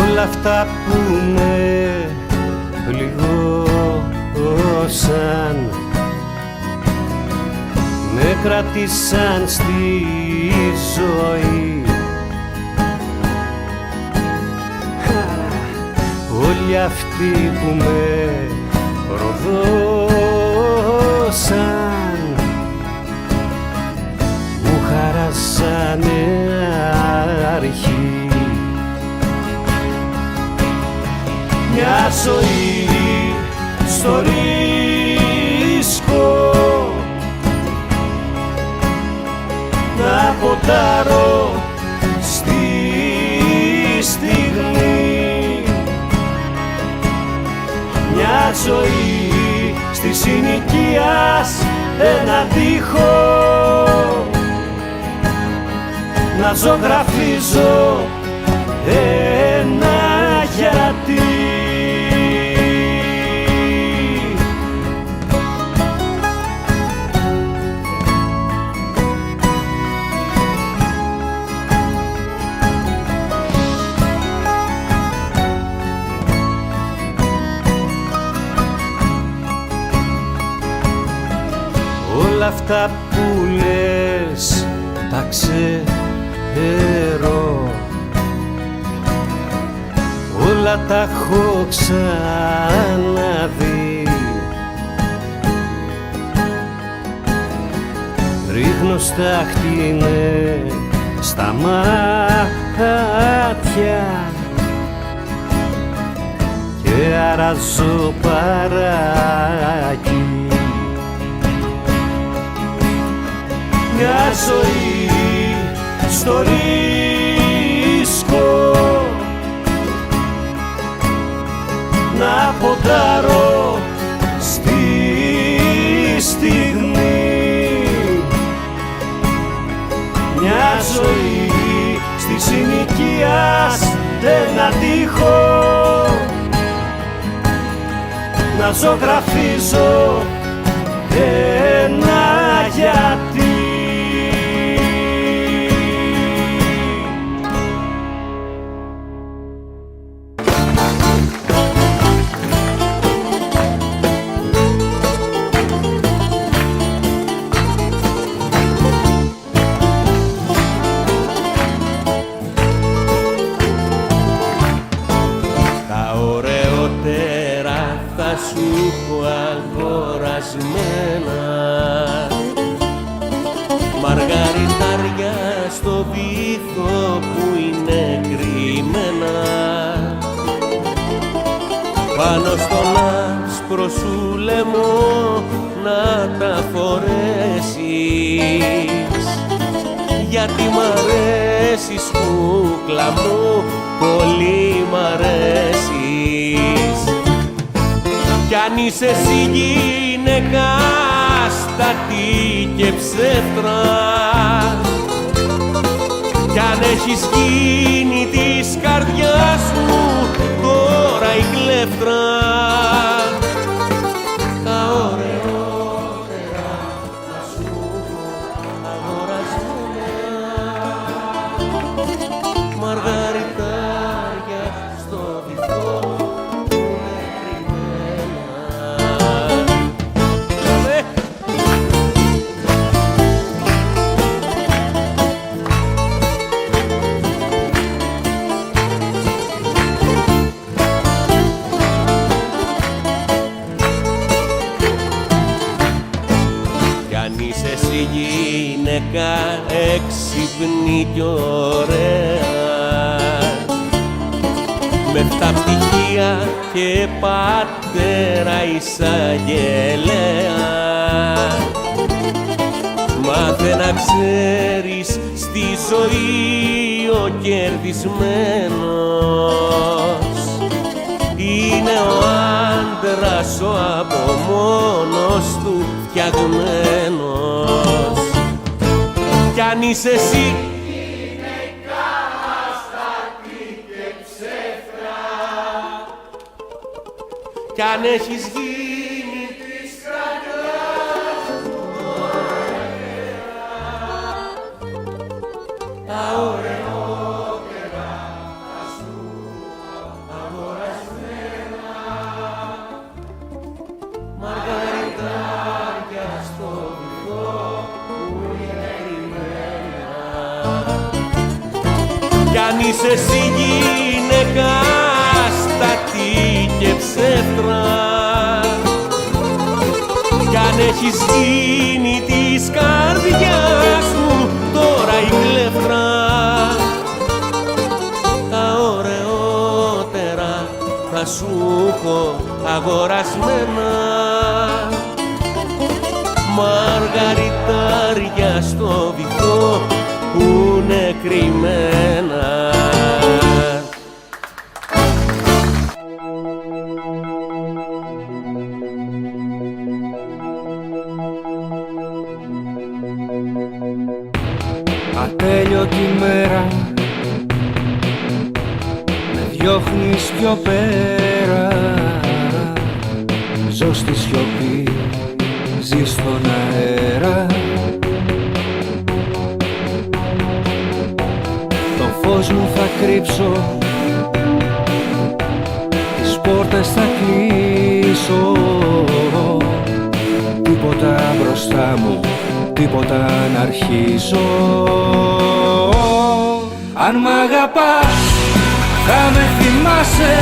Όλα αυτά που με πληγώσαν με κράτησαν στη ζωή. Όλοι αυτοί που με προδώσαν μου χαράσανε αρχή. Μια ζωή στο ρίσκο να ποτάρω στη στιγμή. Μια ζωή στη συνοικίας ένα τοίχο να ζωγραφίζω ένα γιατί. Όλα αυτά που λες τα ξέρω, όλα τα έχω ξαναδεί. Ρίχνω στάχτη στα μάτια και αράζω παράκι. Μια ζωή στο ρίσκο να ποντάρω στη στιγμή. Μια ζωή στη συνοικίας ένα τοίχο να ζωγραφίζω ένα γιατί. Σου έχω αγορασμένα μαργαριτάρια στο βήθο που είναι κρυμμένα πάνω στον άσπρο σου λαιμό να τα φορέσεις για γιατί μ' αρέσεις κούκλα μου, πολύ μ' αρέσεις. Κι αν είσαι εσύ γυναίκα στατή και ψεύτρα, κι αν έχεις γίνει της καρδιάς μου τώρα η κλέφτρα, τα ωραιότερα θα σου αγορασμένα, μαργαριτάρια στο βυθό που είναι κρυμμένα. Γυναίκα έξυπνη κι ωραία, με 7 πτυχία και πατέρα εισαγγελέα, μάθε να ξέρεις στη ζωή ο κερδισμένος είναι ο άντρας ο από μόνος του φτιαγμένος. Κι αν είσαι εσύ γυναίκα αστάτη και ψεύτρα, κι αν έχεις γίνει της καρδιάς μου τα ωραιότερα θα σου αγορασμένα, μαργαριτάρια στο βυθό που είναι κρυμμένα. Κι αν είσαι εσύ γυναίκα στατή και ψεύτρα, κι αν έχεις γίνει της καρδιάς μου τώρα η κλέφτρα, τα ωραιότερα θα σου έχω αγορασμένα, μαργαριτάρια στο βυθό που είναι κρυμμένα. Ατέλειωτη μέρα με διώχνεις πιο πέρα, ζω στη σιωπή, ζει στον αέρα. Το φως μου θα κρύψω, τις πόρτες θα κλείσω, τίποτα μπροστά μου, τίποτα να αρχίσω. Αν μ' αγαπάς θα με θυμάσαι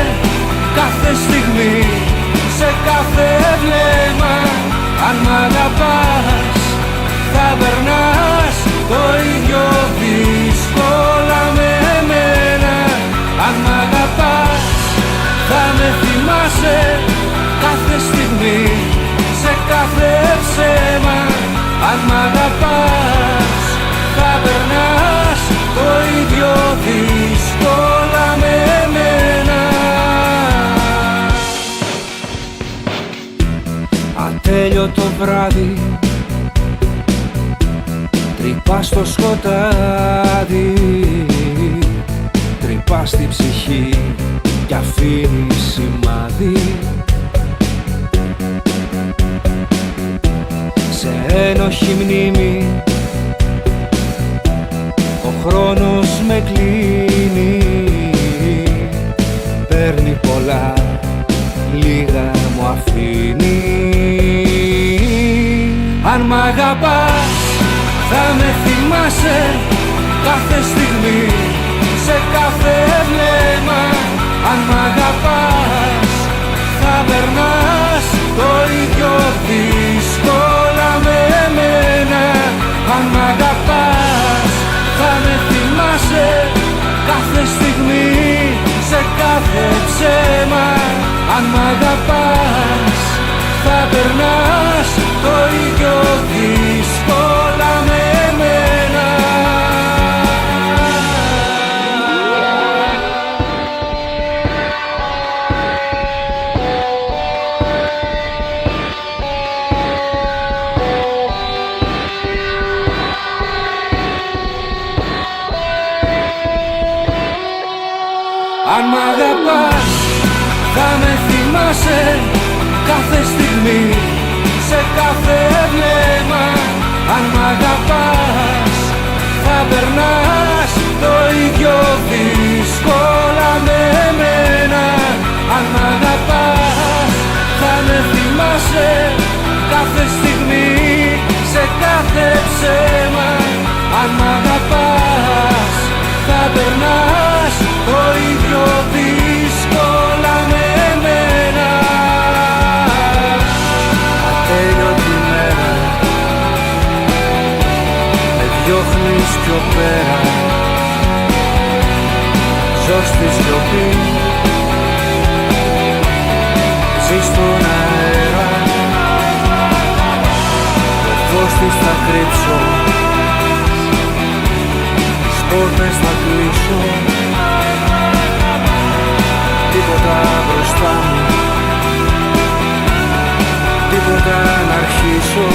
κάθε στιγμή, σε κάθε βλέμμα. Αν μ' αγαπάς θα περνάς το ίδιο δύσκολα με εμένα. Αν μ' αγαπάς θα με θυμάσαι κάθε στιγμή, σε κάθε ψέμα. Αν μ' αγαπάς θα περνάς το ίδιο δύσκολα με εμένα. Ατέλειωτο βράδυ, τρυπά στο σκοτάδι, τρυπά στη ψυχή κι αφήνει σημάδι. Σε ένοχη μνήμη ο χρόνος με κλείνει, παίρνει πολλά, λίγα μου αφήνει. Αν μ' αγαπάς θα με θυμάσαι κάθε στιγμή, σε κάθε βλέμμα. Αν μ' αγαπάς θα περνάς το ίδιο δύσκολα με εμένα. Αν μ' αγαπάς θα με θυμάσαι κάθε στιγμή, σε κάθε ψέμα. Αν μ' αγαπάς θα περνάς το ίδιο δύσκολα με εμένα. Αν μ' αγαπάς θα με θυμάσαι κάθε στιγμή, σε κάθε βλέμμα. Αν μ' αγαπάς θα περνάς το ίδιο δύσκολα με μένα. Αν μ' αγαπάς θα με θυμάσαι κάθε στιγμή, σε κάθε ψέμα. Αν μ' αγαπάς θα περνάς το ίδιο δύσκολα με μένα. Ατέλειωτη μέρα με διώχνεις πιο πέρα, ζω στη σιωπή, ζει στον αέρα. Το φως της θα κρύψω, τις πόρτες θα κλείσω, τίποτα μπροστά μου, τίποτα να αρχίσω.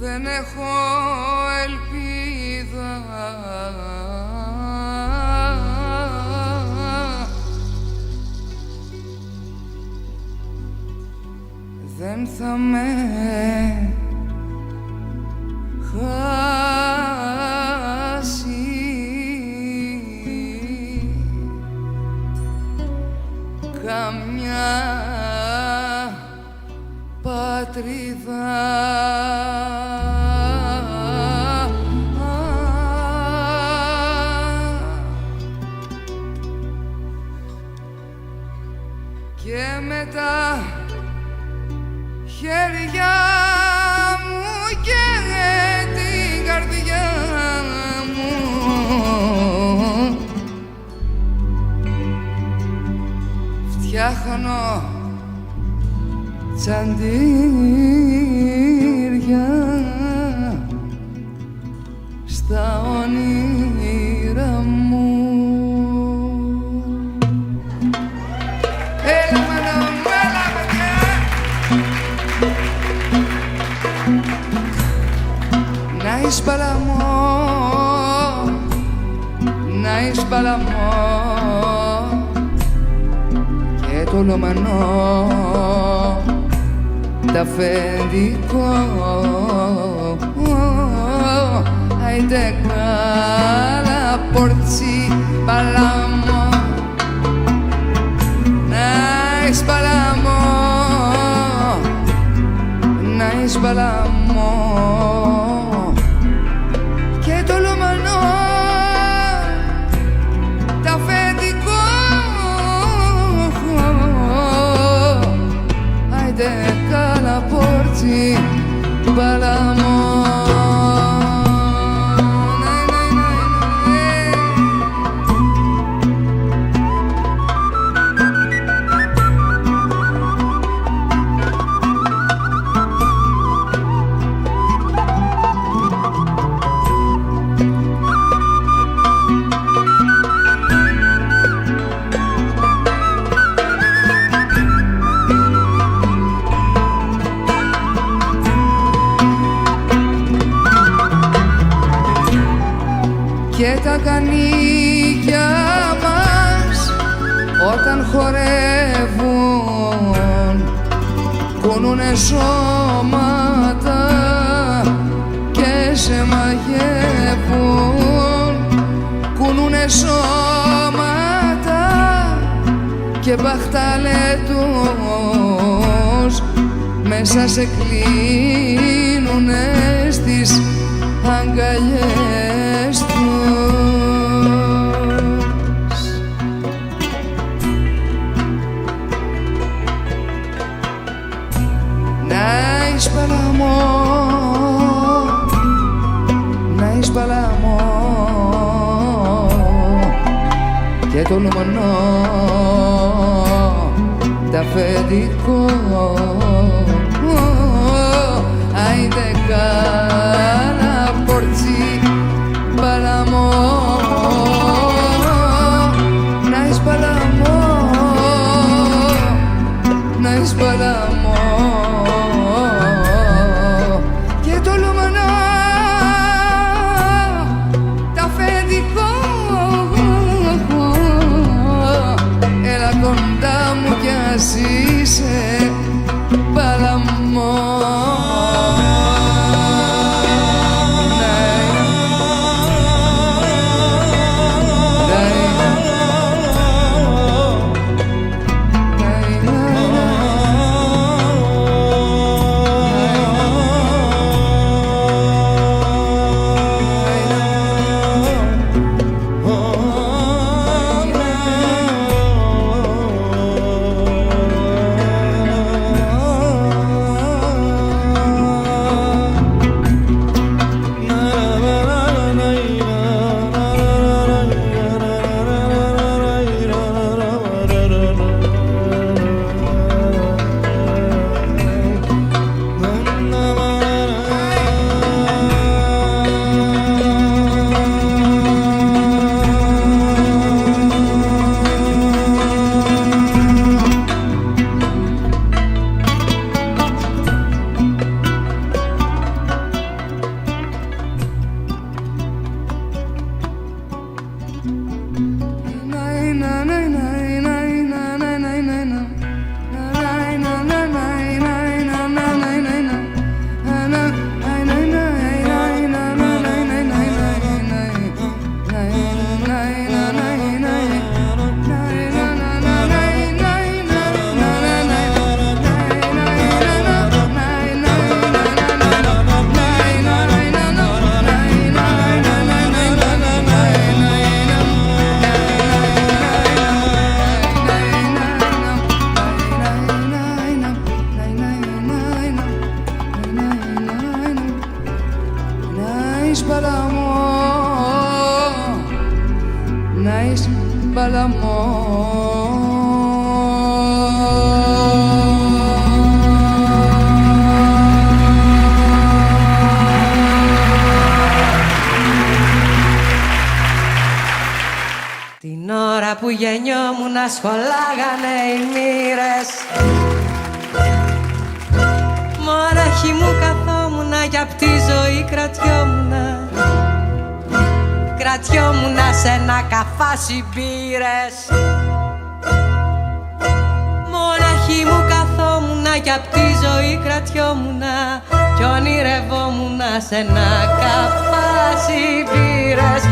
Δεν έχω ελπίδα, δεν θα με χάσει καμιά με τα χέρια μου και την καρδιά μου φτιάχνω τσαντήρια στα όνειρα μου. Έλα μαναμέλα παιδιά! Να εις παλαμό, να εις παλαμό και το λομανό τα αφεντικό. Άιντε καλά πόρτσι παλαμό, να εις παλαμό, να εις παλαμό και το λομανό τα αφεντικό. Άιντε καλά πόρτσι παλαμό. Και τα κανίκια μας όταν χορεύουν κουνούνε σώματα και σε μαγεύουν, κουνούνε σώματα και μπαχταλέτους μέσα σε κλείνουνε στις αγκαλιές τους. Να εις παλαμό, να εις παλαμό και το λομανό τα αφεντικό. Άιντε καλά πόρτσι παλαμό, να εις παλαμό, να εις παλαμό και το λομανό τα αφεντικό. Έλα κοντά μου κι ας είσαι παλαμό. κάνεις μπαλαμό. Την ώρα που γεννιόμουν σχολάγανε οι μοίρες, μονάχη μου καθόμουνα κι απ' τη ζωή κρατιόμουνα. Κρατιόμουνα σε ένα καφάσι μπύρες, μονάχη μου καθόμουνα κι απ' τη ζωή κρατιόμουνα κι ονειρευόμουνα σε ένα καφάσι μπύρες.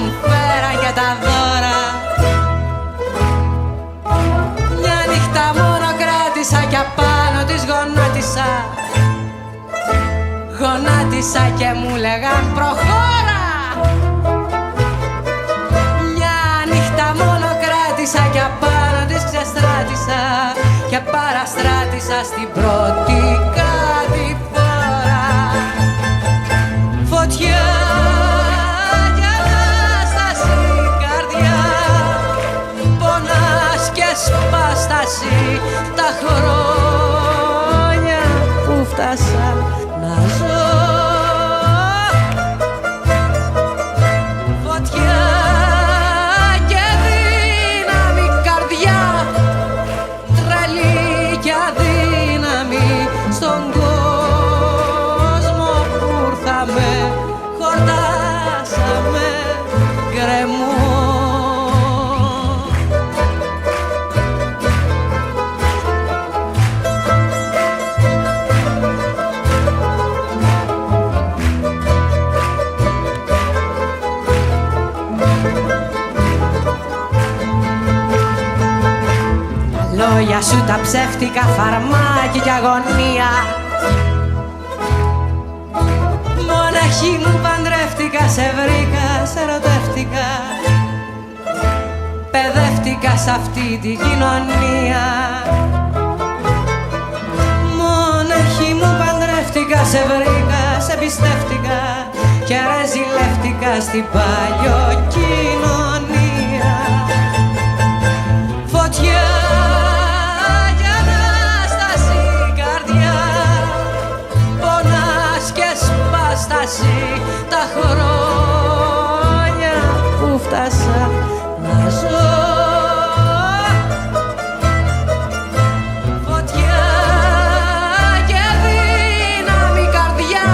Μου φέραν για τα δώρα, μια νύχτα μόνο κράτησα κι απάνω της γονάτισα. Γονάτισα και μου λέγαν προχώρα. Μια νύχτα μόνο κράτησα κι απάνω της ξεστράτησα και παραστράτησα στην πρώτη κάτι φορά. Φωτιά σπάσταση τα χρόνια που φτάσα να ζω. Φωτιά και δύναμη καρδιά, τρελή και αδύναμη στον κόσμο που ήρθαμε, χορτάσαμε γκρεμό. Λόγια σου τα ψεύτικα, φαρμάκι κι αγωνία. Μοναχή μου παντρεύτηκα, σε βρήκα, σε ερωτεύτηκα. Παιδεύτηκα σ' αυτή τη κοινωνία. Μοναχή μου παντρεύτηκα, σε βρήκα, σε πιστεύτηκα και ρεζιλεύτηκα στην παλιοκοινωνία. Φωτιά τα χρόνια που φτάσα να ζω. Φωτιά και δύναμη καρδιά,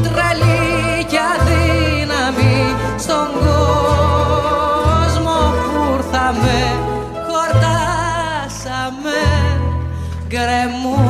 τρελή και αδύναμη στον κόσμο που ήρθαμε, χορτάσαμε γκρεμό.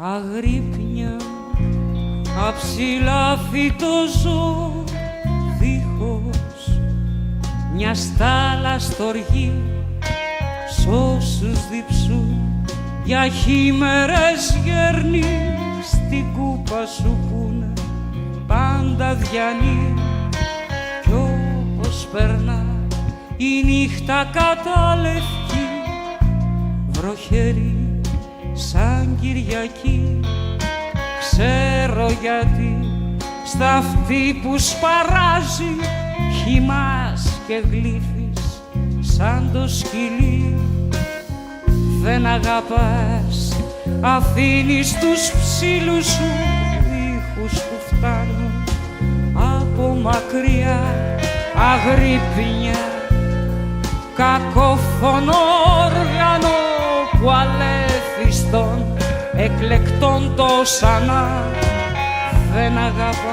Αγρύπνια αψηλά φυτοζώ δίχως μια στάλα στοργή σ' όσους διψούν για χήμερες γέρνει στην κούπα σου πούνε πάντα διανύει κι όπως περνά η νύχτα κατάλευκη βροχερή σαν Κυριακή ξέρω γιατί στα αυτή που σπαράζει χυμάς και γλύφεις σαν το σκυλί δεν αγαπάς αφήνεις τους ψήλους σου ήχους που φτάνουν από μακριά αγρύπνια κακόφωνο όργανο που αλέφιστον εκλεκτών το σανά δεν αγαπάς.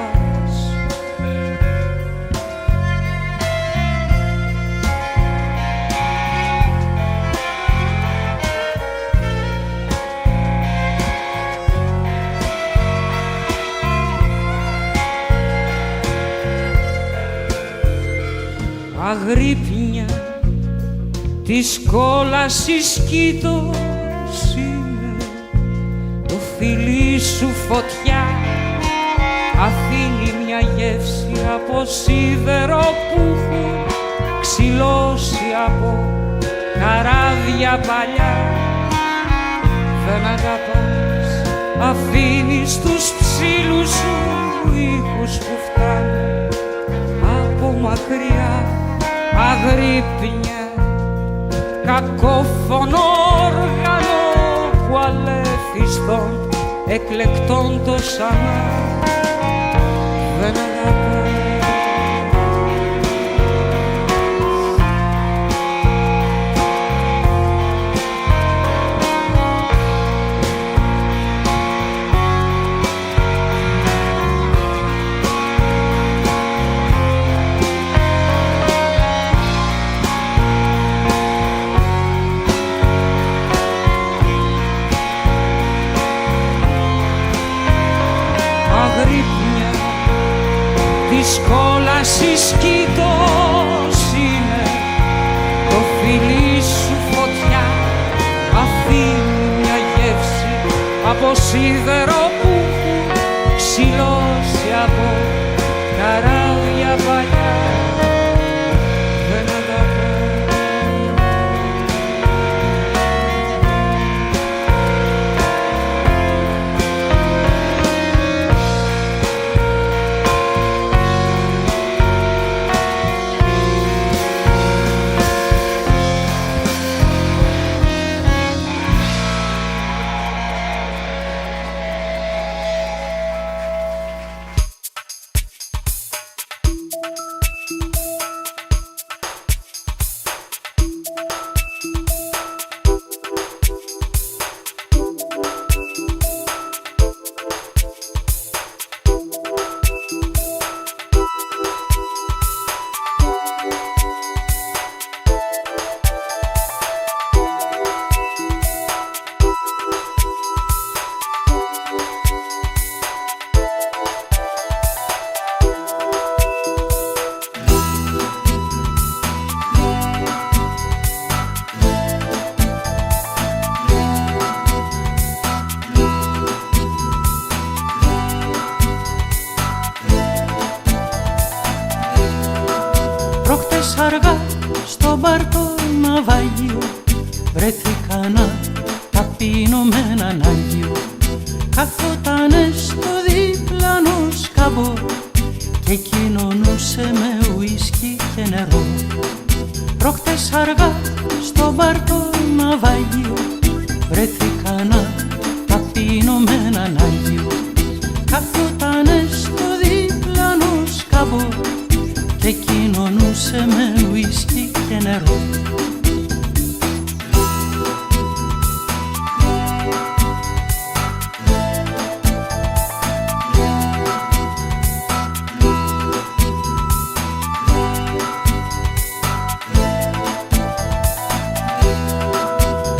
Αγρύπνια της κόλασης κοίτος είναι το φιλί σου φωτιά αφήνει μια γεύση από σίδερο που έχουν ξυλώσει από καράβια παλιά δεν αγαπάς αφήνεις τους ψήλους σου ήχους που φτάνουν από μακριά αγρύπνια κακόφωνο όργανο που αλέφιστον εκλεκτών το σανά δεν αγαπάς. Αγρύπνια της κόλασης κοίτος είναι το φιλί σου φωτιά αφήνει μια γεύση από σίδερο που ξυλώσει από καράβια παλιά δεν αγαπάς. Αργά στο μπαρ το ναυάγιο βρέθηκα να ταπείνω με έναν Άγιο καθότανε στο διπλανό σκαμπό και κοινωνούσε με ουίσκι και νερό. Προχτές αργά στο μπαρ το ναυάγιο βρέθηκα να ταπείνω με έναν Άγιο καθότανε στο διπλανό σκαμπό και κοινωνούσε με ουίσκι και νερό.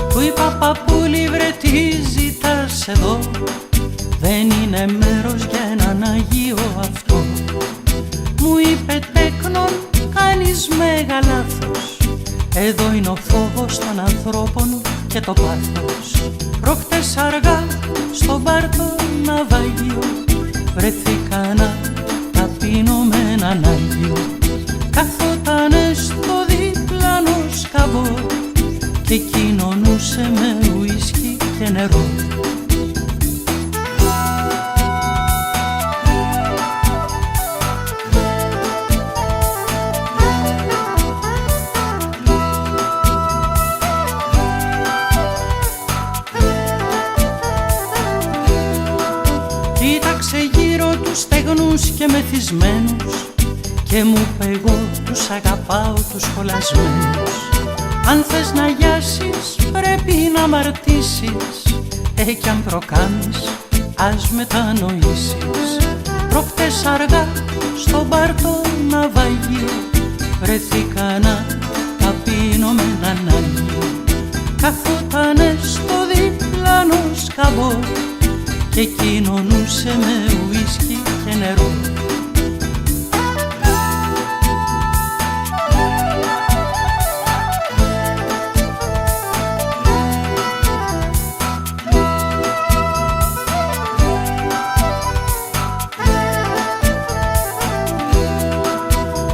Του είπα παππούλη βρε τι Εδώ είναι ο φόβος των ανθρώπων και το πάθος. Προχτές αργά στο μπαρ το ναυάγιο βρέθηκα να ταπείνω με έναν Άγιο. Καθότανε στο διπλανό σκαβό και κοινωνούσε με ουίσκι και νερό. Στεγνούς και μεθυσμένους και μου είπε εγώ τους αγαπάω τους σχολασμένους. Αν θες να γιάσεις πρέπει να αμαρτήσεις, κι αν προκάνεις ας μετανοήσεις. Προχτές αργά στο μπαρ το ναυάγιο βρέθηκα να ταπείνω με έναν Άγιο. Καθότανε στο διπλανό σκαμπό και κοινωνούσε με ουίσκι και νερό.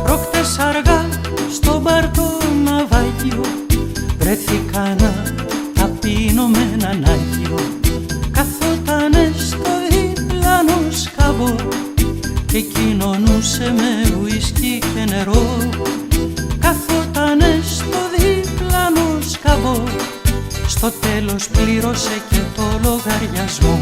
Προχτές αργά στο μπαρ το ναυάγιο βρέθηκα να ταπείνω με έναν Άγιο. Καθότανε στο διπλανό σκαβό και κοινωνούσε με ουίσκι και νερό. Καθότανε στο διπλανό σκαβό, στο τέλος πλήρωσε και το λογαριασμό.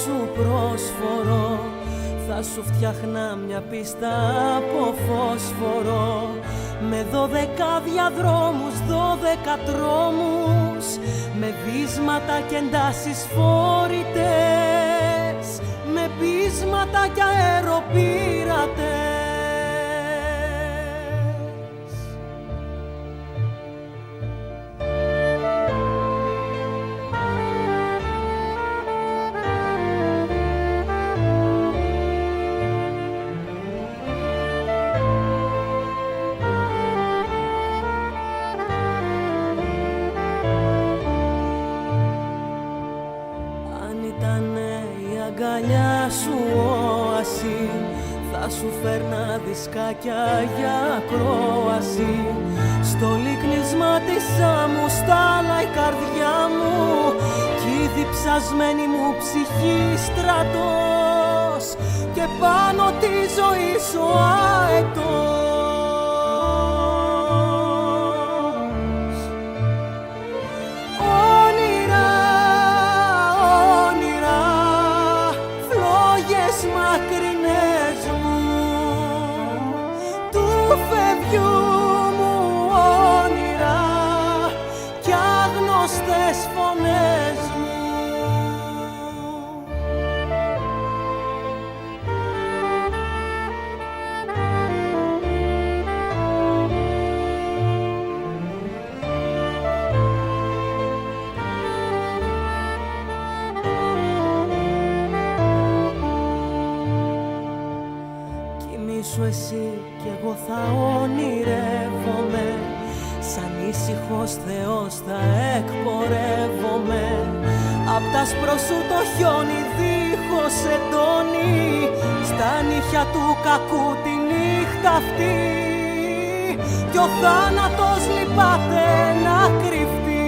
Σου πρόσφορο, θα σου φτιάχνα μια πίστα από φόσφορο, με 12 διαδρόμους, 12 τρόμους, με βίσματα και εντάσεις φορητές, με πείσματα και αεροπύρατες. Σου φέρνα δισκάκια για ακρόαση, στο λίκνισμα της άμμου στάλα η καρδιά μου κι η διψασμένη μου ψυχή στρατός και πάνω τη ζωή σου αετός. Όνειρα, όνειρα, φλόγες μακρινές μου, φεύγου μου όνειρα κι άγνωστες φωνές μου. Κοιμήσου εσύ κι εγώ θα ονειρεύομαι, σαν ήσυχος Θεός θα εκπορεύομαι. Απ' τ' άσπρο σου το χιόνι δίχως εντόνι, στα νύχια του κακού τη νύχτα αυτή κι ο θάνατος λυπάται να κρυφτεί.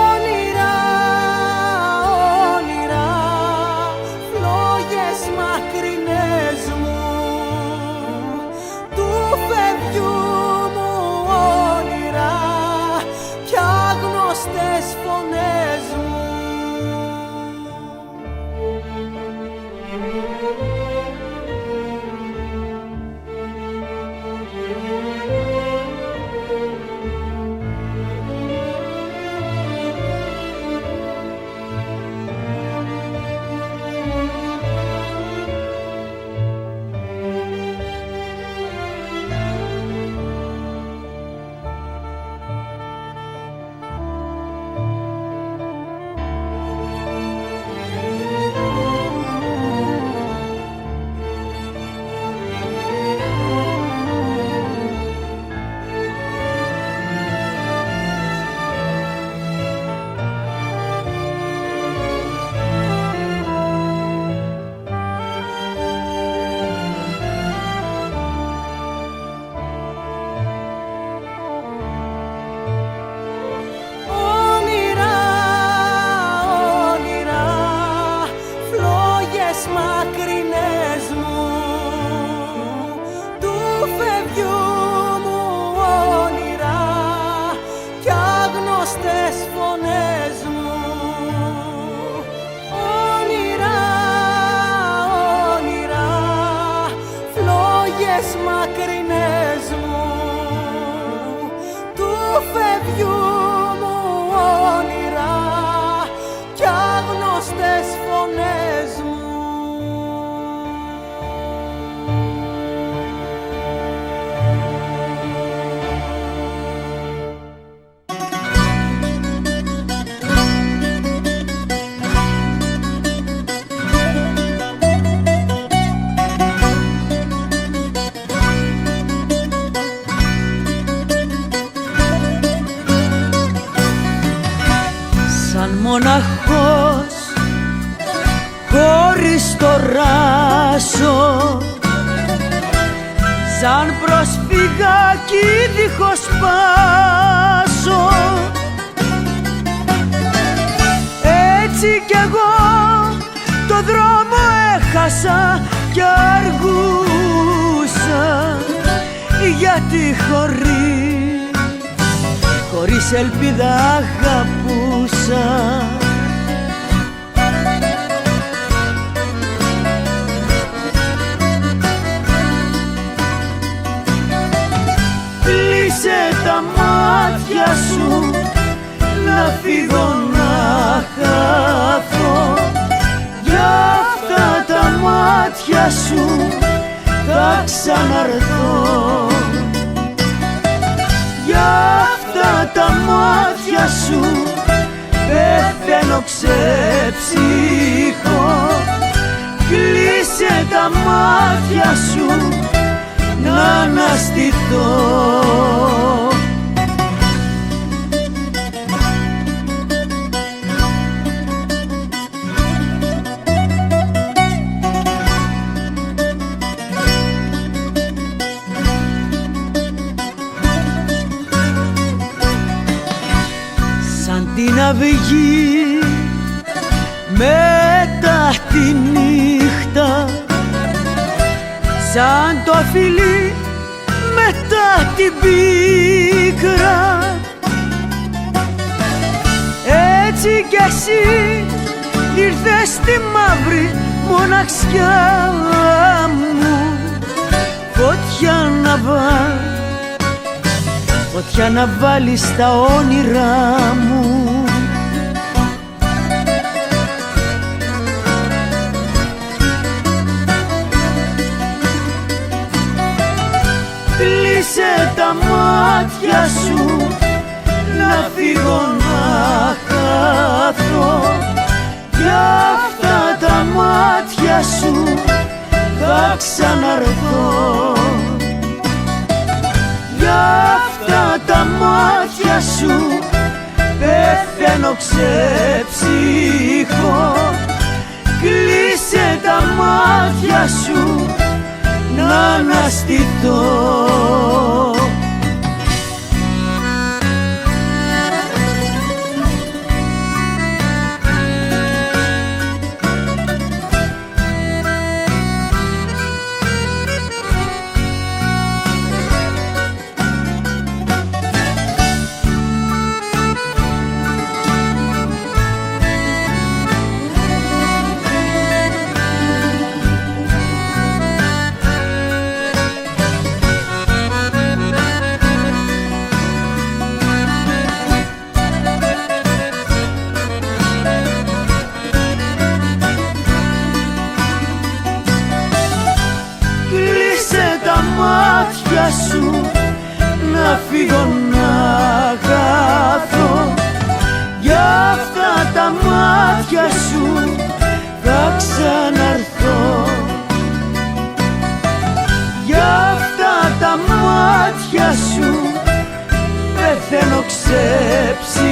Όνειρα, όνειρα, φλόγες μακρινές μου, του φευγιού μου όνειρα κι άγνωστες φωνές μου. Μοναχός χωρίς το ράσο, σαν προσφυγάκι δίχως πάσο, έτσι κι εγώ το δρόμο έχασα κι αργούσα, γιατί χωρίς ελπίδα αγαπούσα. Κλείσε τα μάτια σου να φύγω να χαθώ, για αυτά τα μάτια σου θα ξαναρθώ, για αυτά τα μάτια σου πεθαίνω ξεψύχω. Κλείσε τα μάτια σου να αναστηθώ. Την αυγή μετά τη νύχτα, σαν το φιλί μετά την πίκρα, έτσι κι εσύ ήρθες στη μαύρη μοναξιά μου, φωτιά να βάλεις στα όνειρά μου. Κλείσε τα μάτια σου να φύγω να χαθώ, για αυτά τα μάτια σου θα ξαναρθώ, για αυτά τα μάτια σου πεθαίνω ξεψύχω. Κλείσε τα μάτια σου να αναστηθώ. Σου να φύγω να χαθώ, για αυτά τα μάτια σου θα ξαναρθώ, για αυτά τα μάτια σου πεθαίνω ξεψύχω.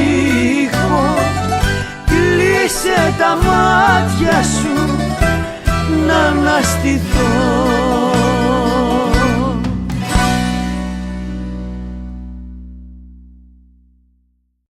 Κλείσε τα μάτια σου να αναστηθώ.